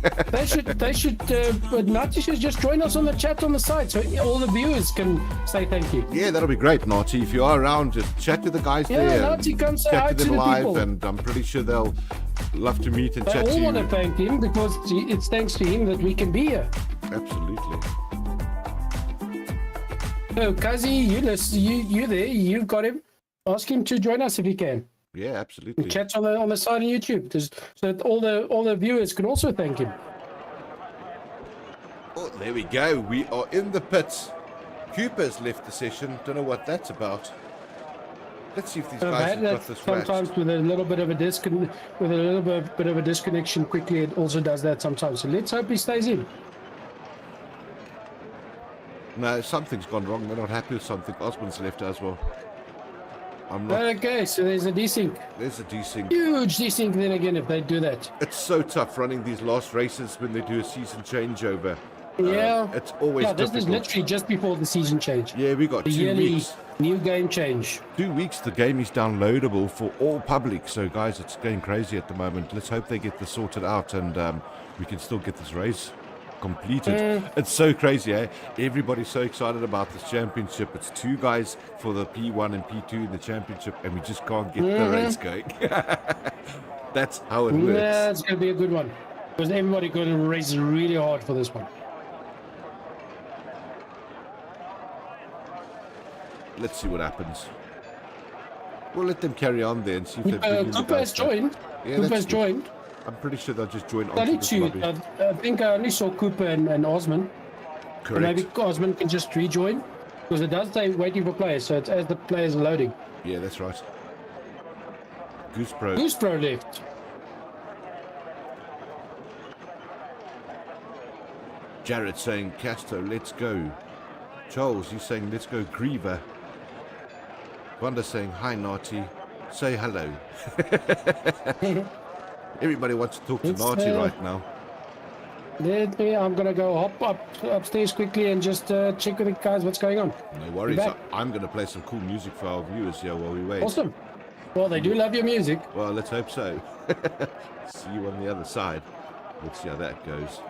[SPEAKER 2] But Nati should just join us on the chat on the side so all the viewers can say thank you. Yeah, that'll be great, Nati. If you are around, just chat to the guys there.
[SPEAKER 3] Yeah, Nati, come say hi
[SPEAKER 2] chat
[SPEAKER 3] to
[SPEAKER 2] them
[SPEAKER 3] the
[SPEAKER 2] live,
[SPEAKER 3] people.
[SPEAKER 2] and I'm pretty sure they'll love to meet and
[SPEAKER 3] They
[SPEAKER 2] chat to
[SPEAKER 3] all
[SPEAKER 2] you.
[SPEAKER 3] want to thank him because it's thanks to him that we can be here.
[SPEAKER 2] Absolutely.
[SPEAKER 3] So, Kazi, you there? You've got him. Ask him to join us if he can.
[SPEAKER 2] Yeah, absolutely.
[SPEAKER 3] Chat on the side of YouTube, so that all the viewers can also thank him.
[SPEAKER 2] Oh, there we go. We are in the pits. Cooper's left the session. Don't know what that's about. Let's see if these guys have got this waxed.
[SPEAKER 3] Sometimes with a little bit of a bit of a disconnection quickly, it also does that sometimes. So let's hope he stays in.
[SPEAKER 2] No, something's gone wrong. They're not happy with something. Osman's left as well. I'm not.
[SPEAKER 3] Okay, so there's a desync.
[SPEAKER 2] There's a desync.
[SPEAKER 3] Huge desync then again if they do that.
[SPEAKER 2] It's so tough running these last races when they do a season changeover.
[SPEAKER 3] Yeah.
[SPEAKER 2] It's always
[SPEAKER 3] this
[SPEAKER 2] difficult.
[SPEAKER 3] is literally just before the season change.
[SPEAKER 2] Yeah, we got
[SPEAKER 3] The
[SPEAKER 2] 2
[SPEAKER 3] yearly
[SPEAKER 2] weeks.
[SPEAKER 3] new game change.
[SPEAKER 2] 2 weeks, the game is downloadable for all public. So, guys, it's going crazy at the moment. Let's hope they get this sorted out and we can still get this race completed. It's so crazy, eh? Everybody's so excited about this championship. It's 2 guys for the P1 and P2 in the championship, and we just can't get the race going. That's how it works.
[SPEAKER 3] Yeah, it's going to be a good one. Because everybody going to race really hard for this one.
[SPEAKER 2] Let's see what happens. We'll let them carry on there and see if they bring in the
[SPEAKER 3] Cooper has
[SPEAKER 2] guys back.
[SPEAKER 3] joined.
[SPEAKER 2] Yeah,
[SPEAKER 3] Cooper
[SPEAKER 2] that's
[SPEAKER 3] has
[SPEAKER 2] good.
[SPEAKER 3] joined.
[SPEAKER 2] I'm pretty sure they'll just join
[SPEAKER 3] I
[SPEAKER 2] onto this lobby.
[SPEAKER 3] think I only saw Cooper and Osman.
[SPEAKER 2] Correct.
[SPEAKER 3] Maybe Osman can just rejoin. Because it does say waiting for players, so it's as the players are loading.
[SPEAKER 2] Yeah, that's right. Goose Pro.
[SPEAKER 3] Goose Pro left.
[SPEAKER 2] Jared saying, Casto, let's go. Charles, he's saying, let's go Griever. Wanda saying, hi, Nati. Say hello. Everybody wants to talk to Nati right now.
[SPEAKER 3] I'm going to go hop up upstairs quickly and just check with the guys what's going on.
[SPEAKER 2] No worries. I'm going to play some cool music for our viewers here while we wait.
[SPEAKER 3] Awesome. Well, they do love your music.
[SPEAKER 2] Well, let's hope so. See you on the other side. Let's see how that goes.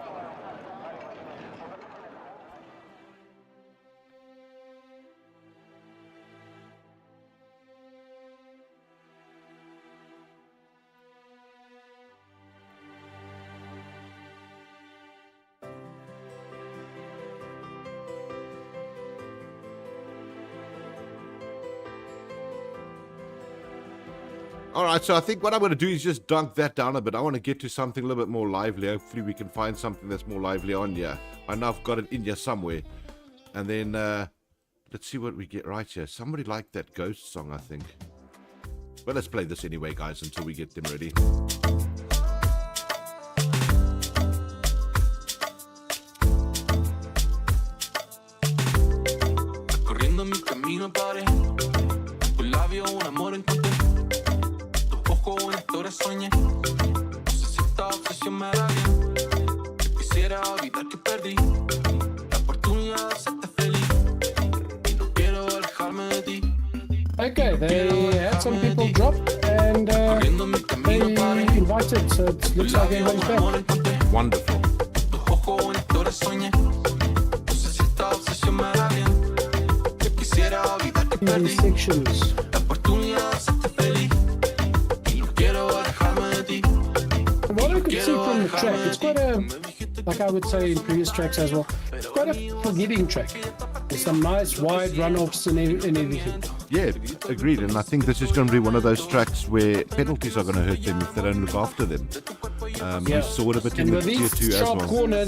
[SPEAKER 2] All right, so I think what I'm going to do is just dunk that down a bit. I want to get to something a little bit more lively. Hopefully we can find something that's more lively on here. I know I've got it in here somewhere. And then let's see what we get right here. Somebody liked that Ghost song, I think. But let's play this anyway, guys, until we get them ready.
[SPEAKER 1] Corriendo mi camino paré. Tu labio un amor encontré. Tu ojo una historia soñé. No sé si esta obsesión me hará bien. Yo quisiera olvidar que perdí la oportunidad de hacerte feliz. Y no quiero alejarme de ti.
[SPEAKER 3] Okay, they had some people drop and they invited, so it looks like everybody's back.
[SPEAKER 2] Wonderful.
[SPEAKER 1] Tu ojo una historia soñé. No sé si esta obsesión me hará bien. Yo quisiera olvidar que perdí
[SPEAKER 3] Sections.
[SPEAKER 1] la oportunidad de hacerte feliz. Y no quiero alejarme de ti.
[SPEAKER 3] What I could see from the track, it's quite a, like I would say in previous tracks as well, it's quite a forgiving track. There's some nice wide runoffs and everything.
[SPEAKER 2] Yeah, agreed. And I think this is going to be one of those tracks where penalties are going to hurt them if they don't look after them. You saw it a bit in the tier 2 as well.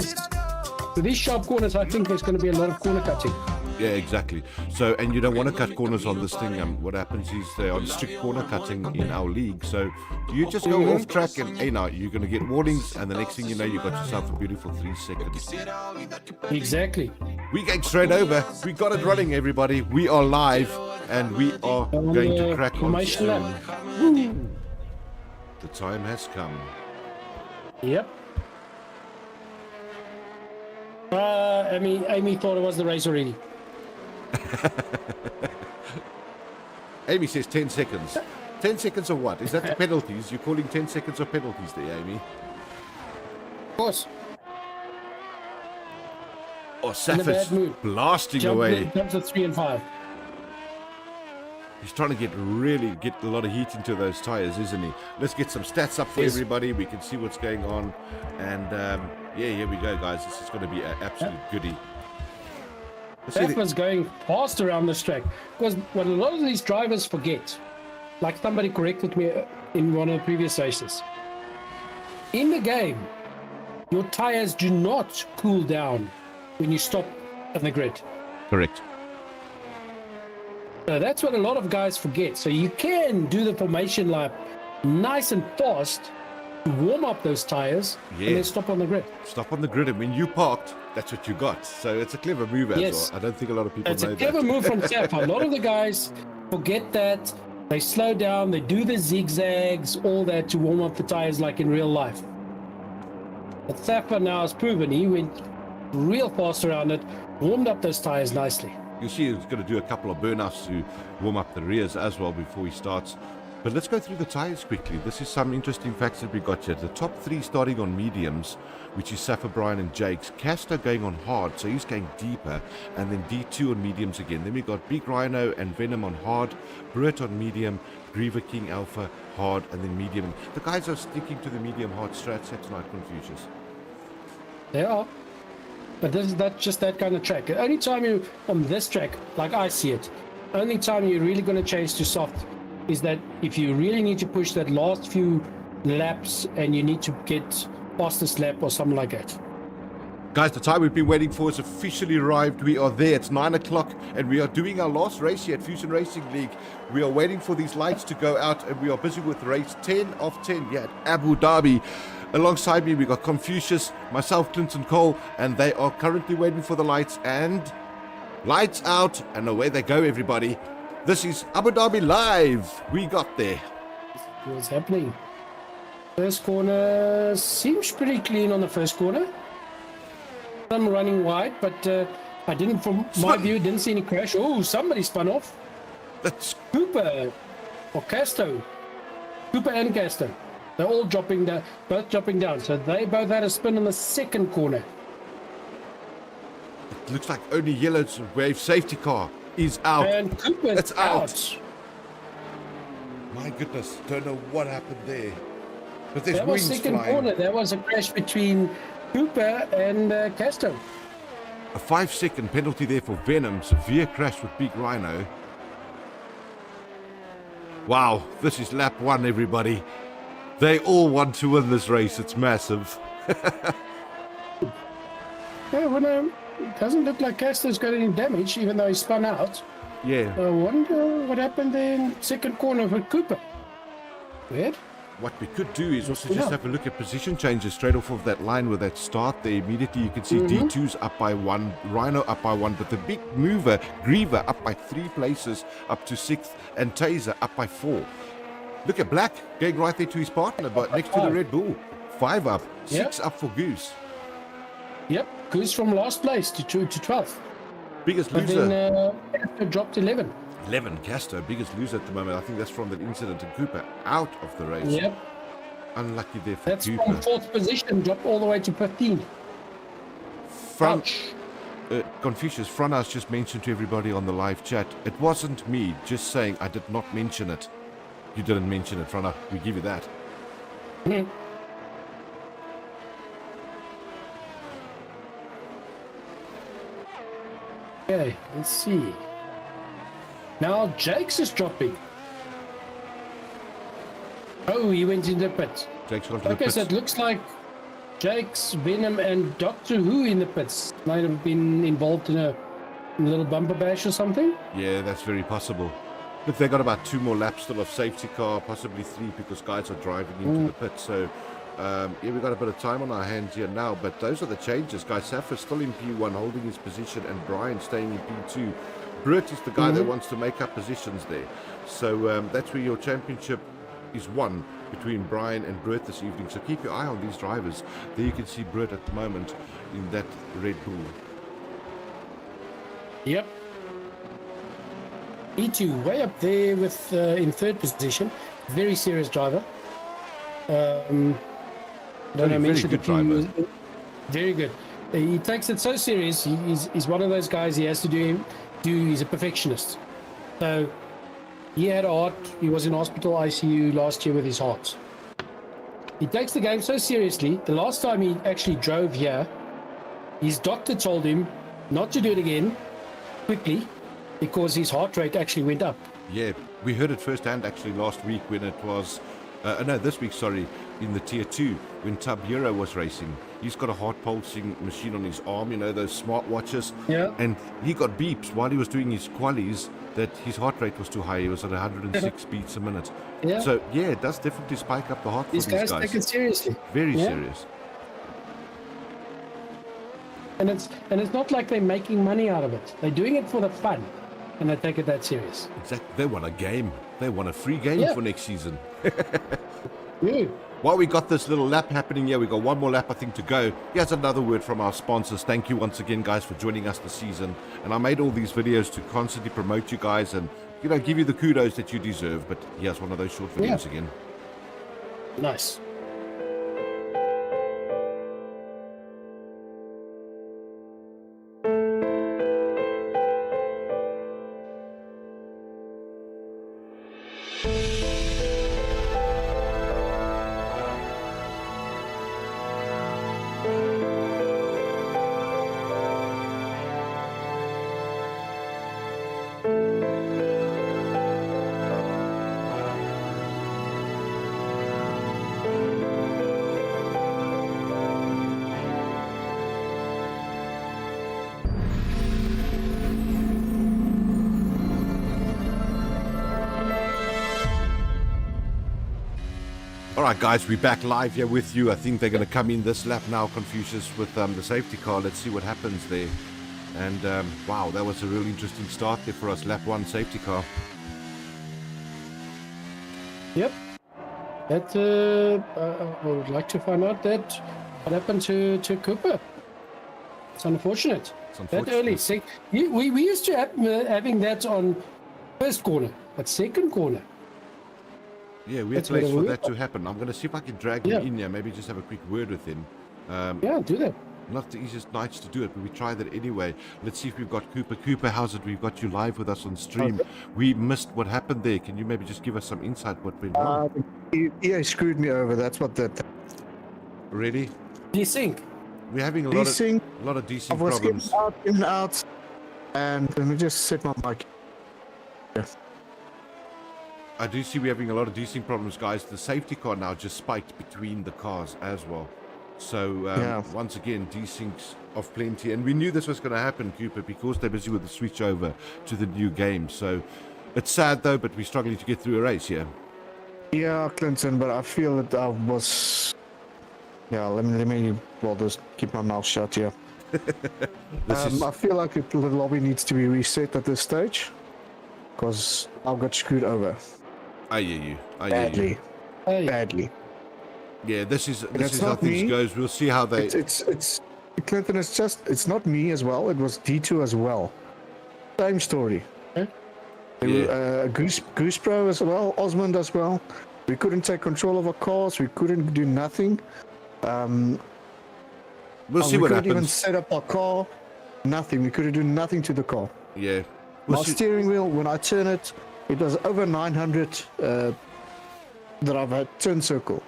[SPEAKER 3] With these sharp corners, I think there's going to be a lot of corner cutting.
[SPEAKER 2] Yeah, exactly. So, and you don't want to cut corners on this thing. What happens is they're on strict corner cutting in our league. So you just go off track and, hey, now you're going to get warnings. And the next thing you know, you got yourself a beautiful 3 seconds.
[SPEAKER 3] Exactly.
[SPEAKER 2] We going straight over. We got it running, everybody. We are live and we are going to crack on soon. The time has come.
[SPEAKER 3] Yep. Amy thought it was the race already.
[SPEAKER 2] Amy says 10 seconds. 10 seconds or what? Is that the penalties? You're calling 10 seconds of penalties there, Amy?
[SPEAKER 3] Of course.
[SPEAKER 2] Oh, Safa's blasting away.
[SPEAKER 3] Jumps at 3 and 5.
[SPEAKER 2] He's trying to really get a lot of heat into those tires, isn't he? Let's get some stats up for everybody. We can see what's going on. And yeah, here we go, guys. This is going to be an absolute goodie.
[SPEAKER 3] Safa's going fast around this track. Because what a lot of these drivers forget, like somebody corrected me in one of the previous races. In the game, your tires do not cool down when you stop on the grid.
[SPEAKER 2] Correct.
[SPEAKER 3] So that's what a lot of guys forget. So you can do the formation lap nice and fast to warm up those tires and then stop on the grid.
[SPEAKER 2] Stop on the grid, and when you parked, that's what you got. So it's a clever move as well. I don't think a lot of people know that.
[SPEAKER 3] It's a clever move from Safa. A lot of the guys forget that. They slow down, they do the zigzags, all that to warm up the tires like in real life. But Safa now has proven he went real fast around it, warmed up those tires nicely.
[SPEAKER 2] You see he's going to do a couple of burnouts to warm up the rears as well before he starts. But let's go through the tires quickly. This is some interesting facts that we got here. The top three starting on mediums, which is Safa, Brian and Jakes. Castro going on hard, so he's going deeper. And then D2 on mediums again. Then we got Big Rhino and Venom on hard. Brett on medium. Griever King Alpha hard, and then medium. The guys are sticking to the medium hard strats here tonight, Confucius.
[SPEAKER 3] They are. But that's just that kind of track. The only time you, on this track, like I see it, only time you're really going to change to soft is that if you really need to push that last few laps and you need to get fastest lap or something like that.
[SPEAKER 2] Guys, the time we've been waiting for has officially arrived. We are there. It's 9 o'clock and we are doing our last race here at Fusion Racing League. We are waiting for these lights to go out and we are busy with race 10 of 10 here at Abu Dhabi. Alongside me, we got Confucius, myself, Clinton Cole, and they are currently waiting for the lights. And lights out, and away they go, everybody. This is Abu Dhabi Live. We got there.
[SPEAKER 3] What's happening? First corner seems pretty clean on the first corner. I'm running wide, but I didn't, from my view, didn't see any crash. Oh, somebody spun off.
[SPEAKER 2] That's
[SPEAKER 3] Cooper or Casto. Cooper and Casto. They're all dropping down, both dropping down. So they both had a spin in the second corner.
[SPEAKER 2] It looks like only Yellow's wave safety car is out.
[SPEAKER 3] And Cooper's
[SPEAKER 2] it's out. My goodness, don't know what happened there. But there's
[SPEAKER 3] that was
[SPEAKER 2] wings
[SPEAKER 3] second
[SPEAKER 2] flying.
[SPEAKER 3] corner. There was a crash between Cooper and Casto.
[SPEAKER 2] A 5-second penalty there for Venom. Severe crash with Big Rhino. Wow, this is lap 1, everybody. They all want to win this race. It's massive.
[SPEAKER 3] Yeah, when it doesn't look like Casto's got any damage, even though he spun out.
[SPEAKER 2] Yeah.
[SPEAKER 3] I wonder what happened in second corner with Cooper. Weird.
[SPEAKER 2] What we could do is also just have a look at position changes straight off of that line with that start there. Immediately you can see D2's up by 1, Rhino up by 1, but the big mover, Griever, up by 3 places, up to 6th, and Taser up by 4. Look at Black going right there to his partner, but next to the Red Bull. 5 up, 6 up for Goose.
[SPEAKER 3] Yep, Goose from last place to 12th.
[SPEAKER 2] Biggest
[SPEAKER 3] But
[SPEAKER 2] loser.
[SPEAKER 3] then Castro dropped 11.
[SPEAKER 2] 11, Castro, biggest loser at the moment. I think that's from that incident in Cooper, out of the race.
[SPEAKER 3] Yep.
[SPEAKER 2] Unlucky there for
[SPEAKER 3] That's
[SPEAKER 2] Cooper.
[SPEAKER 3] from 4th position, dropped all the way to 15.
[SPEAKER 2] Confucius, Franas just mentioned to everybody on the live chat, it wasn't me, just saying I did not mention it. You didn't mention it, Frana. We give you that.
[SPEAKER 3] Okay, let's see. Now Jakes is dropping. Oh, he went in the pit.
[SPEAKER 2] Jake's gone to the
[SPEAKER 3] Okay,
[SPEAKER 2] pits.
[SPEAKER 3] so it looks like Jakes, Venom, and Doctor Who in the pits might have been involved in a little bumper bash or something.
[SPEAKER 2] Yeah, that's very possible. Look, they got about 2 more laps still of safety car, possibly 3 because guys are driving into the pit. So, yeah, we've got a bit of time on our hands here now, but those are the changes. Guys, Safa's still in P1, holding his position, and Brian staying in P2. Brett is the guy that wants to make up positions there. So that's where your championship is won. between Brian and Brett this evening. So keep your eye on these drivers. There you can see Brett at the moment in that Red Bull.
[SPEAKER 3] Yep. E2 way up there with in third position. Very serious driver. Don't I mention
[SPEAKER 2] good driver.
[SPEAKER 3] Very good. He takes it so serious. He's one of those guys. He has to do. He's a perfectionist. So he had a heart. He was in hospital ICU last year with his heart. He takes the game so seriously. The last time he actually drove here, his doctor told him not to do it again quickly because his heart rate actually went up.
[SPEAKER 2] Yeah, we heard it firsthand actually last week when it was, this week, sorry, in the Tier 2 when Tabira was racing. He's got a heart pulsing machine on his arm, you know, those smart watches.
[SPEAKER 3] Yeah.
[SPEAKER 2] And he got beeps while he was doing his qualies that his heart rate was too high. He was at 106 beats a minute.
[SPEAKER 3] Yeah.
[SPEAKER 2] So, yeah, it does definitely spike up the heart
[SPEAKER 3] These
[SPEAKER 2] for these
[SPEAKER 3] guys
[SPEAKER 2] guys.
[SPEAKER 3] take it seriously.
[SPEAKER 2] Very
[SPEAKER 3] Yeah.
[SPEAKER 2] serious.
[SPEAKER 3] And it's not like they're making money out of it. They're doing it for the fun, and they take it that serious.
[SPEAKER 2] Exactly. They want a game. They want a free game
[SPEAKER 3] Yeah.
[SPEAKER 2] for next season.
[SPEAKER 3] Yeah.
[SPEAKER 2] While we got this little lap happening here, we got one more lap, I think, to go. Here's another word from our sponsors. Thank you once again, guys, for joining us this season. And I made all these videos to constantly promote you guys and, you know, give you the kudos that you deserve. But here's one of those short videos again.
[SPEAKER 3] Nice.
[SPEAKER 2] All right, guys, we're back live here with you. I think they're going to come in this lap now, Confucius, with the safety car. Let's see what happens there. And, wow, that was a really interesting start there for us. Lap 1 safety car.
[SPEAKER 3] Yep. That I would like to find out that what happened to Cooper. It's unfortunate. That early. We used to have having that on first corner, but second corner.
[SPEAKER 2] Yeah, we had place for that to happen. I'm going to see if I can drag him in here, maybe just have a quick word with him.
[SPEAKER 3] Yeah, do that.
[SPEAKER 2] Not the easiest nights to do it, but we try that anyway. Let's see if we've got Cooper. Cooper, how's it? We've got you live with us on stream. We missed what happened there. Can you maybe just give us some insight what went wrong?
[SPEAKER 4] He screwed me over. That's what that.
[SPEAKER 2] Really?
[SPEAKER 3] Desync.
[SPEAKER 2] We're having a
[SPEAKER 4] Desync.
[SPEAKER 2] lot of desync
[SPEAKER 4] I was
[SPEAKER 2] problems.
[SPEAKER 4] in and out, and let me just set my mic. Yeah.
[SPEAKER 2] I do see we're having a lot of desync problems, guys. The safety car now just spiked between the cars as well. So, once again, desyncs of plenty. And we knew this was going to happen, Cooper, because they're busy with the switch over to the new game. So, it's sad, though, but we're struggling to get through a race here.
[SPEAKER 4] Yeah, Clinton, but I feel that I was... Yeah, let me well, just keep my mouth shut here. I feel like the lobby needs to be reset at this stage, because I got screwed over.
[SPEAKER 2] I hear you.
[SPEAKER 4] Badly. Badly.
[SPEAKER 2] Yeah, this is how things goes. We'll see how they...
[SPEAKER 4] It's Clinton, it's not me as well. It was D2 as well. Same story. Goose Pro as well, Osmond as well. We couldn't take control of our cars. We couldn't do nothing.
[SPEAKER 2] We'll see
[SPEAKER 4] we
[SPEAKER 2] what
[SPEAKER 4] couldn't
[SPEAKER 2] happens.
[SPEAKER 4] even set up our car. Nothing. We couldn't do nothing to the car.
[SPEAKER 2] Yeah.
[SPEAKER 4] My steering wheel, when I turn it, it was over 900 that I've had turn circle.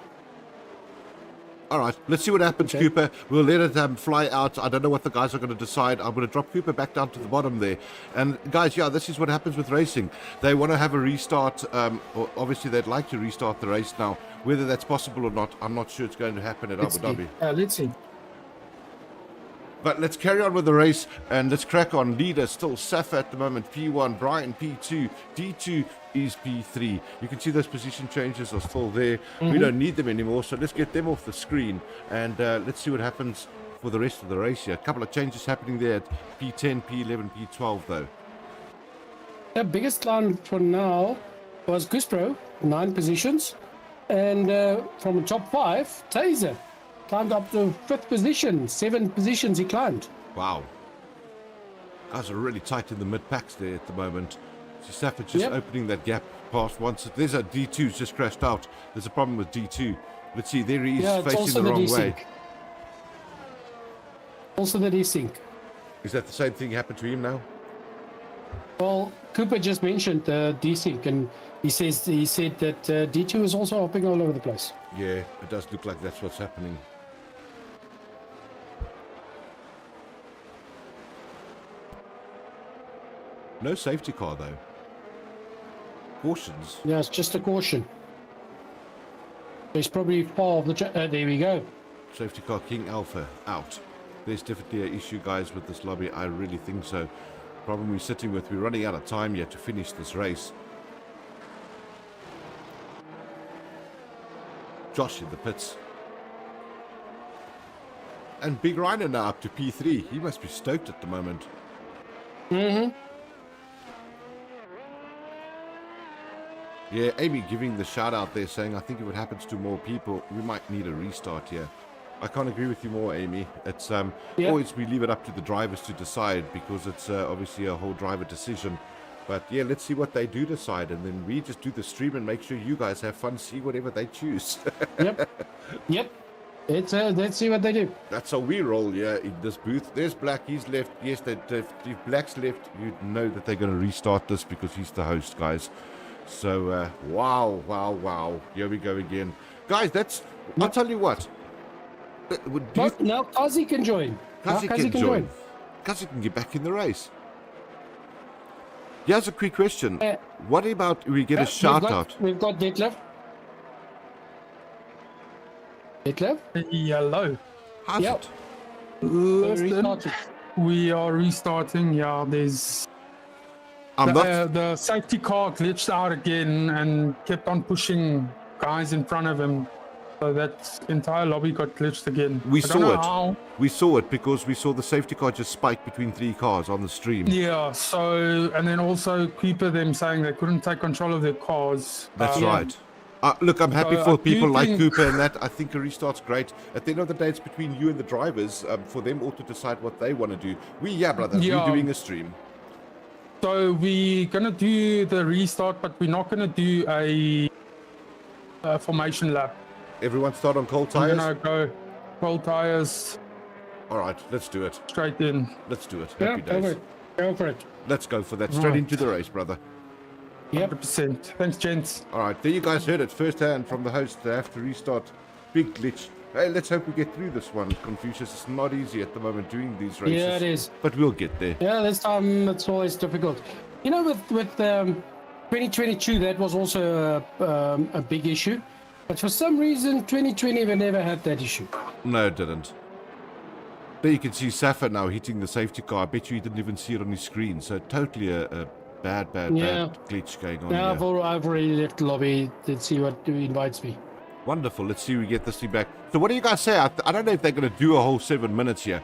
[SPEAKER 2] All right, let's see what happens, Cooper. We'll let it fly out. I don't know what the guys are going to decide. I'm going to drop Cooper back down to the bottom there. And guys, yeah, this is what happens with racing. They want to have a restart. Or obviously, they'd like to restart the race now. Whether that's possible or not, I'm not sure it's going to happen at Abu Dhabi.
[SPEAKER 3] Let's see.
[SPEAKER 2] But let's carry on with the race and let's crack on. Leader still Safa at the moment, P1, Brian P2, D2 is P3. You can see those position changes are still there. We don't need them anymore, so let's get them off the screen and let's see what happens for the rest of the race here. A couple of changes happening there at P10, P11, P12 though.
[SPEAKER 3] The biggest climb for now was Guspro, 9 positions. And from the top 5, Taser climbed up to 5th position. 7 positions he climbed.
[SPEAKER 2] Wow. Guys are really tight in the mid-packs there at the moment. See, Safford just opening that gap past once. There's a D2's just crashed out. There's a problem with D2. Let's see, there he is facing the wrong way.
[SPEAKER 3] Also the desync.
[SPEAKER 2] Is that the same thing happened to him now?
[SPEAKER 3] Well, Cooper just mentioned desync, and he said that D2 is also hopping all over the place.
[SPEAKER 2] Yeah, it does look like that's what's happening. No safety car though. Cautions.
[SPEAKER 3] Yeah, it's just a caution. There's probably far of the there we go.
[SPEAKER 2] Safety car King Alpha out. There's definitely an issue, guys, with this lobby. I really think so. Problem we're sitting with, we're running out of time yet to finish this race. Josh in the pits. And Big Rhino now up to P3. He must be stoked at the moment.
[SPEAKER 3] Mm-hmm.
[SPEAKER 2] Yeah, Amy giving the shout out there saying, I think if it happens to more people, we might need a restart here. I can't agree with you more, Amy. It's always we leave it up to the drivers to decide because it's obviously a whole driver decision. But yeah, let's see what they do decide, and then we just do the stream and make sure you guys have fun, see whatever they choose.
[SPEAKER 3] Yep. It's let's see what they do.
[SPEAKER 2] That's how we roll, yeah, in this booth. There's Black, he's left. Yes, if Black's left, you know that they're going to restart this because he's the host, guys. So, wow. Here we go again. Guys, I'll tell you what.
[SPEAKER 3] Now Kazi can join.
[SPEAKER 2] Kazi can join. Kazi can get back in the race. Here's a quick question. What about we get a shout out?
[SPEAKER 3] We've got Detlef. Detlef?
[SPEAKER 13] Hello.
[SPEAKER 2] How's it?
[SPEAKER 13] We are restarting. Yeah, there's the safety car glitched out again and kept on pushing guys in front of him. So that entire lobby got glitched again.
[SPEAKER 2] We saw it. We saw it because we saw the safety car just spike between 3 cars on the stream.
[SPEAKER 13] Yeah, so, and then also Cooper them saying they couldn't take control of their cars.
[SPEAKER 2] That's right. Look, I'm happy for people like Cooper and that. I think a restart's great. At the end of the day, it's between you and the drivers for them all to decide what they want to do. We're doing a stream.
[SPEAKER 13] So we're going to do the restart, but we're not going to do a formation lap.
[SPEAKER 2] Everyone start on cold tires?
[SPEAKER 13] I'm going to go cold tires.
[SPEAKER 2] All right, let's do it.
[SPEAKER 13] Straight in.
[SPEAKER 2] Let's do it. Happy days.
[SPEAKER 3] Go for it.
[SPEAKER 2] Let's go for that. Straight into the race, brother.
[SPEAKER 13] 100%. Thanks, gents.
[SPEAKER 2] All right, there you guys heard it firsthand from the host. They have to restart. Big glitch. Hey, let's hope we get through this one, Confucius. It's not easy at the moment doing these races.
[SPEAKER 3] Yeah, it is.
[SPEAKER 2] But we'll get there.
[SPEAKER 3] Yeah, this time it's always difficult. You know, with 2022, that was also a big issue. But for some reason, 2020, we never had that issue.
[SPEAKER 2] No, it didn't. There you can see Safa now hitting the safety car. I bet you he didn't even see it on his screen. So totally a bad glitch going on
[SPEAKER 3] now
[SPEAKER 2] here.
[SPEAKER 3] I've already left the lobby. Let's see what invites me.
[SPEAKER 2] Wonderful. Let's see if we get this thing back. So what do you guys say? I don't know if they're going to do a whole 7 minutes here.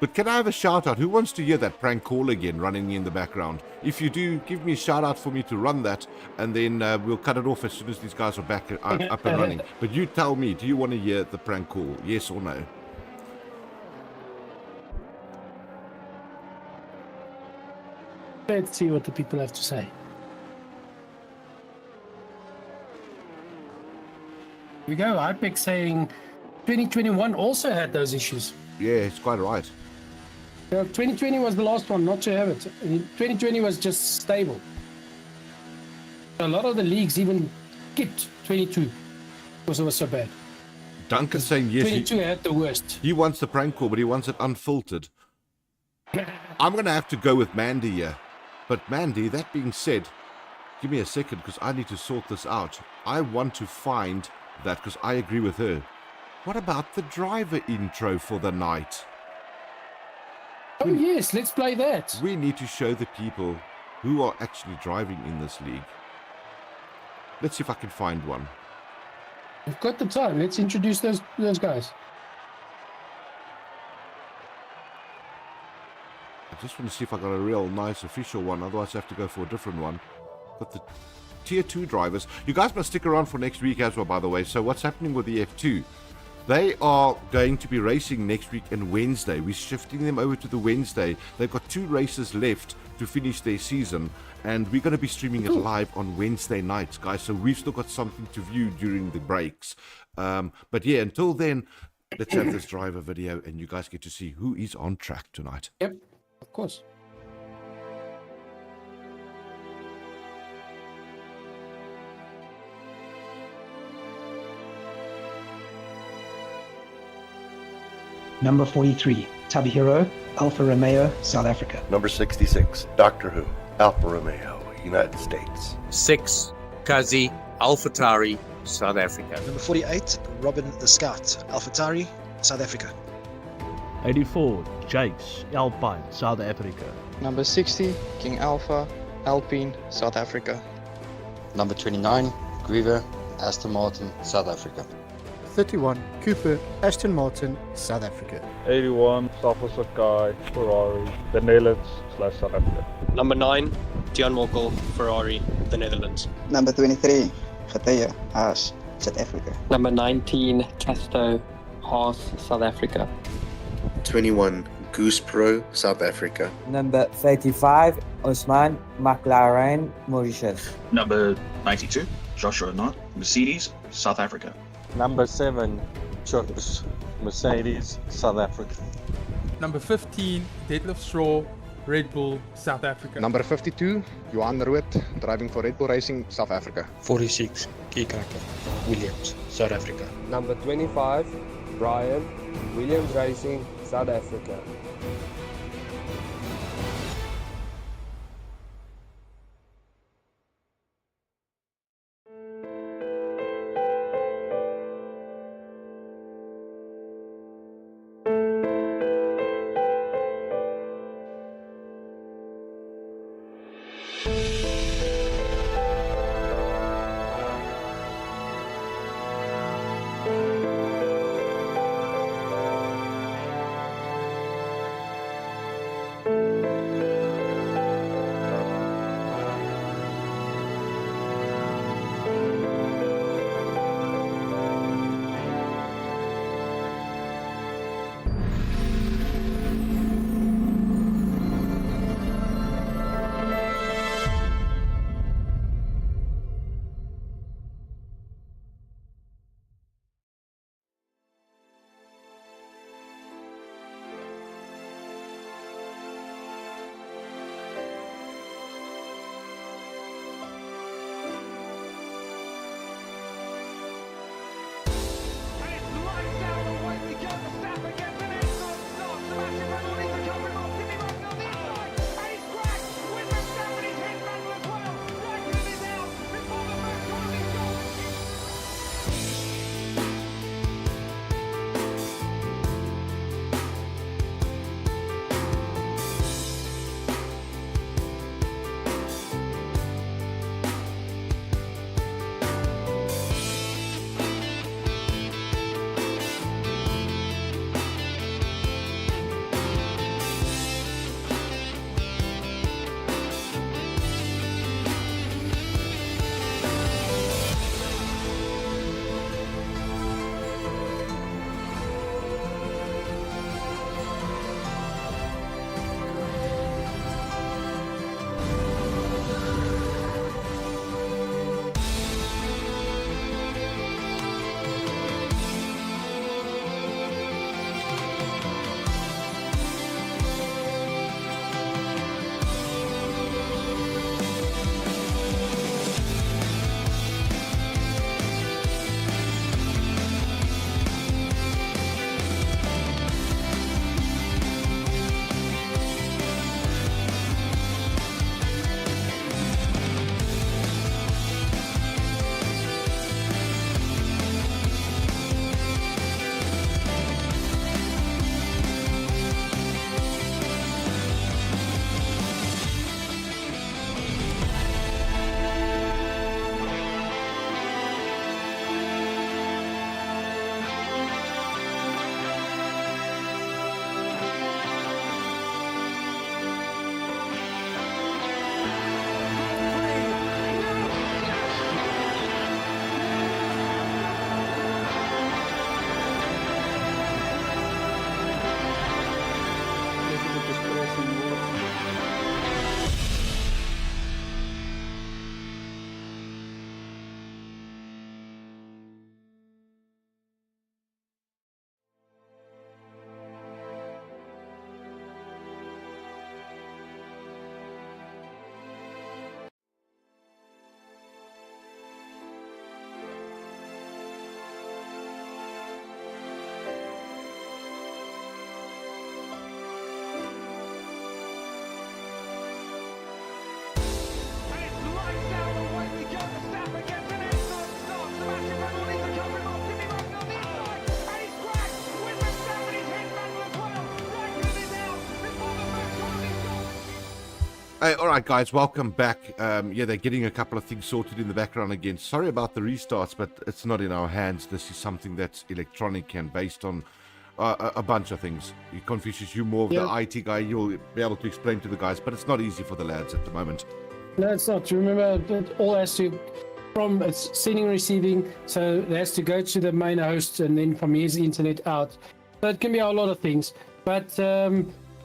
[SPEAKER 2] But can I have a shout out? Who wants to hear that prank call again running in the background? If you do, give me a shout out for me to run that, and then we'll cut it off as soon as these guys are back up and running. But you tell me, do you want to hear the prank call? Yes or no?
[SPEAKER 3] Let's see what the people have to say. Here we go. IPEC saying 2021 also had those issues.
[SPEAKER 2] Yeah, it's quite right.
[SPEAKER 3] 2020 was the last one not to have it. 2020 was just stable. A lot of the leagues even skipped 22 because it was so bad.
[SPEAKER 2] Duncan's saying yes.
[SPEAKER 3] 22 had the worst.
[SPEAKER 2] He wants the prank call, but he wants it unfiltered. I'm going to have to go with Mandy here. But Mandy, that being said, give me a second because I need to sort this out. I want to find that because I agree with her. What about the driver intro for the night?
[SPEAKER 3] Oh, yes, let's play that.
[SPEAKER 2] We need to show the people who are actually driving in this league. Let's see if I can find one.
[SPEAKER 3] We've got the time. Let's introduce those guys.
[SPEAKER 2] I just want to see if I got a real nice official one. Otherwise, I have to go for a different one. Got the tier 2 drivers. You guys must stick around for next week as well, by the way. So what's happening with the F2? They are going to be racing next week and Wednesday. We're shifting them over to the Wednesday. They've got 2 races left to finish their season, and we're going to be streaming it live on Wednesday nights, guys. So we've still got something to view during the breaks. But yeah, until then, let's have this driver video, and you guys get to see who is on track tonight.
[SPEAKER 3] Yep, of course.
[SPEAKER 14] Number 43, Tabihiro, Alfa Romeo, South Africa.
[SPEAKER 15] Number 66, Doctor Who, Alfa Romeo, United States.
[SPEAKER 16] 6, Kazi, AlphaTauri, South Africa.
[SPEAKER 14] Number 48, Robin the Scout, AlphaTauri, South Africa.
[SPEAKER 17] 84, Jakes, Alpine, South Africa.
[SPEAKER 18] Number 60, King Alpha, Alpine, South Africa.
[SPEAKER 19] Number 29, Griever, Aston Martin, South Africa.
[SPEAKER 8] 31, Cooper, Aston Martin, South Africa.
[SPEAKER 20] 81, Safa Sakai, Ferrari, the Netherlands / South Africa.
[SPEAKER 21] Number 9, Jan Mokkel, Ferrari, the Netherlands.
[SPEAKER 22] Number 23, Geteja, Haas, South Africa.
[SPEAKER 23] Number 19, Casto, Haas, South Africa.
[SPEAKER 24] 21, Goose Pro, South Africa.
[SPEAKER 25] Number 35, Osman, McLaren, Mauritius.
[SPEAKER 26] Number 92, Joshua Knott, Mercedes, South Africa.
[SPEAKER 27] Number 7, Chucks, Mercedes, South Africa.
[SPEAKER 13] Number 15, Detlef Straw, Red Bull, South Africa.
[SPEAKER 28] Number 52, Johan Root, driving for Red Bull Racing, South Africa.
[SPEAKER 29] 46, Keycracker, Williams, South Africa.
[SPEAKER 30] Number 25, Brian, Williams Racing, South Africa.
[SPEAKER 1] Hey, all right, guys, welcome back. Yeah, they're getting a couple of things sorted in the background again. Sorry about the restarts, but it's not in our hands. This is something that's electronic and based on a bunch of things. Confucius, you're more of the IT guy. You'll be able to explain to the guys, but it's not easy for the lads at the moment.
[SPEAKER 3] No, it's not. Remember, it all has to, from it's sending and receiving, so it has to go to the main host and then from his internet out. So it can be a lot of things. But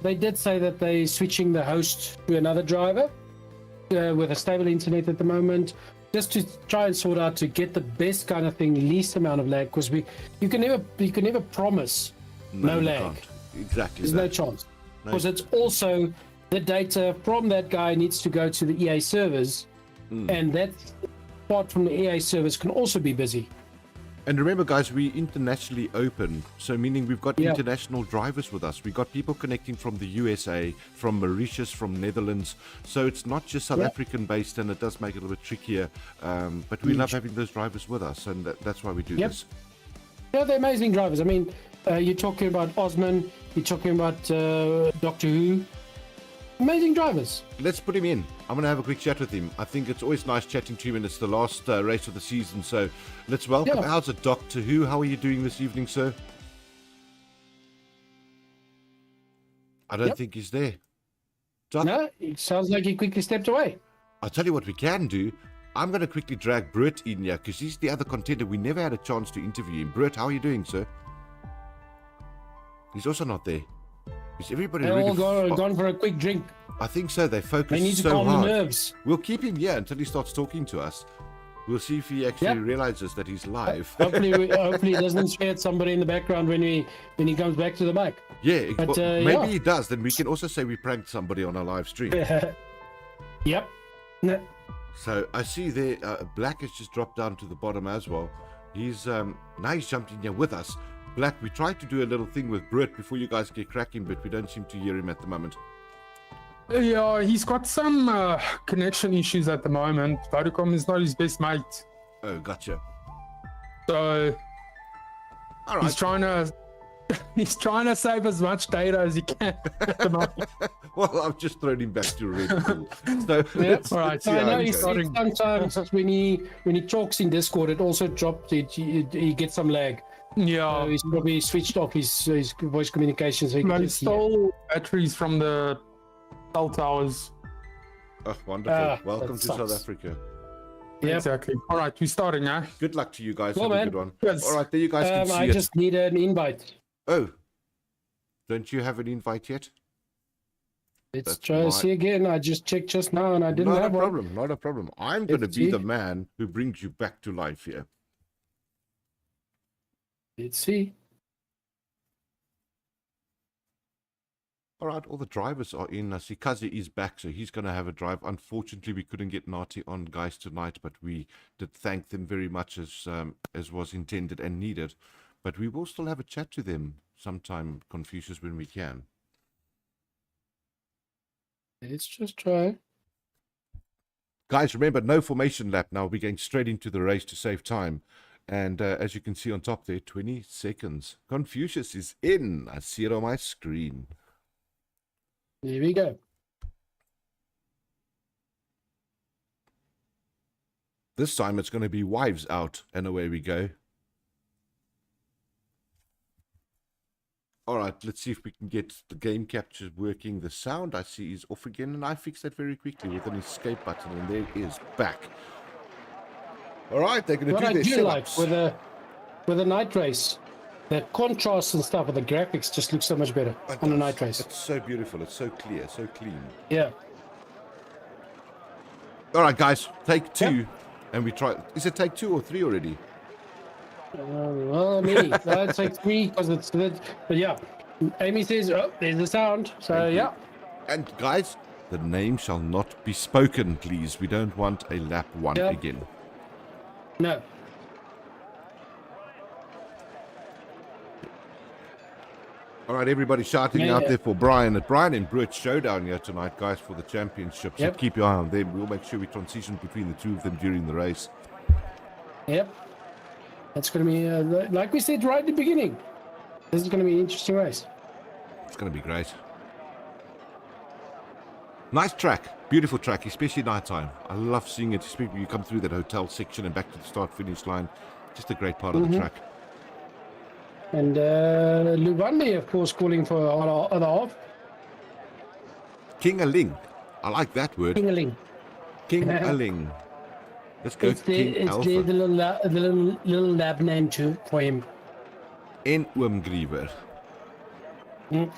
[SPEAKER 3] they did say that they're switching the host to another driver with a stable internet at the moment, just to try and sort out to get the best kind of thing, least amount of lag, because you can never promise no lag.
[SPEAKER 1] Can't. Exactly.
[SPEAKER 3] There's no chance, because it's also the data from that guy needs to go to the EA servers, and that part from the EA servers can also be busy.
[SPEAKER 1] And remember, guys, we internationally open, so meaning we've got international drivers with us. We've got people connecting from the USA, from Mauritius, from Netherlands. So it's not just South African based, and it does make it a little bit trickier. But we love having those drivers with us, and that's why we do this.
[SPEAKER 3] Yeah, they're amazing drivers. I mean, you're talking about Osman, you're talking about Doctor Who. Amazing drivers.
[SPEAKER 1] Let's put him in. I'm going to have a quick chat with him. I think it's always nice chatting to him, and it's the last race of the season. So let's welcome. How's it, Doctor Who? How are you doing this evening, sir? I don't think he's there. Doc?
[SPEAKER 3] No, it sounds like he quickly stepped away.
[SPEAKER 1] I'll tell you what we can do. I'm going to quickly drag Brett in here, because he's the other contender. We never had a chance to interview him. Brett, how are you doing, sir? He's also not there. Is everybody
[SPEAKER 3] They're
[SPEAKER 1] really
[SPEAKER 3] all gone for a quick drink.
[SPEAKER 1] I think so. They focus
[SPEAKER 3] They need to
[SPEAKER 1] so
[SPEAKER 3] calm
[SPEAKER 1] hard.
[SPEAKER 3] the nerves.
[SPEAKER 1] We'll keep him here until he starts talking to us. We'll see if he actually realizes that he's live.
[SPEAKER 3] hopefully he doesn't scare at somebody in the background when he comes back to the mic.
[SPEAKER 1] Yeah,
[SPEAKER 3] But,
[SPEAKER 1] maybe he does. Then we can also say we pranked somebody on a live stream.
[SPEAKER 3] Yep. No.
[SPEAKER 1] So I see there, Black has just dropped down to the bottom as well. He's now he's jumped in here with us. Black, we tried to do a little thing with Brett before you guys get cracking, but we don't seem to hear him at the moment.
[SPEAKER 13] Yeah, he's got some connection issues at the moment. Vodacom is not his best mate.
[SPEAKER 1] Oh, gotcha.
[SPEAKER 13] So he's trying to save as much data as he can at the moment.
[SPEAKER 1] Well, I've just thrown him back to Red Bull. So
[SPEAKER 13] all right.
[SPEAKER 3] So I know he said sometimes when he talks in Discord, it also drops. He gets some lag.
[SPEAKER 13] Yeah,
[SPEAKER 3] so he's probably switched off his voice communication. So
[SPEAKER 13] he stole batteries from the cell towers.
[SPEAKER 1] Oh, wonderful! Welcome to South Africa.
[SPEAKER 13] Yeah, exactly. All right, we're starting now.
[SPEAKER 1] Good luck to you guys.
[SPEAKER 3] Well,
[SPEAKER 1] Have a good one.
[SPEAKER 13] Yes.
[SPEAKER 1] All right, there you guys can see
[SPEAKER 3] I just need an invite.
[SPEAKER 1] Oh, don't you have an invite yet?
[SPEAKER 3] Let's try to see again. I just checked just now and I didn't have one.
[SPEAKER 1] Not a problem. I'm going to be the man who brings you back to life here.
[SPEAKER 3] Let's see.
[SPEAKER 1] All right, all the drivers are in. I see Kazi is back, so he's going to have a drive. Unfortunately, we couldn't get Nati on, guys, tonight, but we did thank them very much as was intended and needed. But we will still have a chat to them sometime, Confucius, when we can.
[SPEAKER 3] Let's just try.
[SPEAKER 1] Guys, remember, no formation lap now. We're going straight into the race to save time. And as you can see on top there, 20 seconds. Confucius is in. I see it on my screen.
[SPEAKER 3] Here we go.
[SPEAKER 1] This time it's going to be wives out, and away we go. All right, let's see if we can get the game capture working. The sound I see is off again, and I fixed that very quickly with an escape button, and there it is, back. All right, they're going to do their setups.
[SPEAKER 3] With a night race, the contrast and stuff of the graphics just looks so much better on a night race.
[SPEAKER 1] It's so beautiful. It's so clear, so clean.
[SPEAKER 3] Yeah.
[SPEAKER 1] All right, guys, take two, and we try. Is it take 2 or 3 already?
[SPEAKER 3] Well, maybe I'd say 3 because it's good. But yeah, Amy says, "Oh, there's the sound." So yeah.
[SPEAKER 1] And guys, the name shall not be spoken, please. We don't want a lap 1 again.
[SPEAKER 3] No.
[SPEAKER 1] All right, everybody shouting out there for Brian. Brian and Brett showdown here tonight, guys, for the championship. So keep your eye on them. We'll make sure we transition between the two of them during the race.
[SPEAKER 3] Yep. That's going to be, like we said right at the beginning, this is going to be an interesting race.
[SPEAKER 1] It's going to be great. Nice track, beautiful track, especially nighttime. I love seeing it, especially when you come through that hotel section and back to the start-finish line. Just a great part of the track.
[SPEAKER 3] And Lubandi, of course, calling for other half.
[SPEAKER 1] King-a-ling. I like that word.
[SPEAKER 3] King-a-ling.
[SPEAKER 1] King-a-ling. Let's go King Alpha.
[SPEAKER 3] It's the little lab name too for him.
[SPEAKER 1] En Oomgriever.
[SPEAKER 3] Mm.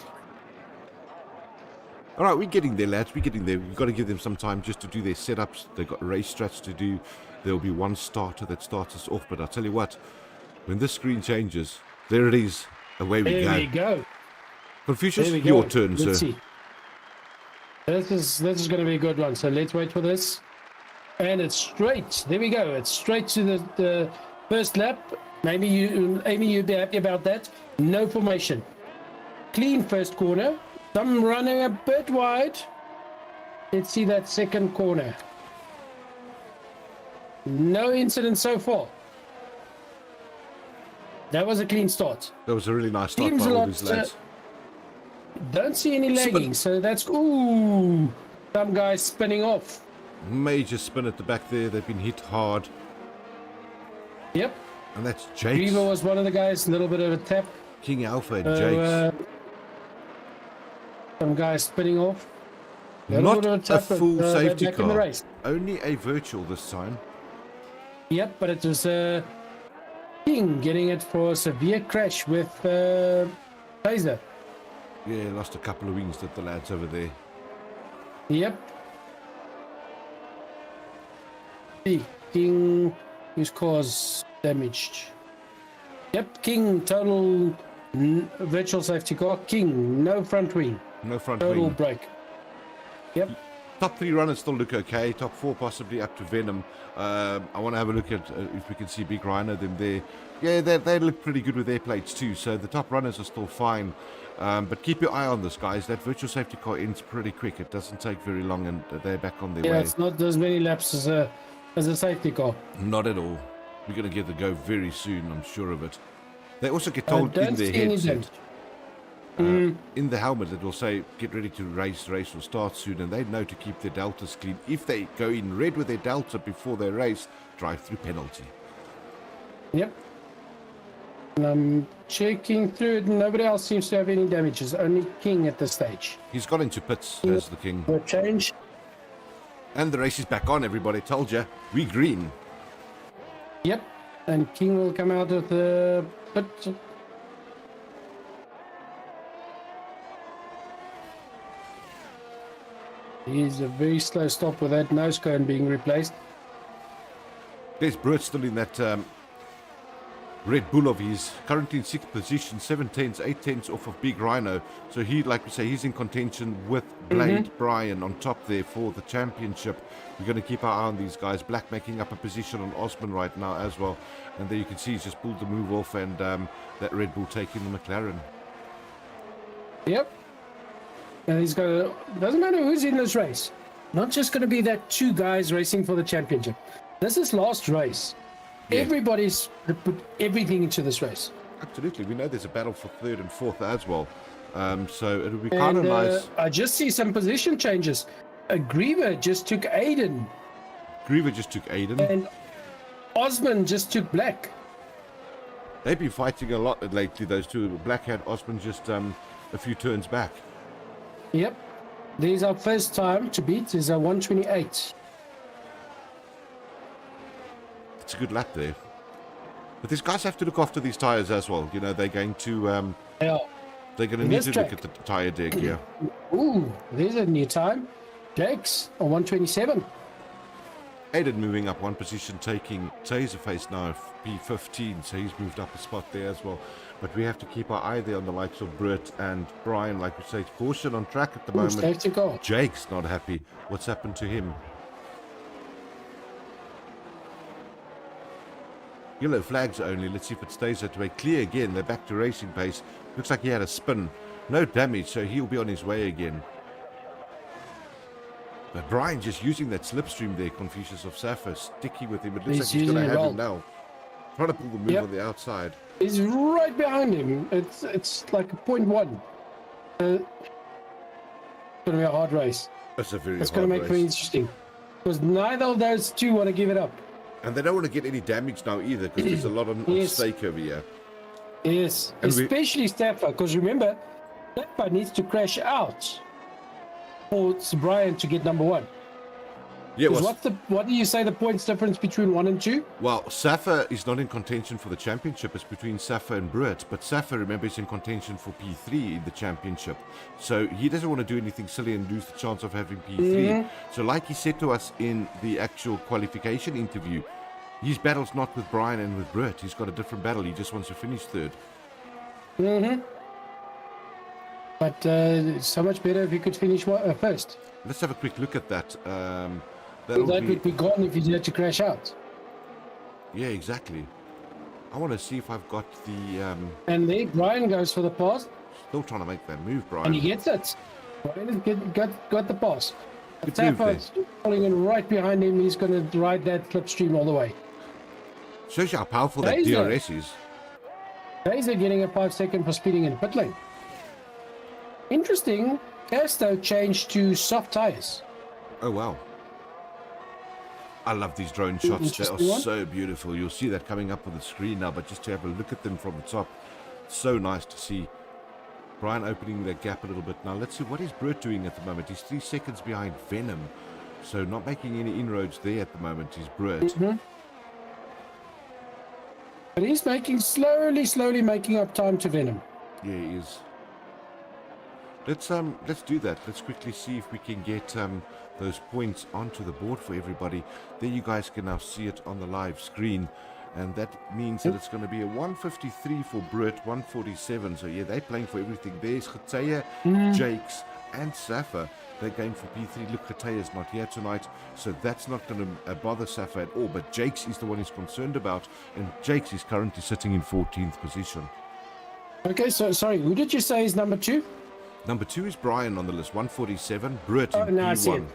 [SPEAKER 1] All right, we're getting there, lads. We're getting there. We've got to give them some time just to do their setups. They've got race strats to do. There will be one starter that starts us off. But I'll tell you what, when this screen changes, there it is. Away we go.
[SPEAKER 3] There we go.
[SPEAKER 1] Confucius, your turn, sir.
[SPEAKER 3] Let's see. This is going to be a good one. So let's wait for this. And it's straight. There we go. It's straight to the first lap. Maybe Amy, you'd be happy about that. No formation. Clean first corner. Some running a bit wide. Let's see that second corner. No incident so far. That was a clean start.
[SPEAKER 1] That was a really nice start
[SPEAKER 3] Seems
[SPEAKER 1] by
[SPEAKER 3] a
[SPEAKER 1] all
[SPEAKER 3] lot,
[SPEAKER 1] these lads.
[SPEAKER 3] Don't see any lagging, so that's some guys spinning off.
[SPEAKER 1] Major spin at the back there. They've been hit hard.
[SPEAKER 3] Yep.
[SPEAKER 1] And that's Jakes.
[SPEAKER 3] Riva was one of the guys, a little bit of a tap.
[SPEAKER 1] King Alpha and Jakes.
[SPEAKER 3] Some guys spinning off.
[SPEAKER 1] Not a full safety
[SPEAKER 3] back in the
[SPEAKER 1] car.
[SPEAKER 3] race.
[SPEAKER 1] Only a virtual this time.
[SPEAKER 3] Yep, but it was King getting it for a severe crash with Taser.
[SPEAKER 1] Yeah, lost a couple of wings to the lads over there.
[SPEAKER 3] Yep. King, whose car's damaged. Yep, King, total virtual safety car. King, no front wing.
[SPEAKER 1] No front
[SPEAKER 3] total
[SPEAKER 1] wing.
[SPEAKER 3] brake. Yep.
[SPEAKER 1] Top 3 runners still look okay. Top 4 possibly up to Venom. I want to have a look at if we can see Big Rhino them there. Yeah, they look pretty good with their plates too. So the top runners are still fine. But keep your eye on this, guys. That virtual safety car ends pretty quick. It doesn't take very long, and they're back on their way.
[SPEAKER 3] Yeah, it's not as many laps as a safety car.
[SPEAKER 1] Not at all. We're going to get the go very soon, I'm sure of it. They also get told in their headset, in the helmet, it will say, get ready to race will start soon, and they know to keep their deltas clean. If they go in red with their delta before they race, drive-through penalty.
[SPEAKER 3] Yep. And I'm checking through it. Nobody else seems to have any damages. Only King at this stage.
[SPEAKER 1] He's got into pits as the King.
[SPEAKER 3] No change.
[SPEAKER 1] And the race is back on, everybody. Told you. We green.
[SPEAKER 3] Yep. And King will come out of the pit. He's a very slow stop with that nose cone being replaced.
[SPEAKER 1] There's Brett still in that Red Bull of his, currently in 6th position, 7/10, 8/10 off of Big Rhino. So he, like we say, he's in contention with Blade Brian on top there for the championship. We're going to keep our eye on these guys. Black making up a position on Osman right now as well. And there you can see he's just pulled the move off, and that Red Bull taking the McLaren.
[SPEAKER 3] Yep. And he's going to, doesn't matter who's in this race. Not just going to be that 2 guys racing for the championship. This is last race. Yeah. Everybody's put everything into this race.
[SPEAKER 1] Absolutely. We know there's a battle for 3rd and 4th as well. So it'll be kind of nice.
[SPEAKER 3] I just see some position changes. Griever just took Aiden. And Osman just took Black.
[SPEAKER 1] They've been fighting a lot lately, those two. Black had Osman just a few turns back.
[SPEAKER 3] Yep. There's our first time to beat is a 128.
[SPEAKER 1] It's a good lap there. But these guys have to look after these tires as well. You know, they're going to they're going to need to look at the tire dig, yeah.
[SPEAKER 3] Ooh, there's a new time. Jakes on 127.
[SPEAKER 1] Aiden moving up one position, taking Taserface now P15, so he's moved up a spot there as well. But we have to keep our eye there on the likes of Brett and Brian. Like we say, caution on track at the moment. Jake's not happy. What's happened to him? Yellow flags only. Let's see if it stays that way. Clear again. They're back to racing pace. Looks like he had a spin. No damage, so he'll be on his way again. But Brian just using that slipstream there, Confucius of Sappho, sticky with him. It looks like he's going to have him now. Trying to pull the move on the outside.
[SPEAKER 3] He's right behind him. It's like a 0.1. It's going to be a hard race.
[SPEAKER 1] That's a very
[SPEAKER 3] It's
[SPEAKER 1] hard
[SPEAKER 3] going to make
[SPEAKER 1] race.
[SPEAKER 3] very interesting. Because neither of those two want to give it up.
[SPEAKER 1] And they don't want to get any damage now either, because there's a lot on
[SPEAKER 3] Yes.
[SPEAKER 1] stake over here.
[SPEAKER 3] Yes,
[SPEAKER 1] And
[SPEAKER 3] especially Staffer, because remember, Staffer needs to crash out for Brian to get number one.
[SPEAKER 1] Yeah,
[SPEAKER 3] Because what do you say the points difference between 1 and 2?
[SPEAKER 1] well, Safa is not in contention for the championship. It's between Safa and Bruit. But Safa, remember, is in contention for P3 in the championship. So he doesn't want to do anything silly and lose the chance of having P3. So like he said to us in the actual qualification interview, his battle's not with Brian and with Bruit. He's got a different battle. He just wants to finish third.
[SPEAKER 3] But so much better if he could finish first.
[SPEAKER 1] Let's have a quick look at that.
[SPEAKER 3] That would be gone if he had to crash out.
[SPEAKER 1] Yeah, exactly. I want to see if I've got the...
[SPEAKER 3] And there, Brian goes for the pass.
[SPEAKER 1] Still trying to make that move, Brian.
[SPEAKER 3] And he gets it. Brian has got the pass.
[SPEAKER 1] Good move there.
[SPEAKER 3] Safa's falling in right behind him. He's going to ride that slipstream all the way.
[SPEAKER 1] Shows you how powerful that DRS is.
[SPEAKER 3] Laser getting a 5 second for speeding in pit lane. Interesting. Casto changed to soft tires.
[SPEAKER 1] Oh, wow. I love these drone shots. They are
[SPEAKER 3] Interesting one.
[SPEAKER 1] so beautiful. You'll see that coming up on the screen now, but just to have a look at them from the top, so nice to see. Brian opening that gap a little bit. Now, let's see, what is Bruit doing at the moment? He's 3 seconds behind Venom, so not making any inroads there at the moment. He's Bruit.
[SPEAKER 3] But he's making slowly making up time to Venom.
[SPEAKER 1] Yeah, he is. Let's do that. Let's quickly see if we can get those points onto the board for everybody. There you guys can now see it on the live screen. And that means that it's going to be a 153 for Bruit, 147. So yeah, they're playing for everything. There's Ghataya, Jakes, and Safa. They're going for P3. Look, Ghataya is not here tonight, so that's not going to bother Safa at all. But Jakes is the one he's concerned about, and Jakes is currently sitting in 14th position.
[SPEAKER 3] Okay, so sorry, who did you say is number 2?
[SPEAKER 1] Number 2 is Brian on the list, 147. Bruit in
[SPEAKER 3] No, I see it.
[SPEAKER 1] P1.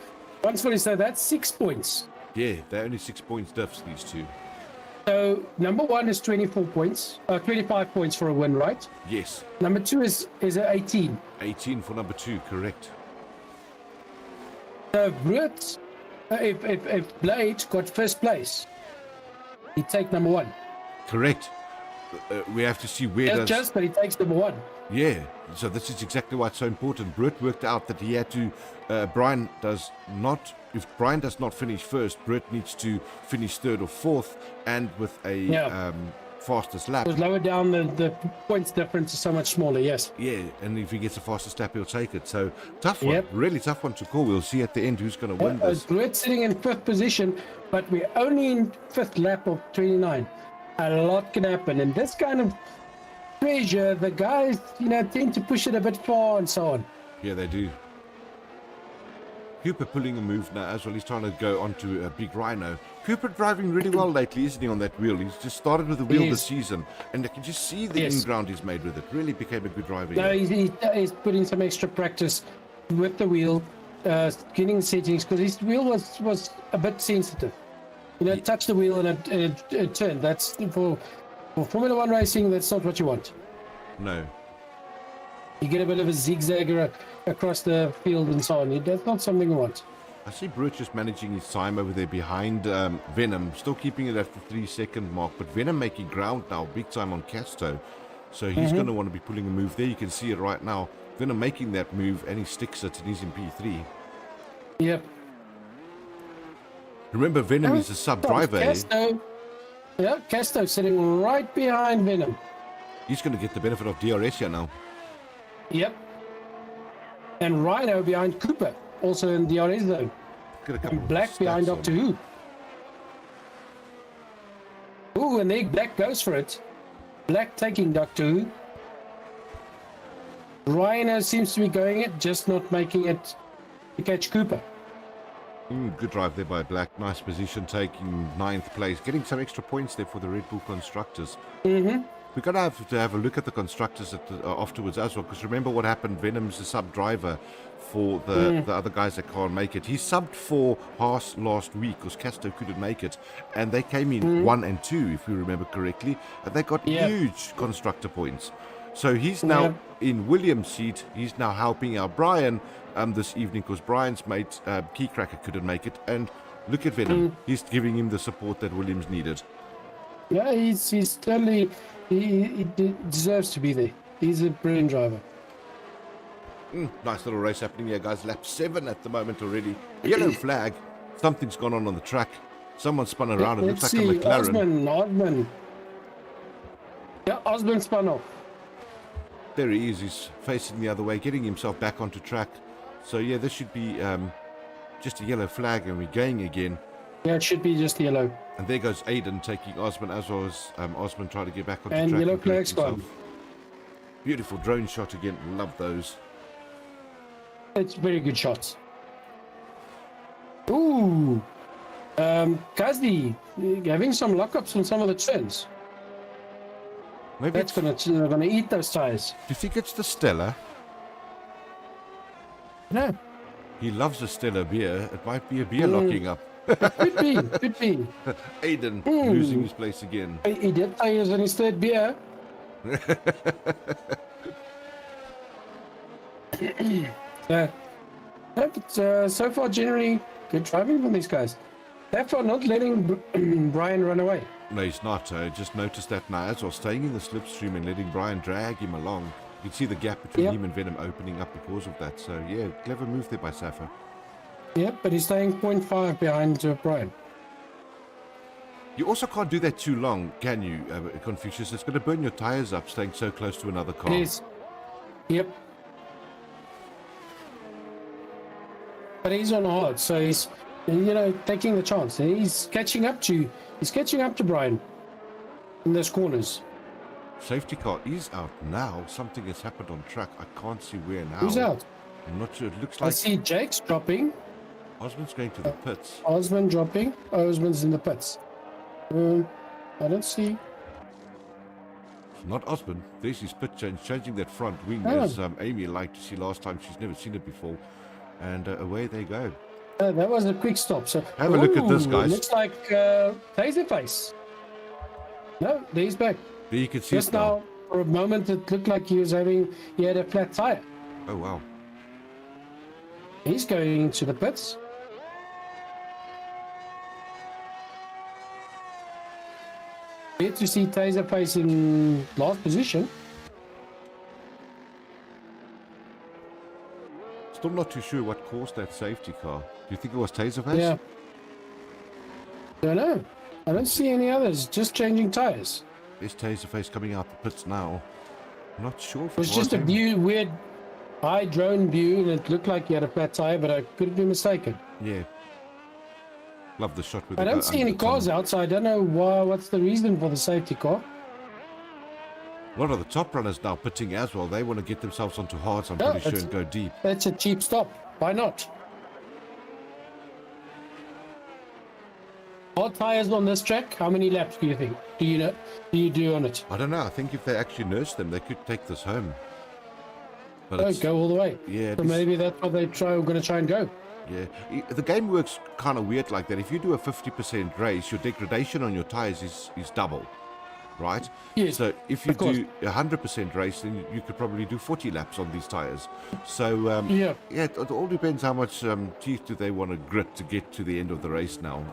[SPEAKER 3] 147, that's 6 points.
[SPEAKER 1] Yeah, they're only 6 points diffs, these two.
[SPEAKER 3] So number 1 is 24 points, 25 points for a win, right?
[SPEAKER 1] Yes.
[SPEAKER 3] Number 2 is 18.
[SPEAKER 1] 18 for number 2, correct.
[SPEAKER 3] So Brut, if Blade got first place, he'd take number 1.
[SPEAKER 1] Correct. We have to see where
[SPEAKER 3] But he takes number 1.
[SPEAKER 1] Yeah, so this is exactly why it's so important. Bruit worked out that he had to, if Brian does not finish first, Bruit needs to finish 3rd or 4th, and with a fastest lap.
[SPEAKER 3] Because lower down, the points difference is so much smaller, yes.
[SPEAKER 1] Yeah, and if he gets the fastest lap, he'll take it. So, tough one, really tough one to call. We'll see at the end who's going to win this.
[SPEAKER 3] Bruit sitting in 5th position, but we're only in 5th lap of 29. A lot can happen, and this kind of pressure, the guys, tend to push it a bit far and so on.
[SPEAKER 1] Yeah, they do. Cooper pulling a move now as well. He's trying to go onto a big Rhino. Cooper driving really well lately, isn't he, on that wheel? He's just started with the wheel this season, and you can just see the in-ground he's made with it. Really became a good driver.
[SPEAKER 3] No, he's put in some extra practice with the wheel, getting settings, because his wheel was a bit sensitive. Touch the wheel and it turned. That's for Formula 1 racing, that's not what you want.
[SPEAKER 1] No.
[SPEAKER 3] You get a bit of a zigzag across the field and so on. That's not something you want.
[SPEAKER 1] I see Bruit just managing his time over there behind Venom, still keeping it at the 3 second mark, but Venom making ground now, big time on Casto. So he's going to want to be pulling a move there. You can see it right now. Venom making that move, and he sticks it, and he's in P3.
[SPEAKER 3] Yep.
[SPEAKER 1] Remember, Venom is a sub-driver.
[SPEAKER 3] Casto sitting right behind Venom.
[SPEAKER 1] He's going to get the benefit of DRS here now.
[SPEAKER 3] Yep. And Rhino behind Cooper, also in DRS zone. And Black behind Doctor Who. Ooh, and there Black goes for it. Black taking Doctor Who. Rhino seems to be going it, just not making it to catch Cooper.
[SPEAKER 1] Good drive there by Black. Nice position, taking 9th place. Getting some extra points there for the Red Bull constructors. We're going to have a look at the constructors afterwards as well, because remember what happened. Venom's the sub-driver for the other guys that can't make it. He subbed for Haas last week because Casto couldn't make it, and they came in 1 and 2, if we remember correctly, and they got huge constructor points. So he's now in William's seat. He's now helping out Brian this evening because Brian's mate, Keycracker, couldn't make it. And look at Venom. He's giving him the support that Williams needed.
[SPEAKER 3] Yeah, he's totally... He deserves to be there. He's a brilliant driver.
[SPEAKER 1] Nice little race happening here, guys. Lap 7 at the moment already. Yellow flag. Something's gone on the track. Someone spun around. It looks like a McLaren.
[SPEAKER 3] Osman. Yeah, Osman spun off.
[SPEAKER 1] There he is. He's facing the other way, getting himself back onto track. So, yeah, this should be just a yellow flag, and we're going again.
[SPEAKER 3] Yeah, it should be just yellow.
[SPEAKER 1] And there goes Aiden taking Osman, as well as Osman trying to get back onto track.
[SPEAKER 3] And yellow flag's gone.
[SPEAKER 1] Beautiful drone shot again. Love those.
[SPEAKER 3] It's very good shots. Ooh. Kazi having some lockups on some of the turns.
[SPEAKER 1] Maybe
[SPEAKER 3] that's gonna eat those tires.
[SPEAKER 1] Do you think it's the Stella?
[SPEAKER 3] No.
[SPEAKER 1] He loves a Stella beer. It might be a beer locking up.
[SPEAKER 3] Could be.
[SPEAKER 1] Aiden losing his place again.
[SPEAKER 3] He did tires on his third beer. So far, generally good driving from these guys. Therefore, not letting Brian run away.
[SPEAKER 1] No, he's not. I just noticed that now as well, staying in the slipstream and letting Brian drag him along. You can see the gap between him and Venom opening up because of that. So, yeah, clever move there by Safa.
[SPEAKER 3] Yep, but he's staying 0.5 behind Brian.
[SPEAKER 1] You also can't do that too long, can you, Confucius? It's going to burn your tires up staying so close to another car.
[SPEAKER 3] It is. Yep. But he's on hard, so he's, taking the chance. He's catching up to Brian in those corners.
[SPEAKER 1] Safety car is out now. Something has happened on track. I can't see where now.
[SPEAKER 3] Who's out?
[SPEAKER 1] I'm not sure. It looks like...
[SPEAKER 3] I see Jake's dropping.
[SPEAKER 1] Osman's going to the pits.
[SPEAKER 3] Osman dropping. Osman's in the pits. I don't see...
[SPEAKER 1] Not Osman. There's his pit change, changing that front wing as Amy liked to see last time. She's never seen it before. And away they go.
[SPEAKER 3] That was a quick stop. So
[SPEAKER 1] have a look at this, guys.
[SPEAKER 3] Looks like Taserface. No, there he's back.
[SPEAKER 1] There you can see
[SPEAKER 3] just now. For a moment, it looked like he had a flat tire.
[SPEAKER 1] Oh wow!
[SPEAKER 3] He's going to the pits. Weird to see Taserface in last position.
[SPEAKER 1] Still not too sure what caused that safety car. Do you think it was Taserface?
[SPEAKER 3] Yeah. Don't know. I don't see any others. Just changing tires.
[SPEAKER 1] There's Taserface coming out the pits now. I'm not sure if
[SPEAKER 3] it was just a weird high drone view, and it looked like he had a flat tire, but I could be mistaken.
[SPEAKER 1] Yeah. Love the shot with
[SPEAKER 3] I don't see any cars out, so I don't know what's the reason for the safety car.
[SPEAKER 1] A lot of the top runners now pitting as well. They want to get themselves onto hards, I'm pretty sure, and go deep.
[SPEAKER 3] That's a cheap stop. Why not? Hard tires on this track. How many laps do you think? Do you do on it?
[SPEAKER 1] I don't know. I think if they actually nurse them, they could take this home. But
[SPEAKER 3] go all the way.
[SPEAKER 1] Yeah.
[SPEAKER 3] So maybe that's what they're going to try and go.
[SPEAKER 1] Yeah. The game works kind of weird like that. If you do a 50% race, your degradation on your tires is double, right?
[SPEAKER 3] Yes.
[SPEAKER 1] So if you do 100% race, then you could probably do 40 laps on these tires. So yeah, it all depends how much teeth do they want to grit to get to the end of the race now.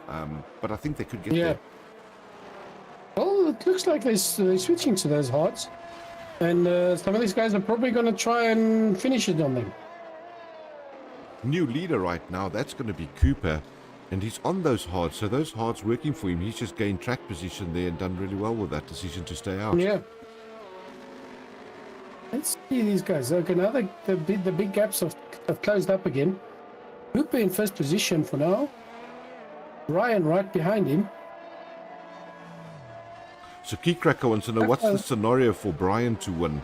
[SPEAKER 1] But I think they could get there.
[SPEAKER 3] Well, it looks like they're switching to those hards, and some of these guys are probably going to try and finish it on them.
[SPEAKER 1] New leader right now, that's going to be Cooper, and he's on those hards, so those hards working for him. He's just gained track position there and done really well with that decision to stay out.
[SPEAKER 3] Yeah. Let's see these guys. Okay, now the big gaps have closed up again. Cooper in first position for now. Ryan right behind him.
[SPEAKER 1] So Keycracker wants to know what's the scenario for Brian to win.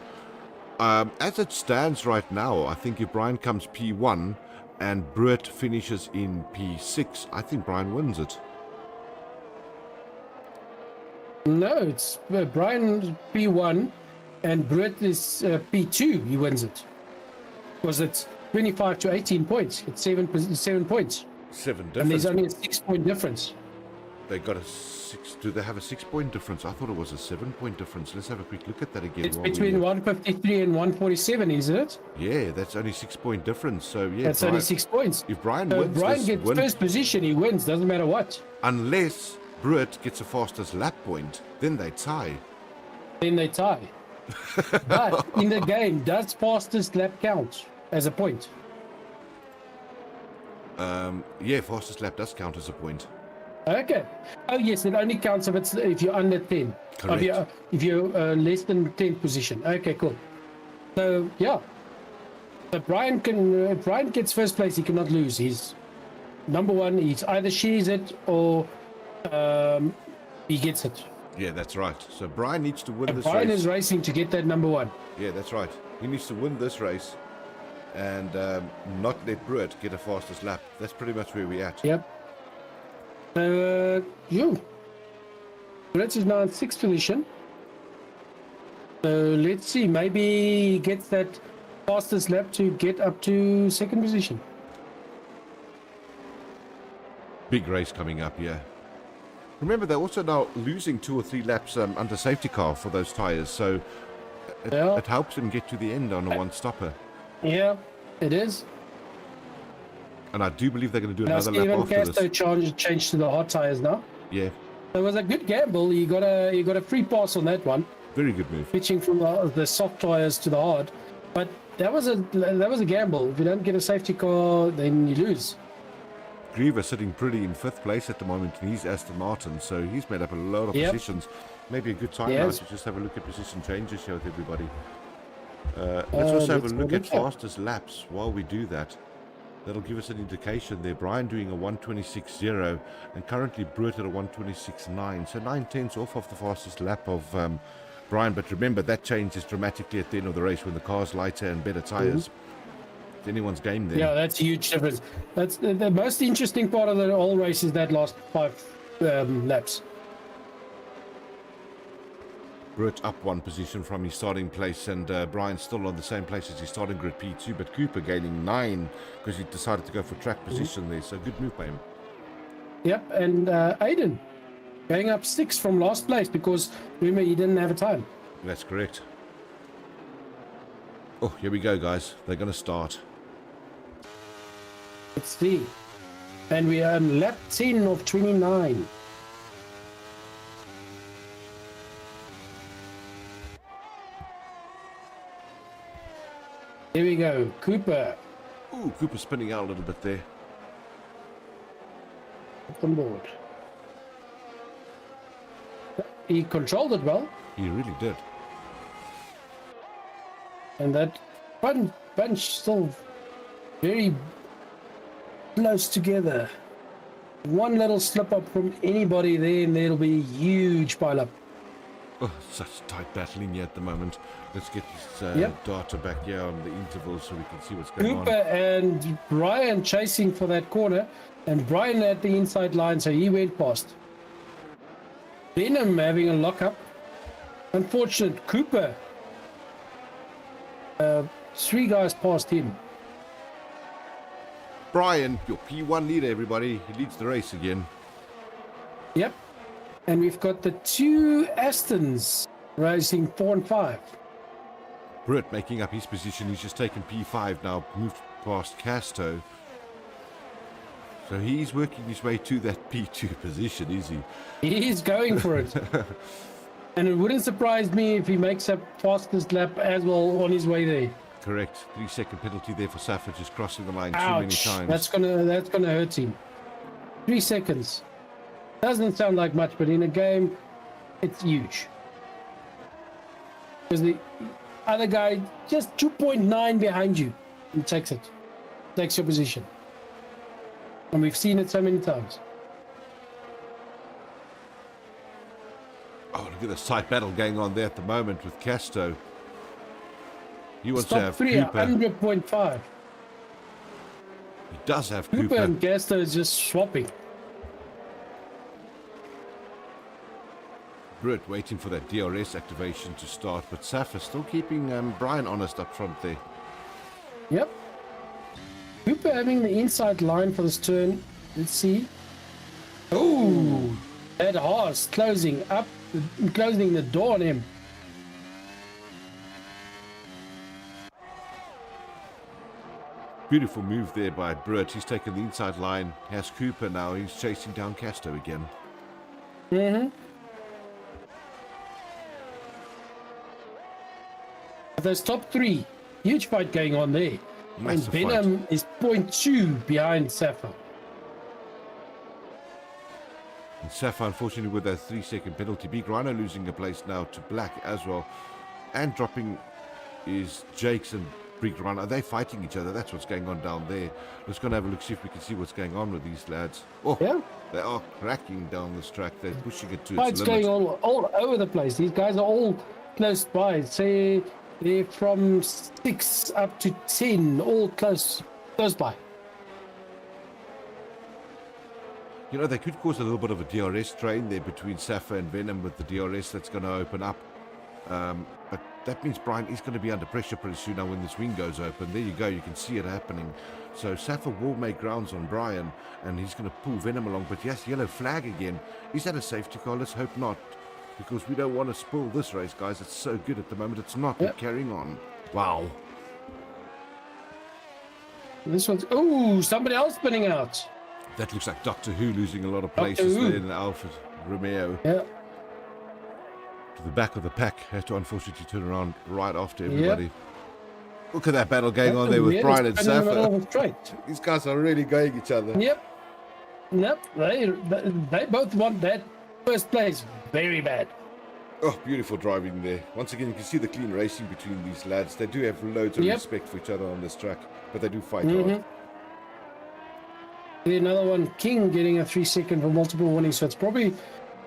[SPEAKER 1] As it stands right now, I think if Brian comes P1 and Brett finishes in P6, I think Brian wins it.
[SPEAKER 3] No, it's Brian P1 and Brett is P2. He wins it. Because it's 25 to 18 points. It's 7 points.
[SPEAKER 1] 7 difference.
[SPEAKER 3] And there's only a 6-point difference.
[SPEAKER 1] They got a 6. Do they have a 6-point difference? I thought it was a 7-point difference. Let's have a quick look at that again.
[SPEAKER 3] It's between 153 and 147, isn't it?
[SPEAKER 1] Yeah, that's only 6-point difference. So yeah,
[SPEAKER 3] That's only 6 points.
[SPEAKER 1] If Brian
[SPEAKER 3] So
[SPEAKER 1] wins
[SPEAKER 3] Brian
[SPEAKER 1] this,
[SPEAKER 3] gets first position, he wins. Doesn't matter what.
[SPEAKER 1] unless Bruett gets a fastest lap point, then they tie.
[SPEAKER 3] Then they tie. But in the game, does fastest lap count as a point?
[SPEAKER 1] Yeah, fastest lap does count as a point.
[SPEAKER 3] Okay. Oh yes, it only counts if you're under 10.
[SPEAKER 1] Correct.
[SPEAKER 3] If you're less than 10th position. Okay, cool. So yeah. So Brian can. If Brian gets first place, he cannot lose. He's number one. He's either shares it or he gets it.
[SPEAKER 1] Yeah, that's right. So Brian needs to win
[SPEAKER 3] And
[SPEAKER 1] this
[SPEAKER 3] Brian
[SPEAKER 1] race.
[SPEAKER 3] is racing to get that number one.
[SPEAKER 1] Yeah, that's right. He needs to win this race and not let Bruett get a fastest lap. That's pretty much where we're at.
[SPEAKER 3] Yep. So Bruett is now in 6th position. So let's see. Maybe he gets that fastest lap to get up to 2nd position.
[SPEAKER 1] Big race coming up, yeah. Remember, they're also now losing 2 or 3 laps under safety car for those tyres, so it helps them get to the end on a one-stopper.
[SPEAKER 3] Yeah, it is.
[SPEAKER 1] And I do believe they're going to do
[SPEAKER 3] Now
[SPEAKER 1] another lap
[SPEAKER 3] Steven
[SPEAKER 1] after this.
[SPEAKER 3] Casto changed to the hot tires now.
[SPEAKER 1] Yeah,
[SPEAKER 3] It was a good gamble. He got a free pass on that one,
[SPEAKER 1] very good move.
[SPEAKER 3] pitching from the soft tires to the hard. But that was a gamble. If you don't get a safety car, then you lose.
[SPEAKER 1] Griever sitting pretty in 5th place at the moment, and he's Aston Martin, so he's made up a lot of
[SPEAKER 3] Yep.
[SPEAKER 1] positions. Maybe a good time
[SPEAKER 3] Yes.
[SPEAKER 1] now to just have a look at position changes here with everybody. Let's also have a
[SPEAKER 3] let's
[SPEAKER 1] look at
[SPEAKER 3] look at-
[SPEAKER 1] fastest laps while we do that. That'll give us an indication there. Brian doing a 1:26.0 and currently Bruett at a 1:26.9. So 9/10 off of the fastest lap of Brian. But remember, that changes dramatically at the end of the race when the car's lighter and better tires. It's anyone's game there.
[SPEAKER 3] Yeah, that's a huge difference. That's the most interesting part of the whole race is that last 5 laps.
[SPEAKER 1] Bruett up 1 position from his starting place, and Brian's still on the same place as his starting grid P2, but Cooper gaining 9 because he decided to go for track position there. So good move by him.
[SPEAKER 3] Yep, and Aiden going up 6 from last place because remember he didn't have a time.
[SPEAKER 1] That's correct. Oh, here we go, guys. They're going to start.
[SPEAKER 3] Let's see. And we are on lap 10 of 29. Here we go. Cooper
[SPEAKER 1] Ooh, Cooper spinning out a little bit there.
[SPEAKER 3] up on board. He controlled it well.
[SPEAKER 1] He really did.
[SPEAKER 3] And that bunch still very close together. One little slip up from anybody there and there'll be a huge pile up.
[SPEAKER 1] Oh, such tight battling here at the moment. Let's get this data back here on the intervals so we can see what's going
[SPEAKER 3] Cooper
[SPEAKER 1] on.
[SPEAKER 3] and Brian chasing for that corner, and Brian at the inside line, so he went past. Benham having a lockup. Unfortunate. Cooper. 3 guys past him.
[SPEAKER 1] Brian, your P1 leader, everybody. He leads the race again.
[SPEAKER 3] Yep. And we've got the 2 Astons racing 4 and 5.
[SPEAKER 1] Bruett making up his position. He's just taken P5 now, moved past Casto. So he's working his way to that P2 position, is he?
[SPEAKER 3] He's going for it. And it wouldn't surprise me if he makes up fastest lap as well on his way there.
[SPEAKER 1] Correct. 3-second penalty there for Safa, just crossing the line too many
[SPEAKER 3] Ouch.
[SPEAKER 1] times.
[SPEAKER 3] That's gonna hurt him. 3 seconds. Doesn't sound like much, but in a game, it's huge. Because the other guy just 2.9 behind you, and takes it, takes your position, and we've seen it so many times.
[SPEAKER 1] Oh, look at this tight battle going on there at the moment with Casto. He wants to
[SPEAKER 3] Top
[SPEAKER 1] have
[SPEAKER 3] 3
[SPEAKER 1] Cooper.
[SPEAKER 3] 100.5.
[SPEAKER 1] He does have
[SPEAKER 3] Cooper
[SPEAKER 1] Cooper.
[SPEAKER 3] and Casto is just swapping.
[SPEAKER 1] Bruett waiting for that DRS activation to start, but Safa still keeping Brian honest up front there.
[SPEAKER 3] Yep. Cooper having the inside line for this turn. Let's see. Oh, That horse closing the door on him.
[SPEAKER 1] Beautiful move there by Brett. He's taken the inside line. Has Cooper now. He's chasing down Casto again.
[SPEAKER 3] Mm-hmm. Those top three, huge fight going on there.
[SPEAKER 1] Massive
[SPEAKER 3] and Venom
[SPEAKER 1] fight.
[SPEAKER 3] is 0.2 behind Safa.
[SPEAKER 1] And Safa, unfortunately, with that 3-second penalty. Big Rhino losing a place now to Black as well. And dropping is Jakes and Big Rhino. Are they fighting each other? That's what's going on down there. Let's go and have a look, see if we can see what's going on with these lads. Oh,
[SPEAKER 3] yeah.
[SPEAKER 1] They are cracking down this track. They're pushing it to
[SPEAKER 3] Fights
[SPEAKER 1] its limit.
[SPEAKER 3] going all over the place. These guys are all close by. Say they're from 6 up to 10, all close by.
[SPEAKER 1] You know, they could cause a little bit of a DRS train there between Safa and Venom with the DRS that's going to open up. But that means Brian is going to be under pressure pretty soon now when this wing goes open. There you go, you can see it happening. So Safa will make grounds on Brian, and he's going to pull Venom along. But yes, yellow flag again. Is that a safety car? Let's hope not, because we don't want to spoil this race, guys. It's so good at the moment. It's not. We're carrying on. Wow.
[SPEAKER 3] This one's... Oh, somebody else spinning out.
[SPEAKER 1] That looks like Doctor Who losing a lot of places there in Alfa Romeo.
[SPEAKER 3] Yeah.
[SPEAKER 1] To the back of the pack. Had to unfortunately turn around right after everybody. Look at that battle going on there with Brian and Safa. These guys are really going each other.
[SPEAKER 3] Yep. They both want that first place very bad.
[SPEAKER 1] Oh, beautiful driving there. Once again, you can see the clean racing between these lads. They do have loads of respect for each other on this track, but they do fight hard.
[SPEAKER 3] Another one, King getting a 3-second for multiple warnings, so it's probably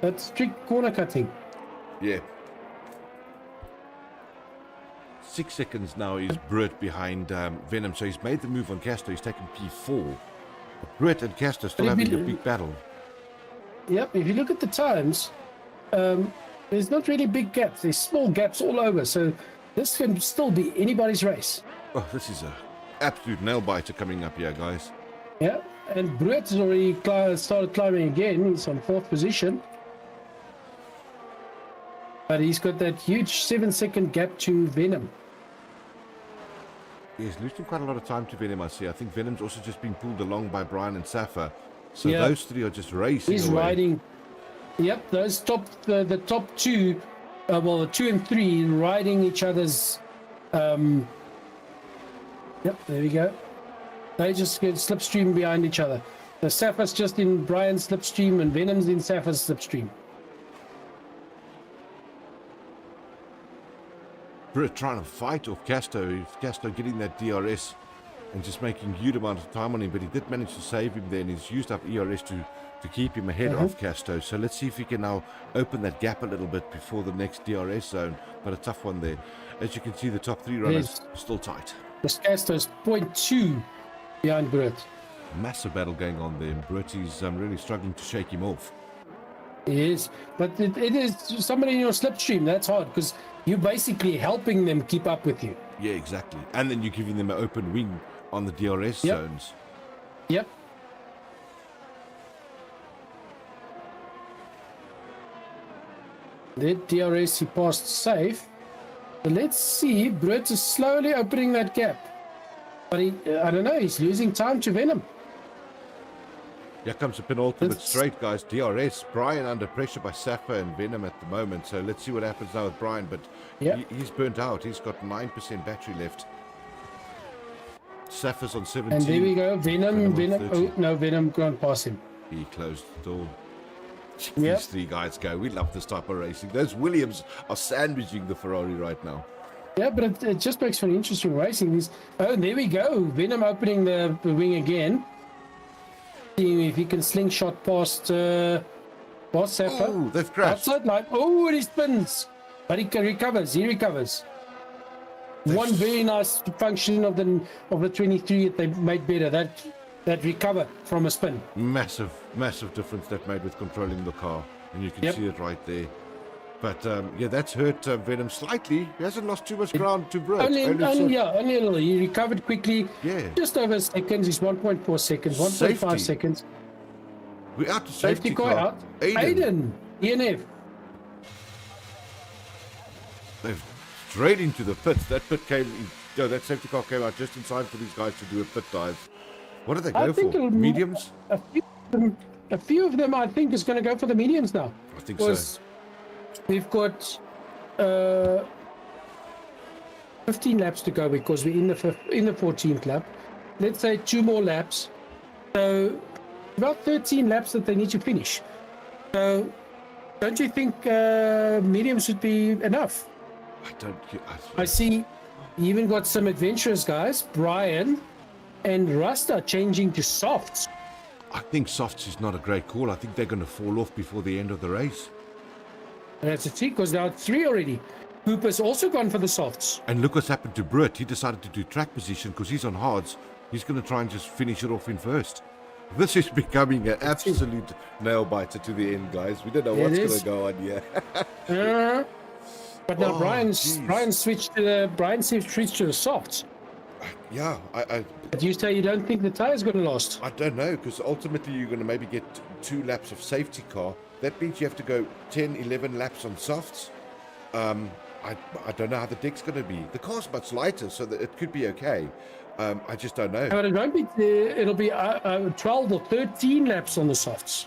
[SPEAKER 3] that strict corner cutting.
[SPEAKER 1] Yeah. 6 seconds now is Brett behind Venom, so he's made the move on Casto. He's taken P4. Brett and Casto still having a big battle.
[SPEAKER 3] Yep, if you look at the times, there's not really big gaps. There's small gaps all over, so this can still be anybody's race.
[SPEAKER 1] Oh, this is a absolute nail-biter coming up here, guys.
[SPEAKER 3] Yeah, and Brett has already started climbing again. He's on 4th position. But he's got that huge 7-second gap to Venom.
[SPEAKER 1] He's losing quite a lot of time to Venom, I see. I think Venom's also just being pulled along by Brian and Safa. So those three are just racing
[SPEAKER 3] He's
[SPEAKER 1] away.
[SPEAKER 3] riding. Yep, those the top two, well, 2 and 3 riding each other's. Yep, there we go. They just get slipstream behind each other. The Safa's just in Brian's slipstream and Venom's in Safa's slipstream.
[SPEAKER 1] Britt trying to fight off Casto. Casto getting that DRS and just making huge amount of time on him, but he did manage to save him there, and he's used up ERS to keep him ahead of Casto. So let's see if he can now open that gap a little bit before the next DRS zone, but a tough one there. As you can see, the top 3 runners are still tight.
[SPEAKER 3] The Casto's 0.2 behind Brett.
[SPEAKER 1] Massive battle going on there, and Brett is really struggling to shake him off.
[SPEAKER 3] Yes, but it is somebody in your slipstream. That's hard because you're basically helping them keep up with you.
[SPEAKER 1] Yeah, exactly. And then you're giving them an open wing on the DRS zones.
[SPEAKER 3] Yep. That DRS he passed safe. But let's see, Brett is slowly opening that gap. But he, I don't know, he's losing time to Venom.
[SPEAKER 1] Here comes the penultimate straight, guys. DRS. Brian under pressure by Safa and Venom at the moment. So let's see what happens now with Brian. But he's burnt out. He's got 9% battery left. Safa's on 17.
[SPEAKER 3] And there we go. Venom. Oh, no, Venom can't pass him.
[SPEAKER 1] He closed the door. These 3 guys go. We love this type of racing. Those Williams are sandwiching the Ferrari right now.
[SPEAKER 3] Yeah, but it just makes for interesting racing. Oh, there we go. Venom opening the wing again. Seeing if he can slingshot past Safa.
[SPEAKER 1] Oh, they've crashed.
[SPEAKER 3] Outside line. Oh, and he spins. But he recovers. He recovers. One very nice function of the 23 that they made better. That recover from a spin.
[SPEAKER 1] Massive difference that made with controlling the car. And you can see it right there. But yeah, that's hurt Venom slightly. He hasn't lost too much ground to Brett.
[SPEAKER 3] Only a little. He recovered quickly.
[SPEAKER 1] Yeah.
[SPEAKER 3] Just over seconds. He's 1.4 seconds, 1.5 seconds.
[SPEAKER 1] We're out to
[SPEAKER 3] Safety car out.
[SPEAKER 1] Aiden.
[SPEAKER 3] ENF.
[SPEAKER 1] They've straight into the pits. That pit came in, that safety car came out just in time for these guys to do a pit dive. What do they go for? Mediums?
[SPEAKER 3] A few of them, I think, is going to go for the mediums now.
[SPEAKER 1] I think so.
[SPEAKER 3] We've got 15 laps to go because we're in the 14th lap. Let's say 2 more laps. So about 13 laps that they need to finish. So don't you think mediums would be enough? I see you even got some adventurous guys, Brian and Rasta, changing to softs.
[SPEAKER 1] I think softs is not a great call. I think they're going to fall off before the end of the race.
[SPEAKER 3] And that's a trick because now it's 3 already. Cooper's also gone for the softs.
[SPEAKER 1] And look what's happened to Britt. He decided to do track position because he's on hards. He's going to try and just finish it off in first. This is becoming an absolute nail-biter to the end, guys. We don't know what's going to go on here.
[SPEAKER 3] But now Brian switched to the softs.
[SPEAKER 1] Yeah,
[SPEAKER 3] But you say you don't think the tire's going to last?
[SPEAKER 1] I don't know, because ultimately you're going to maybe get 2 laps of safety car. That means you have to go 10, 11 laps on softs. I don't know how the deck's going to be. The car's much lighter, so that it could be okay. I just don't know.
[SPEAKER 3] But it won't be. It'll be 12 or 13 laps on the softs.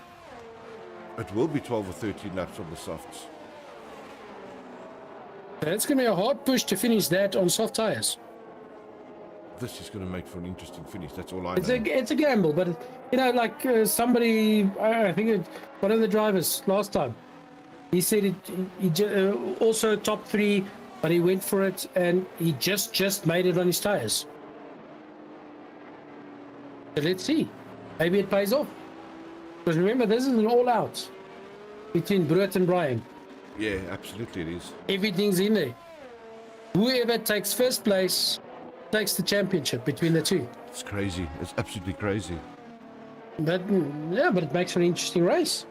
[SPEAKER 1] It will be 12 or 13 laps on the softs.
[SPEAKER 3] That's going to be a hard push to finish that on soft tires.
[SPEAKER 1] This is going to make for an interesting finish. That's all I know.
[SPEAKER 3] It's a gamble, but like somebody, I think one of the drivers last time, he said he also top 3, but he went for it and he just made it on his tires. So let's see. Maybe it pays off. Because remember, this is an all-out between Brett and Brian.
[SPEAKER 1] Yeah, absolutely it is.
[SPEAKER 3] Everything's in there. Whoever takes first place takes the championship between the two.
[SPEAKER 1] It's crazy. It's absolutely crazy.
[SPEAKER 3] But it makes for an interesting race.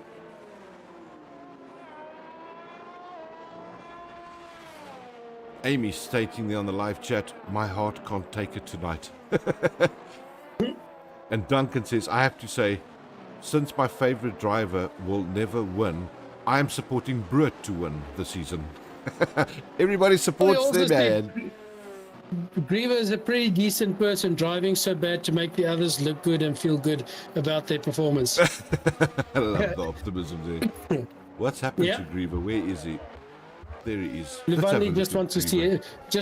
[SPEAKER 1] Amy stating there on the live chat, my heart can't take it tonight. And Duncan says, I have to say, since my favorite driver will never win, I am supporting Brett to win the season. Everybody supports their man.
[SPEAKER 3] Griever is a pretty decent person, driving so bad to make the others look good and feel good about their performance.
[SPEAKER 1] I love the optimism there. What's happened to Griever? Where is he? There he is.
[SPEAKER 3] Levani just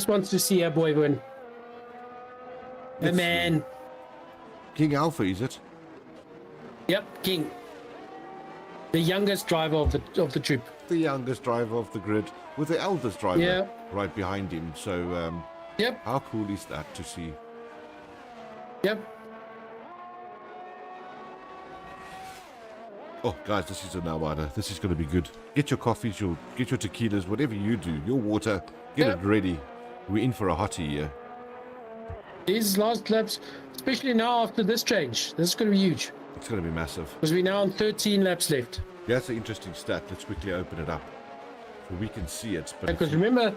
[SPEAKER 3] wants to see our boy win. The man.
[SPEAKER 1] King Alpha, is it?
[SPEAKER 3] Yep, King. The youngest driver of the troop.
[SPEAKER 1] The youngest driver of the grid, with the eldest driver right behind him. So, how cool is that to see?
[SPEAKER 3] Yep.
[SPEAKER 1] Oh, guys, this is a nail-biter. This is going to be good. Get your coffees, get your tequilas, whatever you do, your water, get it ready. We're in for a hottie here.
[SPEAKER 3] These last laps, especially now after this change, this is going to be huge.
[SPEAKER 1] It's going to be massive.
[SPEAKER 3] Because we're now on 13 laps left.
[SPEAKER 1] Yeah, that's an interesting stat. Let's quickly open it up so we can see it. But
[SPEAKER 3] because remember,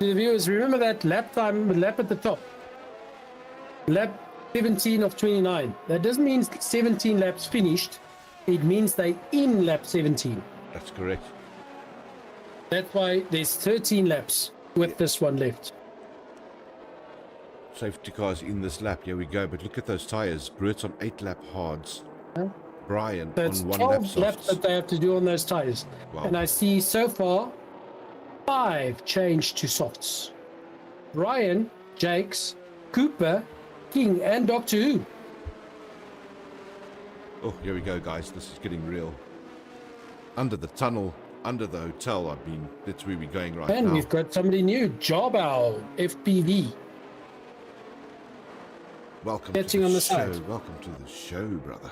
[SPEAKER 3] the viewers, remember that lap at the top. Lap 17 of 29. That doesn't mean 17 laps finished. It means they in lap 17.
[SPEAKER 1] That's correct.
[SPEAKER 3] That's why there's 13 laps with this one left.
[SPEAKER 1] Safety cars in this lap, here we go. But look at those tires. Brett's on 8-lap hards. Brian
[SPEAKER 3] so
[SPEAKER 1] on 1 lap softs.
[SPEAKER 3] laps that they have to do on those tires.
[SPEAKER 1] Wow.
[SPEAKER 3] And I see so far 5 changed to softs. Brian, Jakes, Cooper, King, and Doctor Who.
[SPEAKER 1] Oh, here we go, guys. This is getting real. Under the tunnel, under the hotel, I mean, that's where we're going right now.
[SPEAKER 3] And we've got somebody new, Jobow, FPV.
[SPEAKER 1] Welcome
[SPEAKER 3] Catching
[SPEAKER 1] to
[SPEAKER 3] on the
[SPEAKER 1] show.
[SPEAKER 3] side.
[SPEAKER 1] Welcome to the show, brother.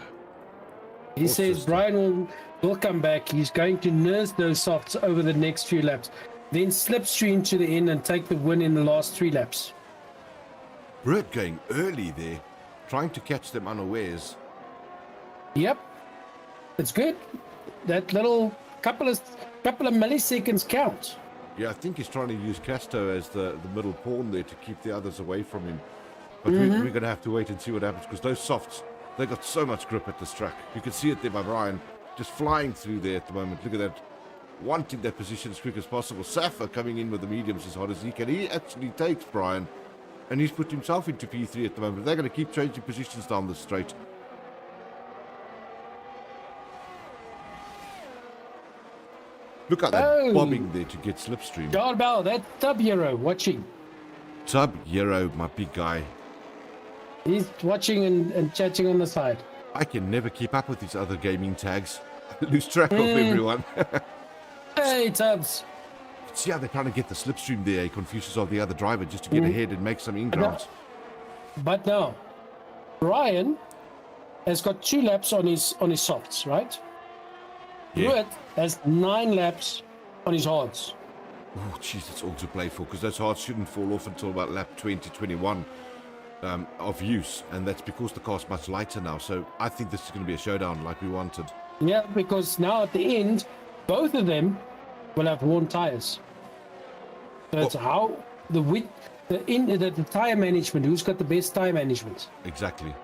[SPEAKER 3] He says Brian will come back. He's going to nurse those softs over the next few laps, then slipstream to the end and take the win in the last 3 laps.
[SPEAKER 1] Brett going early there, trying to catch them unawares.
[SPEAKER 3] Yep, it's good. That little couple of milliseconds count.
[SPEAKER 1] Yeah, I think he's trying to use Casto as the middle pawn there to keep the others away from him. But we're going to have to wait and see what happens because those softs, They got so much grip at this track. You can see it there by Brian, just flying through there at the moment. Look at that, wanting that position as quick as possible. Safa coming in with the mediums as hard as he can. He actually takes Brian, and he's put himself into P3 at the moment. They're going to keep changing positions down the straight. Look at that bobbing there to get slipstream.
[SPEAKER 3] Darbell, that Tub Hero watching.
[SPEAKER 1] Tub Hero, my big guy.
[SPEAKER 3] He's watching and chatting on the side.
[SPEAKER 1] I can never keep up with these other gaming tags. I lose track of everyone.
[SPEAKER 3] Hey, Tubbs.
[SPEAKER 1] See how they're trying to get the slipstream there, Confucius of the other driver, just to get ahead and make some ingrounds.
[SPEAKER 3] But now, Brian has got 2 laps on his softs, right?
[SPEAKER 1] Yeah.
[SPEAKER 3] Ruud has 9 laps on his hards.
[SPEAKER 1] Oh, jeez, it's all to play for, because those hards shouldn't fall off until about lap 20, 21 of use, and that's because the car's much lighter now. So I think this is going to be a showdown like we wanted.
[SPEAKER 3] Yeah, because now at the end, both of them will have worn tires. So it's how the width, the tire management. Who's got the best tire management?
[SPEAKER 1] Exactly.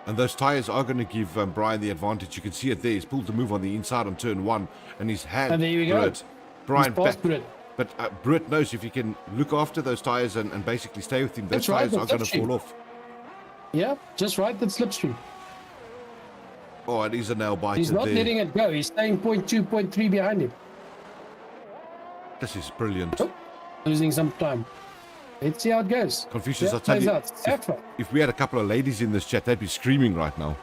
[SPEAKER 1] And those tires are going to give Brian the advantage. You can see it there. He's pulled the move on the inside on turn 1, and he's had
[SPEAKER 3] and there we go.
[SPEAKER 1] Brian back.
[SPEAKER 3] Brett.
[SPEAKER 1] But Brett knows if he can look after those tires and basically stay with him, those tires are going to fall off.
[SPEAKER 3] Yeah, just right that slipstream.
[SPEAKER 1] Oh, it is a nail biter.
[SPEAKER 3] He's not letting it go. He's staying 0.2, 0.3 behind him.
[SPEAKER 1] This is brilliant.
[SPEAKER 3] Oh, losing some time. Let's see how it goes.
[SPEAKER 1] Confucius, I'll tell you, if we had a couple of ladies in this chat, they'd be screaming right now.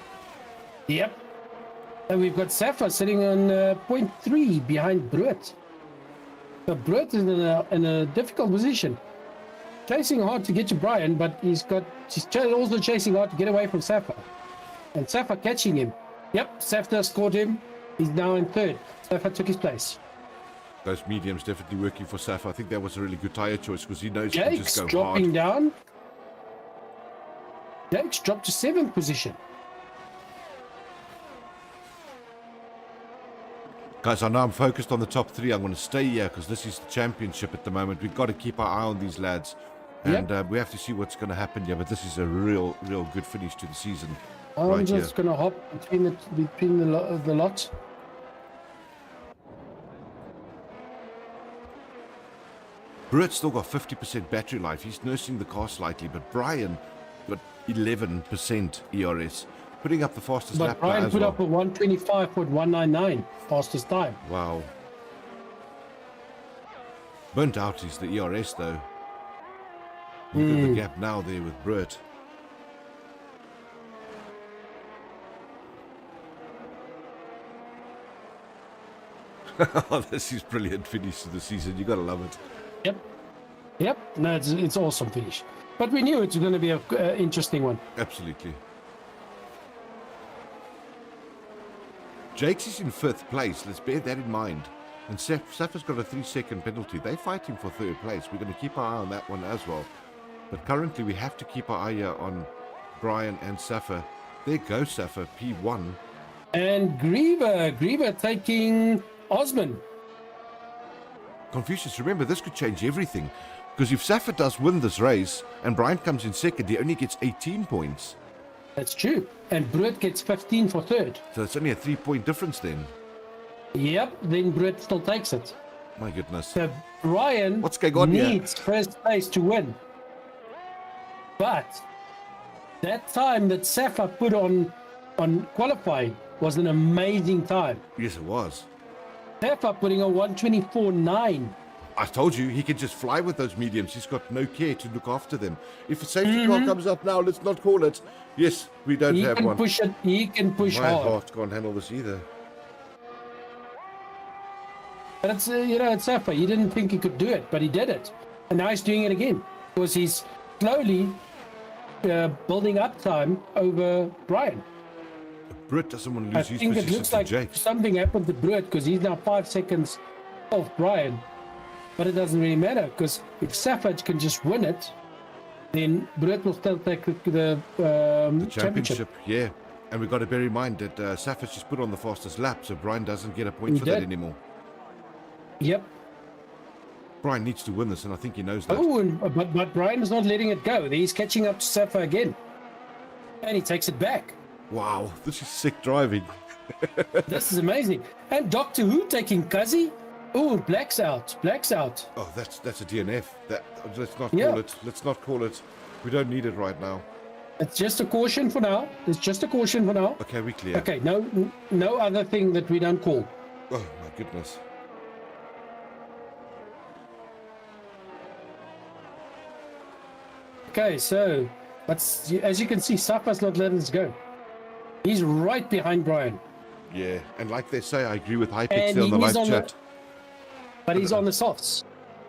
[SPEAKER 3] Yep. And we've got Safa sitting on 0.3 behind Brett. So Brett is in a difficult position. Chasing hard to get to Brian, but he's also chasing hard to get away from Safa. And Safa catching him. Yep, Safa scored him. He's now in 3rd. Safa took his place.
[SPEAKER 1] Those mediums definitely working for Safa. I think that was a really good tyre choice because he knows he can just go
[SPEAKER 3] dropping
[SPEAKER 1] hard.
[SPEAKER 3] Down. Jake's dropped to 7th position.
[SPEAKER 1] Guys, I know I'm focused on the top 3. I'm going to stay here because this is the championship at the moment. We've got to keep our eye on these lads. And we have to see what's going to happen here. But this is a real good finish to the season.
[SPEAKER 3] I'm just going to hop between the lot.
[SPEAKER 1] Brett's still got 50% battery life. He's nursing the car slightly. But Brian got 11% ERS. Putting up the fastest lap.
[SPEAKER 3] But Brian
[SPEAKER 1] as
[SPEAKER 3] put
[SPEAKER 1] well.
[SPEAKER 3] up a 125.199 fastest time.
[SPEAKER 1] Wow. Burnt out is the ERS though. Look at the gap now there with Brett. Oh, this is brilliant finish to the season. You gotta love it.
[SPEAKER 3] Yep. No, it's awesome finish. But we knew it was going to be an interesting one.
[SPEAKER 1] Absolutely. Jakes is in 5th place. Let's bear that in mind. And Safa's got a 3-second penalty. They fight him for 3rd place. We're going to keep our eye on that one as well. But currently we have to keep our eye here on Brian and Safa. There goes Safa, P1.
[SPEAKER 3] And Griever taking Osman.
[SPEAKER 1] Confucius, remember, this could change everything. Because if Safa does win this race and Brian comes in 2nd, he only gets 18 points.
[SPEAKER 3] That's true. And Brett gets 15 for 3rd.
[SPEAKER 1] So it's only a 3-point difference then.
[SPEAKER 3] Yep, then Brett still takes it.
[SPEAKER 1] My goodness.
[SPEAKER 3] So Brian
[SPEAKER 1] What's going on
[SPEAKER 3] needs
[SPEAKER 1] here?
[SPEAKER 3] 1st place to win. But that time that Safa put on qualifying was an amazing time.
[SPEAKER 1] Yes, it was.
[SPEAKER 3] Safa putting a 124.9.
[SPEAKER 1] I told you, he can just fly with those mediums. He's got no care to look after them. If a safety car comes up now, let's not call it. Yes, we don't have one.
[SPEAKER 3] He can push
[SPEAKER 1] My
[SPEAKER 3] hard.
[SPEAKER 1] heart can't handle this either.
[SPEAKER 3] But it's, it's Safa. He didn't think he could do it, but he did it. And now he's doing it again. Because he's slowly building up time over Brian.
[SPEAKER 1] Brett doesn't want to lose
[SPEAKER 3] I
[SPEAKER 1] his
[SPEAKER 3] think it
[SPEAKER 1] position
[SPEAKER 3] looks
[SPEAKER 1] to
[SPEAKER 3] like
[SPEAKER 1] Jake.
[SPEAKER 3] something happened to Brett because he's now 5 seconds off Brian. But it doesn't really matter because if Savage can just win it, then Brett will still take the championship.
[SPEAKER 1] Yeah. And we've got to bear in mind that Savage just put on the fastest lap, so Brian doesn't get a point for that anymore.
[SPEAKER 3] Yep.
[SPEAKER 1] Brian needs to win this, and I think he knows that.
[SPEAKER 3] Oh, but Brian is not letting it go. He's catching up to Safa again. And he takes it back.
[SPEAKER 1] Wow, this is sick driving.
[SPEAKER 3] This is amazing. And Doctor Who taking Kazi. Oh, Black's out. Black's out.
[SPEAKER 1] Oh, that's a DNF. Let's not
[SPEAKER 3] Yeah.
[SPEAKER 1] call it. Let's not call it. We don't need it right now.
[SPEAKER 3] It's just a caution for now. It's just a caution for now.
[SPEAKER 1] Okay, we clear.
[SPEAKER 3] Okay, no other thing that we don't call.
[SPEAKER 1] Oh my goodness.
[SPEAKER 3] Okay, so as you can see, Safa's not letting us go. He's right behind Brian.
[SPEAKER 1] Yeah, and like they say, I agree with Hypix
[SPEAKER 3] And
[SPEAKER 1] there on the
[SPEAKER 3] he's
[SPEAKER 1] live chat.
[SPEAKER 3] But he's on the softs.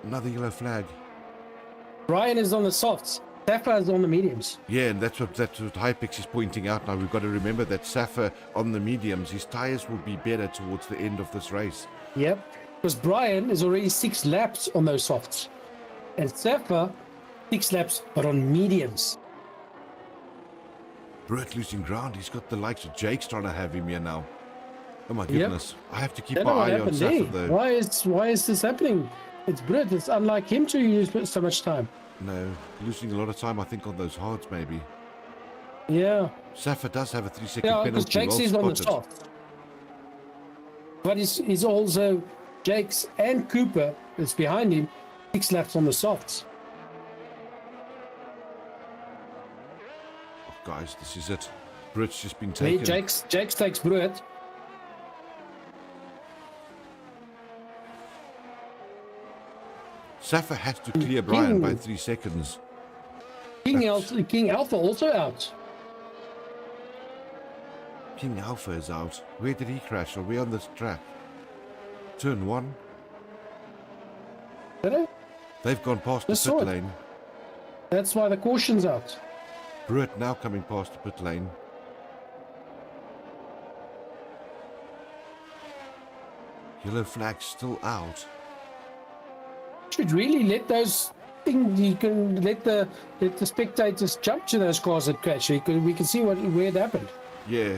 [SPEAKER 1] Another yellow flag.
[SPEAKER 3] Brian is on the softs. Safa is on the mediums.
[SPEAKER 1] Yeah, and that's what Hypix is pointing out now. We've got to remember that Safa on the mediums, his tyres will be better towards the end of this race.
[SPEAKER 3] Yep. Because Brian is already 6 laps on those softs. And Safa, 6 laps, but on mediums.
[SPEAKER 1] Brett losing ground. He's got the likes of Jake's trying to have him here now. Oh my goodness. I have to keep
[SPEAKER 3] Don't
[SPEAKER 1] my
[SPEAKER 3] know what
[SPEAKER 1] eye on
[SPEAKER 3] happened
[SPEAKER 1] Safa
[SPEAKER 3] there.
[SPEAKER 1] though.
[SPEAKER 3] Why is this happening? It's Brit. It's unlike him to use so much time.
[SPEAKER 1] No, losing a lot of time, I think, on those hards maybe.
[SPEAKER 3] Yeah.
[SPEAKER 1] Safa does have a 3-second
[SPEAKER 3] Yeah, because
[SPEAKER 1] penalty.
[SPEAKER 3] Jake's
[SPEAKER 1] Well
[SPEAKER 3] is on the
[SPEAKER 1] spotted.
[SPEAKER 3] soft. But he's also Jake's and Cooper is behind him, 6 laps on the softs.
[SPEAKER 1] Oh, guys, this is it. Britt's just been
[SPEAKER 3] Hey,
[SPEAKER 1] taken.
[SPEAKER 3] Jake's takes Brit.
[SPEAKER 1] Safa has to clear Brian by 3 seconds.
[SPEAKER 3] King Alpha also out.
[SPEAKER 1] King Alpha is out. Where did he crash? Are we on this track? Turn 1.
[SPEAKER 3] Did I?
[SPEAKER 1] They've gone past the
[SPEAKER 3] Just saw
[SPEAKER 1] pit
[SPEAKER 3] it.
[SPEAKER 1] lane.
[SPEAKER 3] That's why the caution's out.
[SPEAKER 1] Britt now coming past the pit lane. Yellow flag still out.
[SPEAKER 3] Should really let those things. You can let the spectators jump to those cars that crash. We can see where it happened.
[SPEAKER 1] Yeah.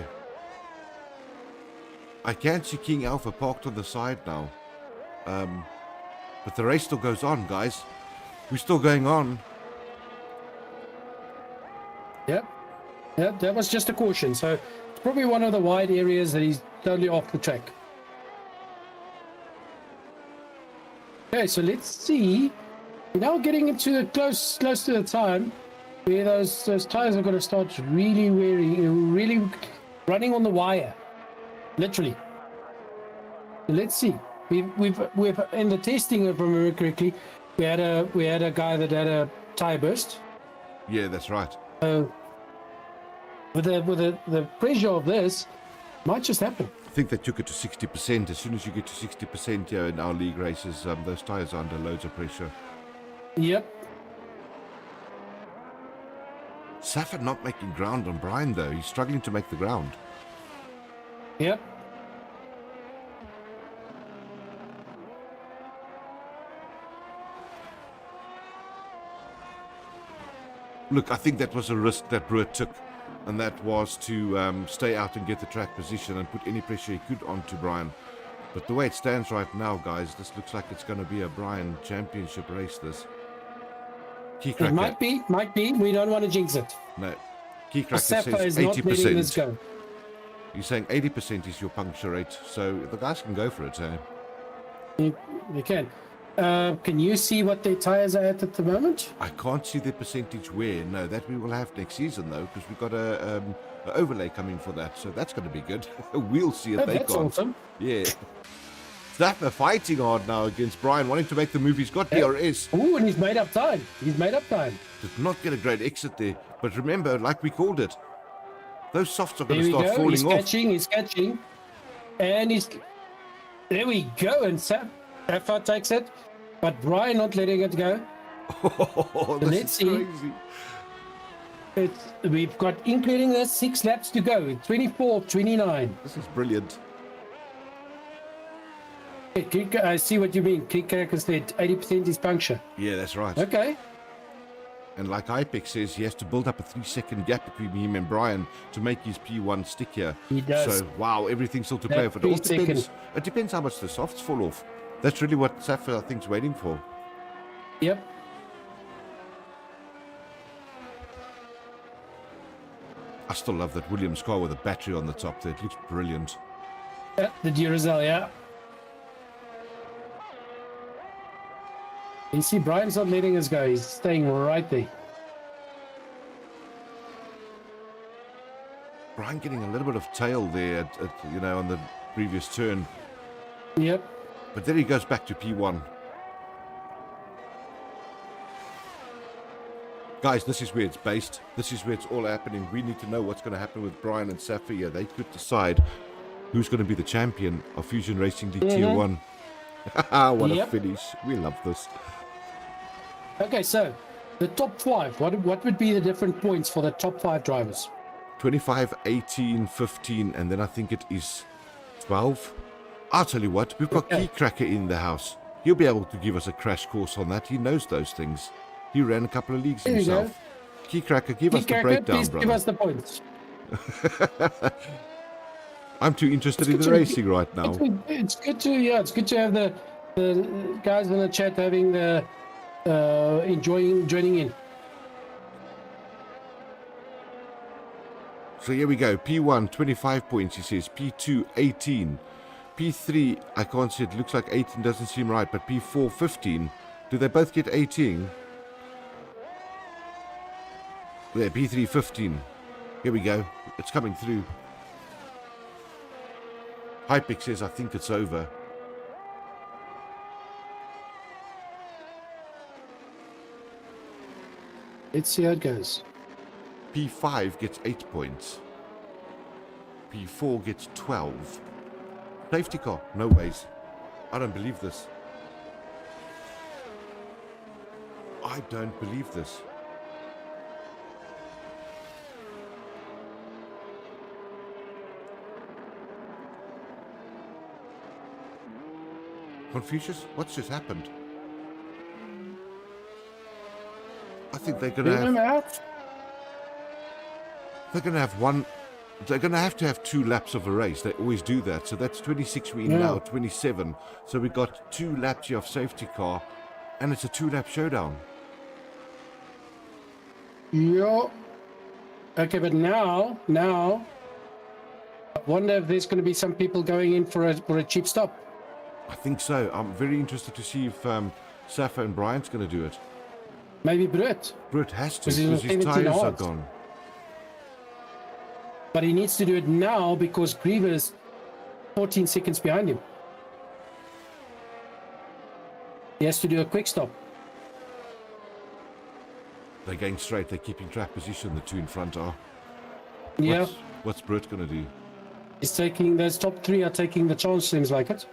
[SPEAKER 1] I can see King Alpha parked on the side now. But the race still goes on, guys. We're still going on.
[SPEAKER 3] Yep. Yep, that was just a caution. So it's probably one of the wide areas that he's totally off the track. Okay, so let's see. We're now getting into close to the time where those tires are going to start really really running on the wire, literally. So let's see. We've in the testing, if I remember correctly, we had a guy that had a tire burst.
[SPEAKER 1] Yeah, that's right.
[SPEAKER 3] So with the pressure of this, might just happen.
[SPEAKER 1] I think they took it to 60%. As soon as you get to 60% here in our league races, those tyres are under loads of pressure.
[SPEAKER 3] Yep.
[SPEAKER 1] Safa not making ground on Brian, though. He's struggling to make the ground.
[SPEAKER 3] Yep.
[SPEAKER 1] Look, I think that was a risk that Brewer took, and that was to stay out and get the track position and put any pressure he could onto Brian. But the way it stands right now, guys, this looks like it's going to be a Brian championship race, this.
[SPEAKER 3] It might be. We don't want to jinx it.
[SPEAKER 1] No. Keycracker
[SPEAKER 3] Safa
[SPEAKER 1] says
[SPEAKER 3] is not letting this
[SPEAKER 1] 80%.
[SPEAKER 3] go.
[SPEAKER 1] He's saying 80% is your puncture rate, so the guys can go for it, eh?
[SPEAKER 3] You can. Can you see what their tires are at the moment?
[SPEAKER 1] I can't see the percentage wear. No, that we will have next season, though, because we've got a overlay coming for that, so that's going to be good. We'll see if
[SPEAKER 3] Oh,
[SPEAKER 1] they
[SPEAKER 3] that's
[SPEAKER 1] can't.
[SPEAKER 3] awesome.
[SPEAKER 1] Yeah. Safa fighting hard now against Brian, wanting to make the move. He's got DRS.
[SPEAKER 3] Ooh, and he's made up time. Did
[SPEAKER 1] not get a great exit there. But remember, like we called it, those softs are going
[SPEAKER 3] There
[SPEAKER 1] to
[SPEAKER 3] we
[SPEAKER 1] start
[SPEAKER 3] go.
[SPEAKER 1] falling
[SPEAKER 3] He's
[SPEAKER 1] off.
[SPEAKER 3] catching. And he's... There we go. And Safa takes it. But Brian not letting it go.
[SPEAKER 1] Oh,
[SPEAKER 3] So
[SPEAKER 1] this
[SPEAKER 3] let's
[SPEAKER 1] is
[SPEAKER 3] see.
[SPEAKER 1] crazy.
[SPEAKER 3] We've got, including this, 6 laps to go. 24-29.
[SPEAKER 1] This is brilliant.
[SPEAKER 3] I see what you mean. Keycracker said 80% is puncture.
[SPEAKER 1] Yeah, that's right.
[SPEAKER 3] Okay.
[SPEAKER 1] And like Hypix says, he has to build up a 3-second gap between him and Brian to make his P1 stick here.
[SPEAKER 3] He does.
[SPEAKER 1] So, wow, everything's still to
[SPEAKER 3] That
[SPEAKER 1] play for. It all
[SPEAKER 3] 3
[SPEAKER 1] depends.
[SPEAKER 3] second.
[SPEAKER 1] It depends how much the softs fall off. That's really what Safa, I think, is waiting for.
[SPEAKER 3] Yep.
[SPEAKER 1] I still love that Williams car with a battery on the top there. It looks brilliant.
[SPEAKER 3] Yeah, the Duracell, yeah. You see, Brian's not letting us go. He's staying right there.
[SPEAKER 1] Brian getting a little bit of tail there, on the previous turn.
[SPEAKER 3] Yep.
[SPEAKER 1] But then he goes back to P1. Guys, this is where it's based. This is where it's all happening. We need to know what's going to happen with Brian and Safia. They could decide who's going to be the champion of Fusion Racing League Tier 1. What a finish. We love this.
[SPEAKER 3] Okay, so the top 5. What would be the different points for the top 5 drivers?
[SPEAKER 1] 25, 18, 15, and then I think it is 12. I'll tell you what, we've got Key Cracker in the house. He'll be able to give us a crash course on that. He knows those things. He ran a couple of leagues himself. Key Cracker, give us the breakdown,
[SPEAKER 3] please
[SPEAKER 1] brother.
[SPEAKER 3] Give us the points.
[SPEAKER 1] I'm too interested in the racing right now.
[SPEAKER 3] It's good to have the guys in the chat having the joining in.
[SPEAKER 1] So here we go. P1, 25 points, he says. P2, 18. P3, I can't see. It looks like 18 doesn't seem right. But P4, 15. Do they both get 18? There, P3, 15. Here we go. It's coming through. Hypix says, I think it's over.
[SPEAKER 3] Let's see how it goes.
[SPEAKER 1] P5 gets 8 points. P4 gets 12. Safety car. No ways. I don't believe this. I don't believe this. Confucius, what's just happened? I think they're going to have... They're going to have one... They're going to have 2 laps of a race. They always do that. So that's 26 we're in now, 27. So we got 2 laps here of safety car, and it's a 2-lap showdown.
[SPEAKER 3] Yeah. Okay, but now, I wonder if there's going to be some people going in for a cheap stop.
[SPEAKER 1] I think so. I'm very interested to see if Safa and Brian's going to do it.
[SPEAKER 3] Maybe Brett.
[SPEAKER 1] Brett has to, because his tyres are gone.
[SPEAKER 3] But he needs to do it now because Griever's 14 seconds behind him. He has to do a quick stop.
[SPEAKER 1] They're going straight. They're keeping track position. The 2 in front are.
[SPEAKER 3] Yeah.
[SPEAKER 1] What's Brett going to do?
[SPEAKER 3] He's taking... Those top 3 are taking the chance, seems like it.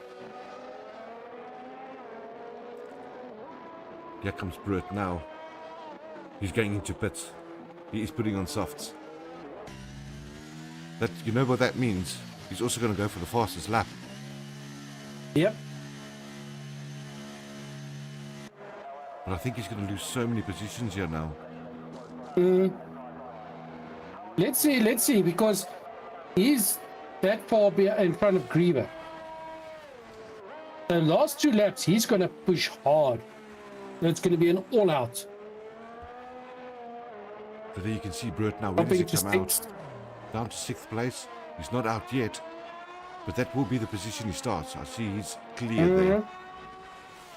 [SPEAKER 1] Here comes Brett now. He's going into pits. He is putting on softs. That, you know what that means? He's also going to go for the fastest lap.
[SPEAKER 3] Yep.
[SPEAKER 1] But I think he's going to lose so many positions here now.
[SPEAKER 3] Let's see, because he's that far in front of Griever. The last 2 laps, he's going to push hard. It's going to be an all-out.
[SPEAKER 1] So there you can see Brett now. Where does he come out? Down to 6th place. He's not out yet. But that will be the position he starts. I see he's clear there.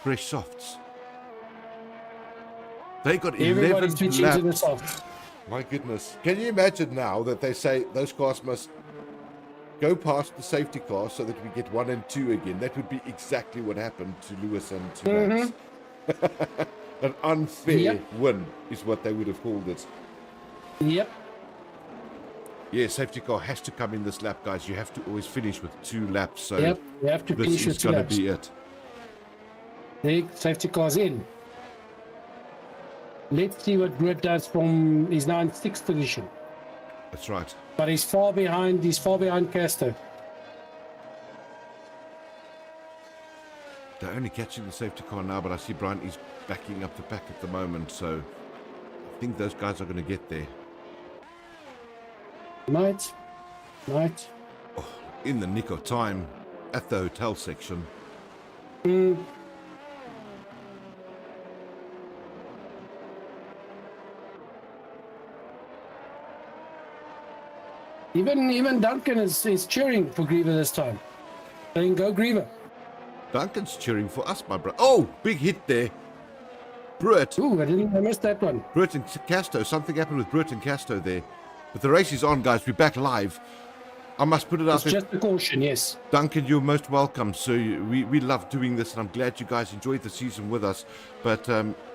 [SPEAKER 1] Fresh softs. They got 11 laps. My goodness. Can you imagine now that they say those cars must go past the safety car so that we get 1 and 2 again? That would be exactly what happened to Lewis and to Max. An unfair win is what they would have called it.
[SPEAKER 3] Yep.
[SPEAKER 1] Yeah, safety car has to come in this lap, guys. You have to always finish with 2 laps. So
[SPEAKER 3] yep, you have to finish with 2 laps.
[SPEAKER 1] This is going to be it.
[SPEAKER 3] The safety car's in. Let's see what Brett does from... He's now in 6th position.
[SPEAKER 1] That's right.
[SPEAKER 3] But he's far behind Castro.
[SPEAKER 1] They're only catching the safety car now, but I see Brian is backing up the pack at the moment, so I think those guys are going to get there.
[SPEAKER 3] Might.
[SPEAKER 1] Oh, in the nick of time, at the hotel section.
[SPEAKER 3] Even Duncan is cheering for Griever this time. Saying go Griever.
[SPEAKER 1] Duncan's cheering for us, my brother. Oh, big hit there. Brett.
[SPEAKER 3] Ooh, I missed that one.
[SPEAKER 1] Brett and Casto. Something happened with Brett and Casto there. But the race is on, guys. We're back live. I must put it out
[SPEAKER 3] It's
[SPEAKER 1] there.
[SPEAKER 3] just a caution, yes.
[SPEAKER 1] Duncan, you're most welcome. So we love doing this, and I'm glad you guys enjoyed the season with us. But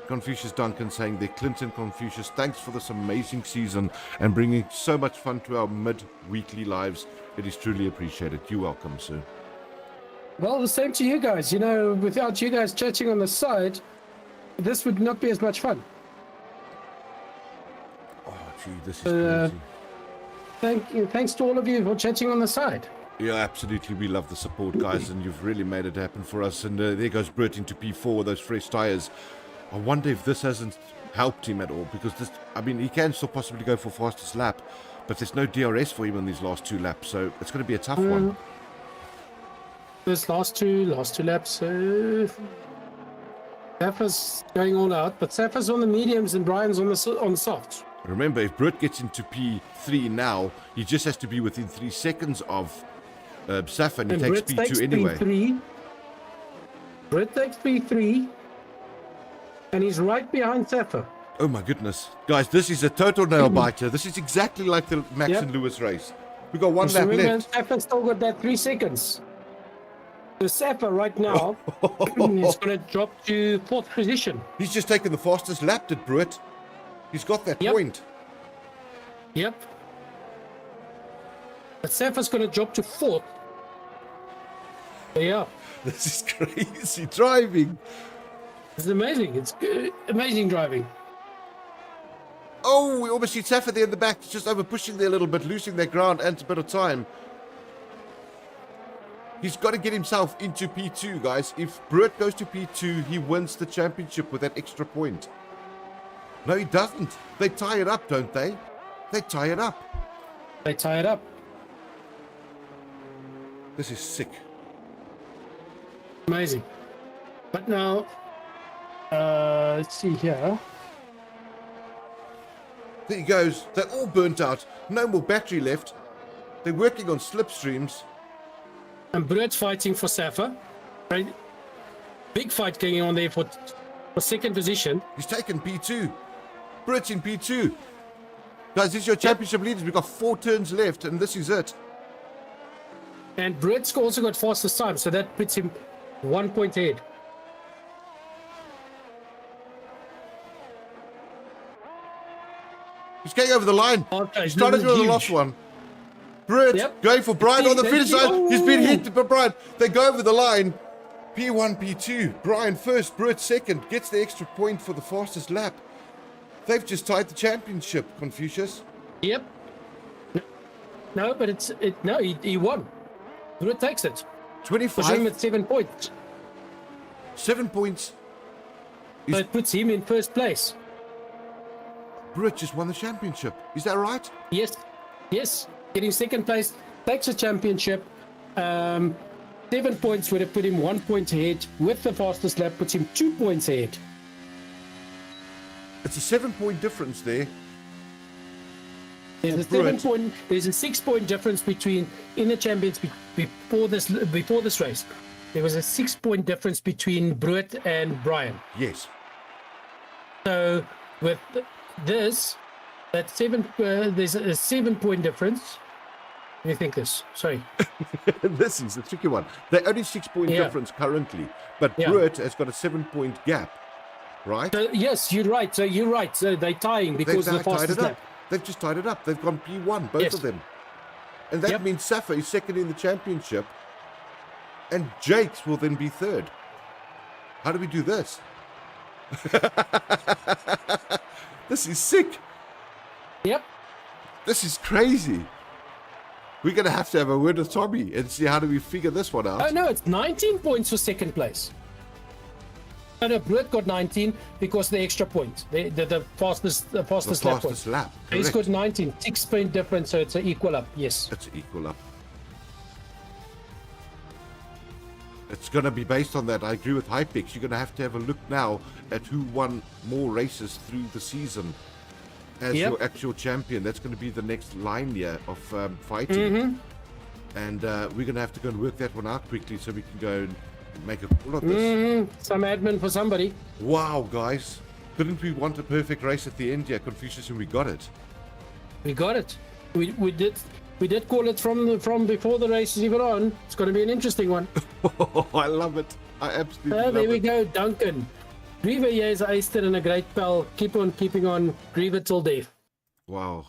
[SPEAKER 1] Confucius Duncan saying there, Clinton Confucius, thanks for this amazing season and bringing so much fun to our mid-weekly lives. It is truly appreciated. You're welcome, sir.
[SPEAKER 3] Well, the same to you guys. You know, without you guys chatting on the side, this would not be as much fun.
[SPEAKER 1] Oh, gee, this is crazy.
[SPEAKER 3] Thanks to all of you for chatting on the side.
[SPEAKER 1] Yeah, absolutely. We love the support, guys, and you've really made it happen for us. And there goes Bert into P4 with those fresh tyres. I wonder if this hasn't helped him at all, because this, I mean, he can still possibly go for fastest lap, but there's no DRS for him on these last 2 laps, so it's going to be a tough one.
[SPEAKER 3] This last two laps, Safa's going all out, but Safa's on the mediums and Brian's on the softs.
[SPEAKER 1] Remember, if Brett gets into P3 now, he just has to be within 3 seconds of Safa, and he takes P2 anyway.
[SPEAKER 3] Brett takes P3, and he's right behind Safa.
[SPEAKER 1] Oh my goodness. Guys, this is a total nail-biter. This is exactly like the Max and Lewis race. We've got 1 lap left.
[SPEAKER 3] Safa's still got that 3 seconds. So Safa right now is going to drop to 4th position.
[SPEAKER 1] He's just taken the fastest lap, did Brett. He's got that point.
[SPEAKER 3] Yep. But Safa's going to drop to 4th. Yeah.
[SPEAKER 1] This is crazy driving.
[SPEAKER 3] It's amazing. It's amazing driving.
[SPEAKER 1] Oh, we almost see Safa there in the back, just over pushing there a little bit, losing their ground and a bit of time. He's got to get himself into P2, guys. If Brett goes to P2, he wins the championship with that extra point. No, he doesn't. They tie it up, don't they? They tie it up.
[SPEAKER 3] They tie it up.
[SPEAKER 1] This is sick.
[SPEAKER 3] Amazing. But now, let's see here.
[SPEAKER 1] There he goes. They're all burnt out. No more battery left. They're working on slipstreams.
[SPEAKER 3] And Brett's fighting for Safa. Right? Big fight going on there for 2nd position.
[SPEAKER 1] He's taken P2. Brett's in P2. Guys, this is your championship leaders. We've got 4 turns left, and this is it.
[SPEAKER 3] And Brett's also got fastest time, so that puts him 1 point ahead.
[SPEAKER 1] He's going over the line.
[SPEAKER 3] Okay,
[SPEAKER 1] He's trying to do the last one. Brett going for Brian on the finish line. He's been hit by Brian. They go over the line. P1, P2. Brian first, Brett second. Gets the extra point for the fastest lap. They've just tied the championship, Confucius.
[SPEAKER 3] Yep. No, but he won. Brett takes it.
[SPEAKER 1] 25.
[SPEAKER 3] Puts him at 7 points.
[SPEAKER 1] 7 points.
[SPEAKER 3] So it puts him in 1st place.
[SPEAKER 1] Brett just won the championship. Is that right?
[SPEAKER 3] Yes. Yes. Getting 2nd place, takes the championship. 7 points would have put him 1 point ahead. With the fastest lap, puts him 2 points ahead.
[SPEAKER 1] It's a 7-point difference there.
[SPEAKER 3] There's a 6-point difference between in the champions before this race. There was a 6-point difference between Brett and Brian.
[SPEAKER 1] Yes.
[SPEAKER 3] So with this, that there's a 7-point difference. What do you think this? Sorry.
[SPEAKER 1] This is a tricky one. They're only 6-point difference currently, but Brett has got a 7-point gap, right?
[SPEAKER 3] So, yes, you're right. So they're tying because of the fastest lap.
[SPEAKER 1] They've just tied it up. They've gone P1, both of them. And that means Safa is 2nd in the championship, and Jakes will then be 3rd. How do we do this? This is sick.
[SPEAKER 3] Yep.
[SPEAKER 1] This is crazy. We're going to have a word with Tommy and see how do we figure this one out.
[SPEAKER 3] Oh, no, it's 19 points for 2nd place. No, Brett got 19 because of the extra point. The fastest lap. He's got 19. 6-point difference, so it's an equal up. Yes.
[SPEAKER 1] It's an equal up. It's going to be based on that. I agree with Hypex. You're going to have a look now at who won more races through the season. as your actual champion. That's going to be the next line here of fighting. And we're going to have to go and work that one out quickly so we can go and make a call on this.
[SPEAKER 3] Some admin for somebody.
[SPEAKER 1] Wow, guys. Didn't we want a perfect race at the end here, Confucius, and we got it?
[SPEAKER 3] We got it. We did call it from before the race is even on. It's going to be an interesting one.
[SPEAKER 1] I love it. I absolutely love it.
[SPEAKER 3] There we go, Duncan. Griever here is Eister and a great pal. Keep on keeping on. Griever till death.
[SPEAKER 1] Wow.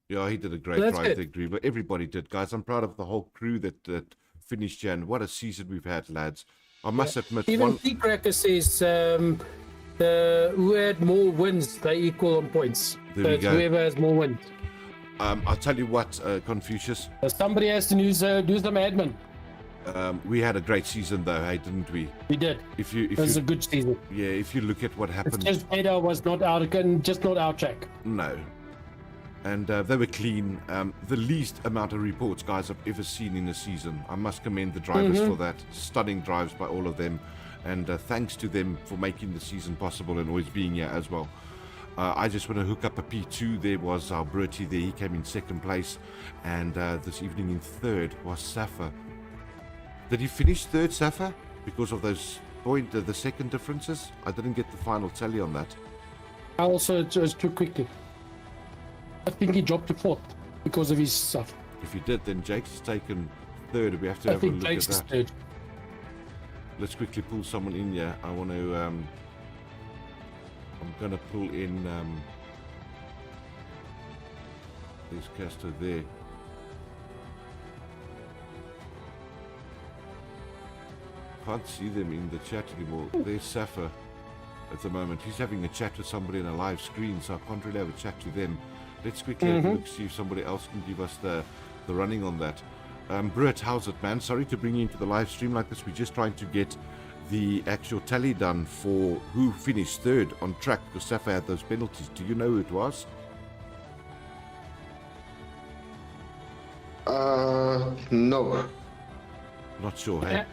[SPEAKER 1] Yeah, he did a great ride there, Griever. Everybody did, guys. I'm proud of the whole crew that finished here, and what a season we've had, lads. I must admit,
[SPEAKER 3] even T-Cracker says who had more wins, they equal on points.
[SPEAKER 1] There
[SPEAKER 3] so
[SPEAKER 1] we
[SPEAKER 3] it's
[SPEAKER 1] go.
[SPEAKER 3] whoever has more wins.
[SPEAKER 1] I'll tell you what, Confucius.
[SPEAKER 3] Somebody has to do some admin.
[SPEAKER 1] We had a great season, though, hey, didn't we?
[SPEAKER 3] We did. It was a good season.
[SPEAKER 1] Yeah, if you look at what happened.
[SPEAKER 3] It's just Ada was not just not our track.
[SPEAKER 1] No. And they were clean. The least amount of reports, guys, I've ever seen in a season. I must commend the drivers for that. Stunning drives by all of them. And thanks to them for making the season possible and always being here as well. I just want to hook up a P2. There was our Bertie there. He came in second place. And this evening in third was Safa. Did he finish third, Safa? Because of those the second differences? I didn't get the final tally on that.
[SPEAKER 3] Also, it was too quickly. I think he dropped to fourth because of his stuff.
[SPEAKER 1] If he did, then Jake's has taken third. We have to have a look at that.
[SPEAKER 3] Third.
[SPEAKER 1] Let's quickly pull someone in here. I want to... I'm going to pull in... there's Castro there. Can't see them in the chat anymore. There's Safa at the moment. He's having a chat with somebody in a live screen, so I can't really have a chat to them. Let's quickly have a look, see if somebody else can give us the running on that. Brett, how's it, man? Sorry to bring you into the live stream like this. We're just trying to get the actual tally done for who finished third on track because Safa had those penalties. Do you know who it was?
[SPEAKER 28] No.
[SPEAKER 1] Not sure, hey?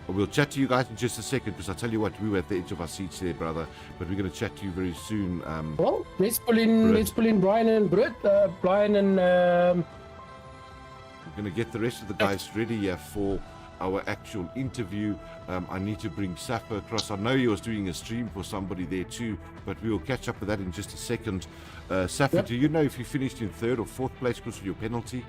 [SPEAKER 1] We'll chat to you guys in just a second because I tell you what, we were at the edge of our seats there, brother. But we're going to chat to you very soon.
[SPEAKER 3] Well, let's pull in Brian and Britt. Brian and
[SPEAKER 1] we're going to get the rest of the guys ready here for our actual interview. I need to bring Safa across. I know he was doing a stream for somebody there too, but we will catch up with that in just a second. Safa, do you know if you finished in third or fourth place because of your penalty?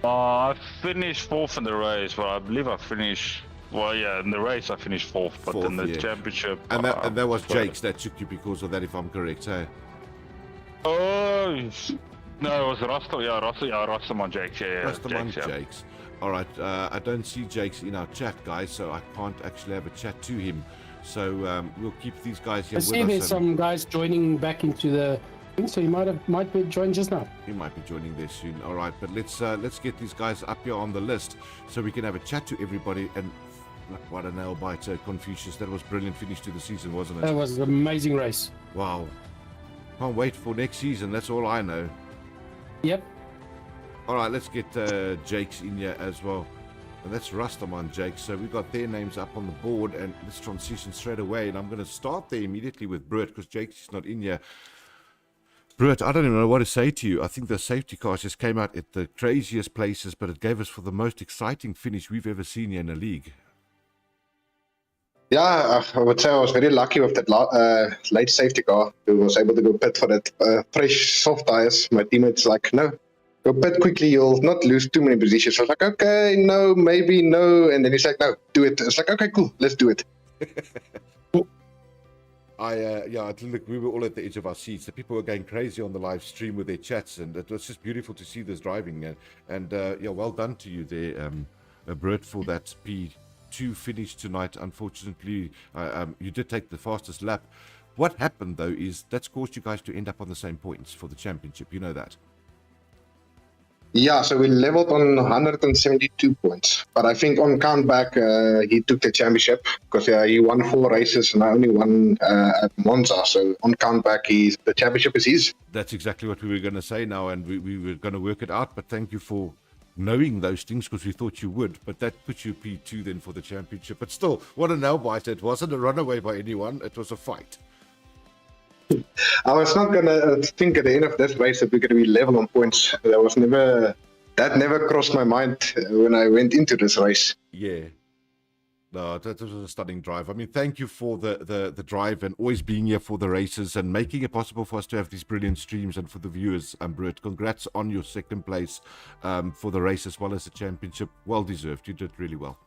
[SPEAKER 20] I finished fourth in the race, but I believe I finished. Well, yeah, in the race I finished fourth, but in the championship...
[SPEAKER 1] And that was Jake's that took you because of that, if I'm correct, hey?
[SPEAKER 20] Oh, no, it was Rastaman Jakes,
[SPEAKER 1] Rastaman Jakes. All right, I don't see Jakes in our chat, guys, so I can't actually have a chat to him. So we'll keep these guys here with us.
[SPEAKER 3] I see there's some guys joining back into the... So he might be joined just now.
[SPEAKER 1] He might be joining there soon. All right, but let's get these guys up here on the list so we can have a chat to everybody. And what a nail biter, Confucius. That was brilliant finish to the season, wasn't it?
[SPEAKER 3] That was an amazing race.
[SPEAKER 1] Wow. Can't wait for next season. That's all I know.
[SPEAKER 3] Yep.
[SPEAKER 1] All right, let's get Jake's in here as well. And that's Rastaman Jake. So we got their names up on the board, and let's transition straight away. And I'm going to start there immediately with Brett because Jake's not in here. Brett, I don't even know what to say to you. I think the safety cars just came out at the craziest places, but it gave us for the most exciting finish we've ever seen here in the league.
[SPEAKER 28] Yeah, I would say I was very lucky with that late safety car who was able to go pit for that fresh soft tires. My teammates like, no, go pit quickly, you'll not lose too many positions. I was like, okay, no, maybe no. And then he's like, no, do it. It's like, okay, cool, let's do it.
[SPEAKER 1] Look, we were all at the edge of our seats. The people were going crazy on the live stream with their chats, and it was just beautiful to see this driving. And well done to you there, Brett, for that P2 finish tonight. Unfortunately, you did take the fastest lap. What happened, though, is that's caused you guys to end up on the same points for the championship. You know that?
[SPEAKER 28] Yeah, so we leveled on 172 points. But I think on countback, he took the championship because he won 4 races and I only won at Monza. So on countback, the championship is his.
[SPEAKER 1] That's exactly what we were going to say now, and we were going to work it out. But thank you for knowing those things because we thought you would. But that puts you P2 then for the championship. But still, what a nail biter. It wasn't a runaway by anyone. It was a fight.
[SPEAKER 28] I was not gonna think at the end of this race that we're gonna be level on points. That never crossed my mind when I went into this race.
[SPEAKER 1] Yeah. No, that was a stunning drive. I mean, thank you for the drive and always being here for the races and making it possible for us to have these brilliant streams and for the viewers, Brett. Congrats on your second place for the race as well as the championship. Well deserved. You did really well.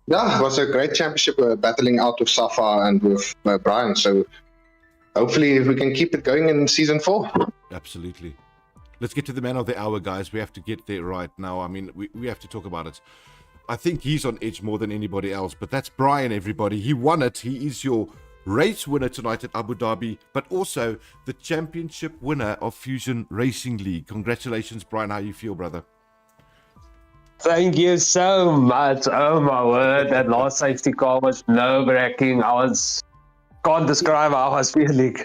[SPEAKER 28] Yeah, it was a great championship battling out with Safa and with Brian. So hopefully we can keep it going in season 4.
[SPEAKER 1] Absolutely. Let's get to the man of the hour, guys. We have to get there right now. I mean, we have to talk about it. I think he's on edge more than anybody else, but that's Brian, everybody. He won it. He is your race winner tonight at Abu Dhabi, but also the championship winner of Fusion Racing League. Congratulations, Brian. How you feel, brother?
[SPEAKER 30] Thank you so much. Oh my word, that last safety car was nerve-wracking. Can't describe how I was feeling.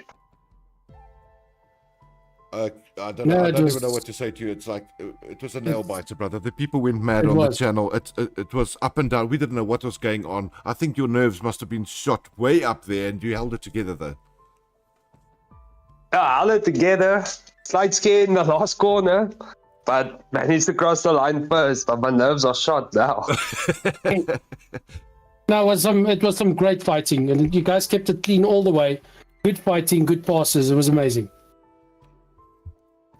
[SPEAKER 1] I don't even know what to say to you. It's like, it was a nail biter, brother. The people went mad on the channel. It was up and down. We didn't know what was going on. I think your nerves must have been shot way up there, and you held it together, though.
[SPEAKER 30] Yeah, I held it together. Slight scare in the last corner, but managed to cross the line first. But my nerves are shot now.
[SPEAKER 3] No, it was some great fighting, and you guys kept it clean all the way. Good fighting, good passes. It was amazing.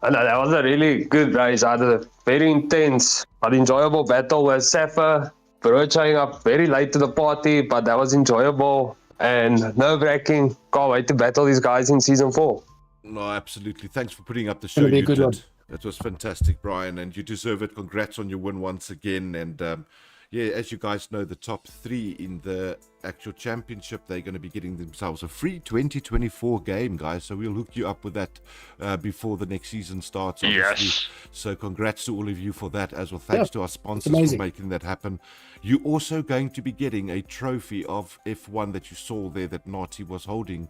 [SPEAKER 30] I know, that was a really good race. I had a very intense but enjoyable battle with Safa. Bro showing up very late to the party, but that was enjoyable and nerve-wracking. Can't wait to battle these guys in season 4.
[SPEAKER 1] No, absolutely. Thanks for putting up the show. You did. That was fantastic, Brian, and you deserve it. Congrats on your win once again. And yeah, as you guys know, the top 3 in the actual championship, they're going to be getting themselves a free 2024 game, guys. So we'll hook you up with that before the next season starts, obviously.
[SPEAKER 20] Yes.
[SPEAKER 1] So congrats to all of you for that as well. Thanks to our sponsors for making that happen. You're also going to be getting a trophy of F1 that you saw there that Nati was holding.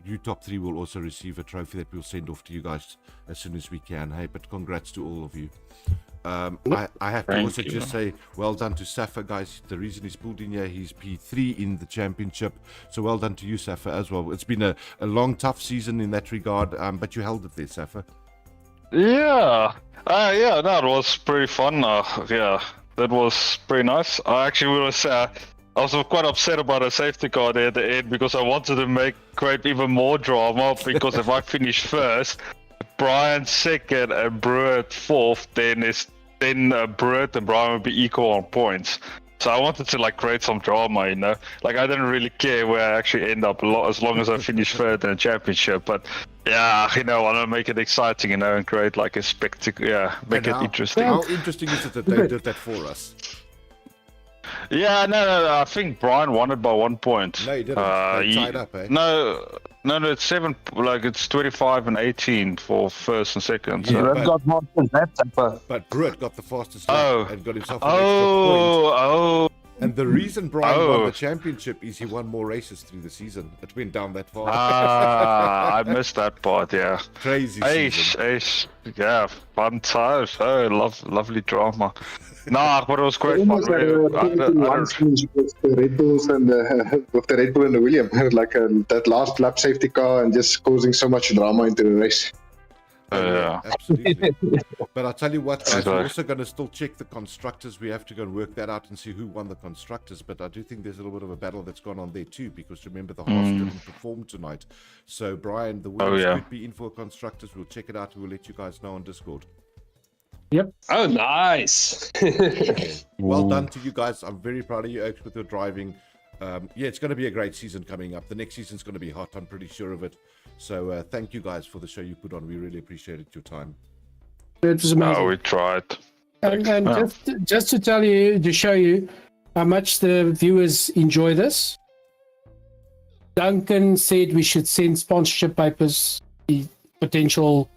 [SPEAKER 1] You top 3 will also receive a trophy that we'll send off to you guys as soon as we can. Hey, but congrats to all of you. I have to also just say well done to Safa, guys. The reason he's pulled in here, he's P3 in the championship. So well done to you, Safa, as well. It's been a long, tough season in that regard, but you held it there, Safa.
[SPEAKER 20] Yeah. Yeah, no, it was pretty fun. Yeah, that was pretty nice. I was quite upset about a safety car there at the end because I wanted to create even more drama because if I finish first, Brian second and Brett 4th, then Brett and Brian would be equal on points. So I wanted to create some drama, you know. I didn't really care where I actually end up as long as I finish third in the championship. But yeah, I want to make it exciting, and create a spectacle. Yeah, make it interesting.
[SPEAKER 1] How interesting is it that they did that for us?
[SPEAKER 20] Yeah, no, I think Brian won it by 1 point.
[SPEAKER 1] No, he didn't. They tied up, eh?
[SPEAKER 20] No, it's 7. It's 25 and 18 for first and second.
[SPEAKER 1] Yeah,
[SPEAKER 20] So.
[SPEAKER 1] but,
[SPEAKER 30] got more than that,
[SPEAKER 1] but Brett got the fastest lap and got himself an extra point. And the reason Brian won the championship is he won more races through the season. It went down that far.
[SPEAKER 20] I missed that part. Yeah,
[SPEAKER 1] crazy season.
[SPEAKER 20] Yeah, fun times. Oh, lovely drama. Nah, but it was great fun.
[SPEAKER 28] One finish with the Red Bulls and with the Red Bull and the William, that last lap safety car, and just causing so much drama into the race.
[SPEAKER 20] Yeah,
[SPEAKER 1] absolutely. But I'll tell you what, guys, we're also going to still check the constructors. We have to go and work that out and see who won the constructors. But I do think there's a little bit of a battle that's gone on there too, because remember the Haas didn't perform tonight. So Brian, the winners could be in for constructors. We'll check it out. We'll let you guys know on Discord.
[SPEAKER 3] Yep.
[SPEAKER 30] Oh, nice.
[SPEAKER 1] Well done to you guys. I'm very proud of you, Oaks, with your driving. Yeah, it's going to be a great season coming up. The next season's going to be hot. I'm pretty sure of it. So thank you guys for the show you put on. We really appreciated your time.
[SPEAKER 3] It was amazing.
[SPEAKER 20] Oh, we tried.
[SPEAKER 3] And just to tell you, to show you how much the viewers enjoy this, Duncan said we should send sponsorship papers, the potential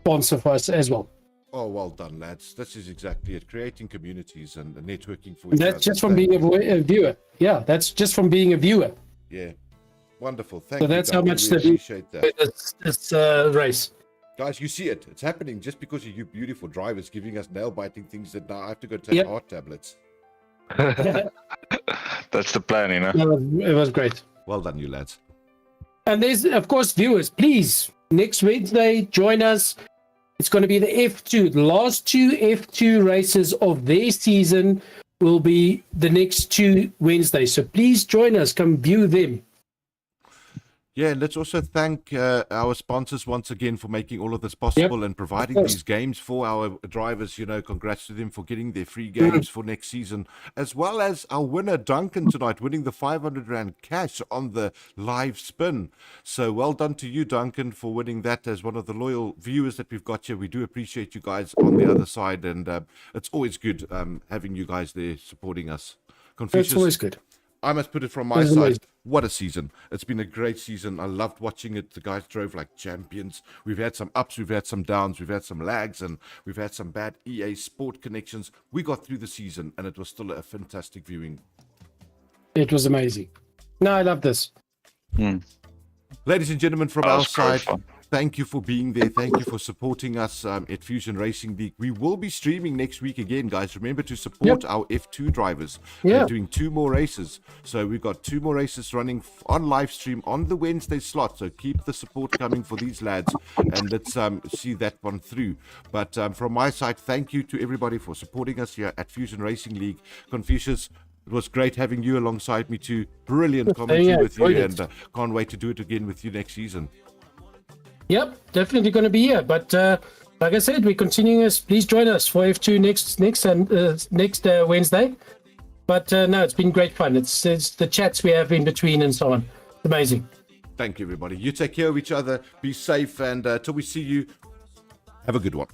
[SPEAKER 3] sponsor for us as well.
[SPEAKER 1] Oh, well done, lads. This is exactly it. Creating communities and networking for each other.
[SPEAKER 3] That's just from being a viewer. Yeah, that's just from being a viewer.
[SPEAKER 1] Yeah. Wonderful. Thank
[SPEAKER 3] you.
[SPEAKER 1] So
[SPEAKER 3] that's how much we
[SPEAKER 1] appreciate that.
[SPEAKER 3] This race.
[SPEAKER 1] Guys, you see it. It's happening just because of you beautiful drivers giving us nail-biting things that now I have to go take heart tablets.
[SPEAKER 20] That's the plan, you know.
[SPEAKER 3] It was great.
[SPEAKER 1] Well done, you lads.
[SPEAKER 3] And there's, of course, viewers, please, next Wednesday, join us. It's going to be the F2. The last 2 F2 races of their season will be the next 2 Wednesdays. So please join us. Come view them.
[SPEAKER 1] Yeah, and let's also thank our sponsors once again for making all of this possible and providing these games for our drivers. You know, congrats to them for getting their free games for next season, as well as our winner, Duncan, tonight, winning the 500 Rand cash on the live spin. So well done to you, Duncan, for winning that as one of the loyal viewers that we've got here. We do appreciate you guys on the other side, and it's always good having you guys there supporting us. Confucius,
[SPEAKER 3] It's always good.
[SPEAKER 1] I must put it from my side. What a season. It's been a great season. I loved watching it. The guys drove like champions. We've had some ups, we've had some downs, we've had some lags, and we've had some bad EA Sport connections. We got through the season, and it was still a fantastic viewing.
[SPEAKER 3] It was amazing. No, I love this.
[SPEAKER 1] Ladies and gentlemen, from our side, thank you for being there. Thank you for supporting us at Fusion Racing League. We will be streaming next week again, guys. Remember to support our F2 drivers. We're doing 2 more races. So we've got 2 more races running on live stream on the Wednesday slot. So keep the support coming for these lads, and let's see that one through. But from my side, thank you to everybody for supporting us here at Fusion Racing League. Confucius, it was great having you alongside me too. Brilliant commentary with you, and can't wait to do it again with you next season.
[SPEAKER 3] Yep, definitely going to be here. But like I said, we're continuing this. Please join us for F2 next Wednesday. But no, it's been great fun. It's the chats we have in between and so on. Amazing.
[SPEAKER 1] Thank you, everybody. You take care of each other. Be safe, and till we see you, have a good one.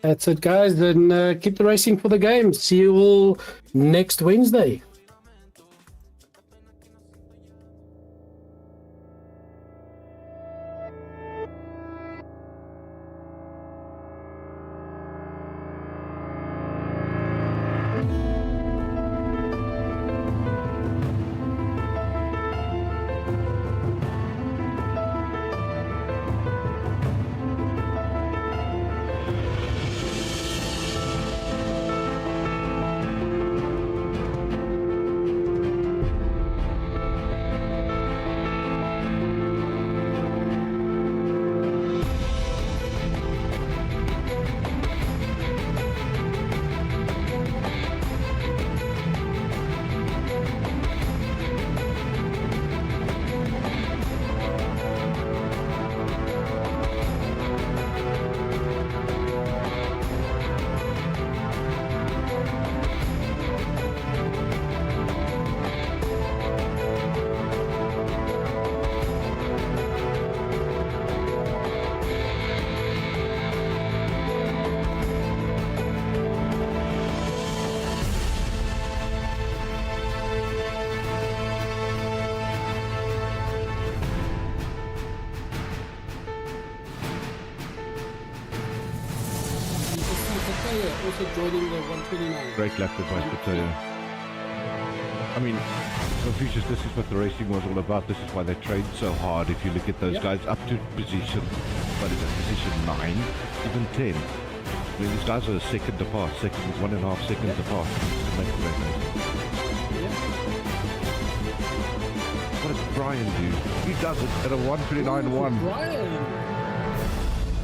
[SPEAKER 3] That's it, guys. Then keep the racing for the game. See you all next Wednesday. Also joining the 129.
[SPEAKER 1] Great lap by Kataya. I mean, Confucius, this is what the racing was all about. This is why they trained so hard. If you look at those guys up to position, what is it, position 9, even 10. I mean, these guys are a second apart, 1.5 seconds apart to make the race. What does Brian do? He does it at a 1:29.1.
[SPEAKER 3] Brian!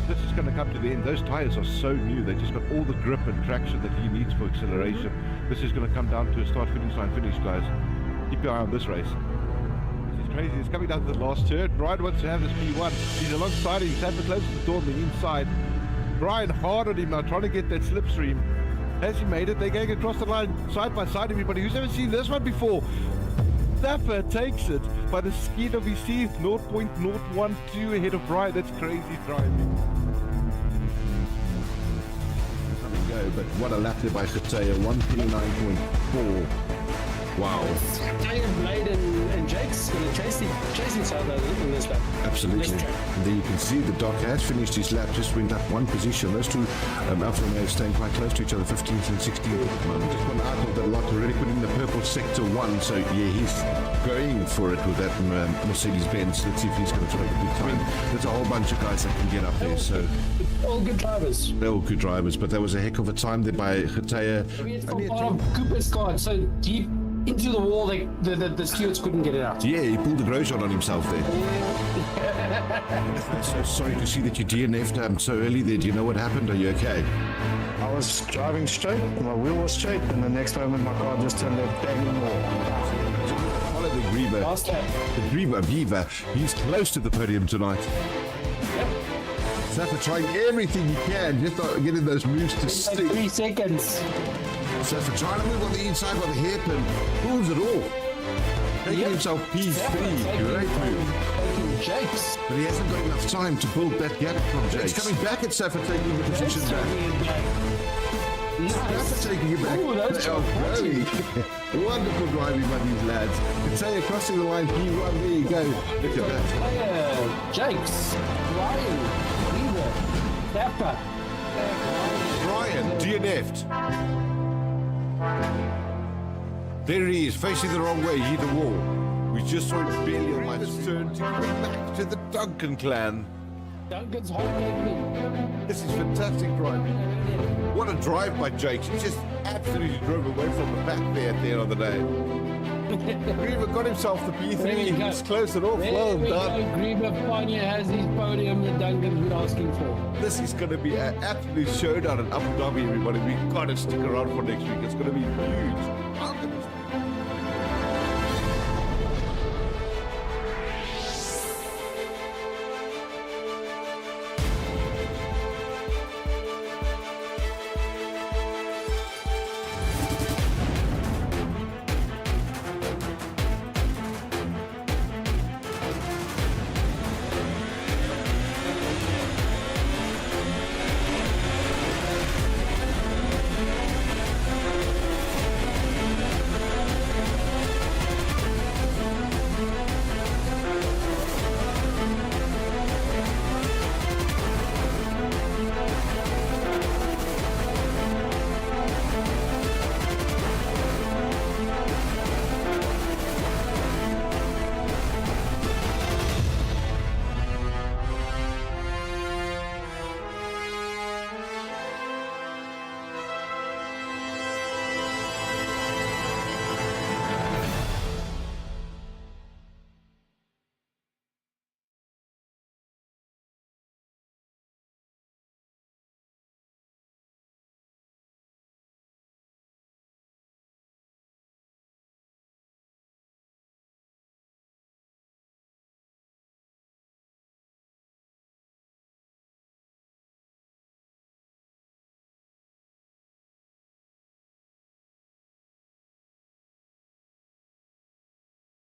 [SPEAKER 1] This is going to come to the end. Those tires are so new. They just got all the grip and traction that he needs for acceleration. This is going to come down to a start-finish line finish, guys. Keep your eye on this race. This is crazy. It's coming down to the last turn. Brian wants to have this P1. He's alongside him. He's having close to the door on the inside. Brian hard on him now, trying to get that slipstream. Has he made it? They're going across the line side by side, everybody. Who's ever seen this one before? Zappa takes it by the skin of his teeth, 0.012 ahead of Brian. That's crazy driving. Go, but what a lap there by Kataya, 1:29.4. Wow.
[SPEAKER 3] Blade and Jake's going to chase each other in this lap.
[SPEAKER 1] Absolutely. And there you can see the Doc has finished his lap, just went up 1 position. Those two Alfa Romeos staying quite close to each other, 15th and 16th at the moment. Just one out of the lot, already put in the purple sector 1, so yeah, he's going for it with that Mercedes-Benz. Let's see if he's going to try a good time. There's a whole bunch of guys that can get up there, so...
[SPEAKER 3] All good drivers.
[SPEAKER 1] They're all good drivers, but that was a heck of a time there by Kataya.
[SPEAKER 3] Cooper's car, so deep into the wall. The stewards couldn't get it out.
[SPEAKER 1] Yeah, he pulled the Grosjean on himself there. I'm so sorry to see that you DNF'd so early there. Do you know what happened? Are you okay?
[SPEAKER 8] I was driving straight, my wheel was straight, and the next moment my car just turned left, bang in the wall.
[SPEAKER 1] Follow the Griever. The Griever Beaver. He's close to the podium tonight. Safa trying everything he can, just not getting those moves to stick.
[SPEAKER 3] 3 seconds.
[SPEAKER 1] Safa trying to move on the inside by the hairpin. Pulls it off. Taking himself P3. Great move.
[SPEAKER 3] Jakes.
[SPEAKER 1] But he hasn't got enough time to build that gap from Jakes. He's coming back at Safa, taking the position back. Safa taking it back.
[SPEAKER 3] Ooh, that's
[SPEAKER 1] wonderful driving by these lads. Kataya crossing the line, P1, there you go. Look at that.
[SPEAKER 3] Jakes. Ryan. Weaver. Safa.
[SPEAKER 1] Brian, DNF'd. There he is, facing the wrong way, he hit the wall. We just saw him barely on my turn to go back to the Duncan clan.
[SPEAKER 3] Duncan's holding me.
[SPEAKER 1] This is fantastic driving. What a drive by Jakes. He just absolutely drove away from the back there at the end of the day. Griever got himself the P3. He's close it off. Well done.
[SPEAKER 3] Griever finally has his podium that Duncan's been asking for.
[SPEAKER 1] This is going to be an absolute showdown in Abu Dhabi, everybody. We've got to stick around for next week. It's going to be huge.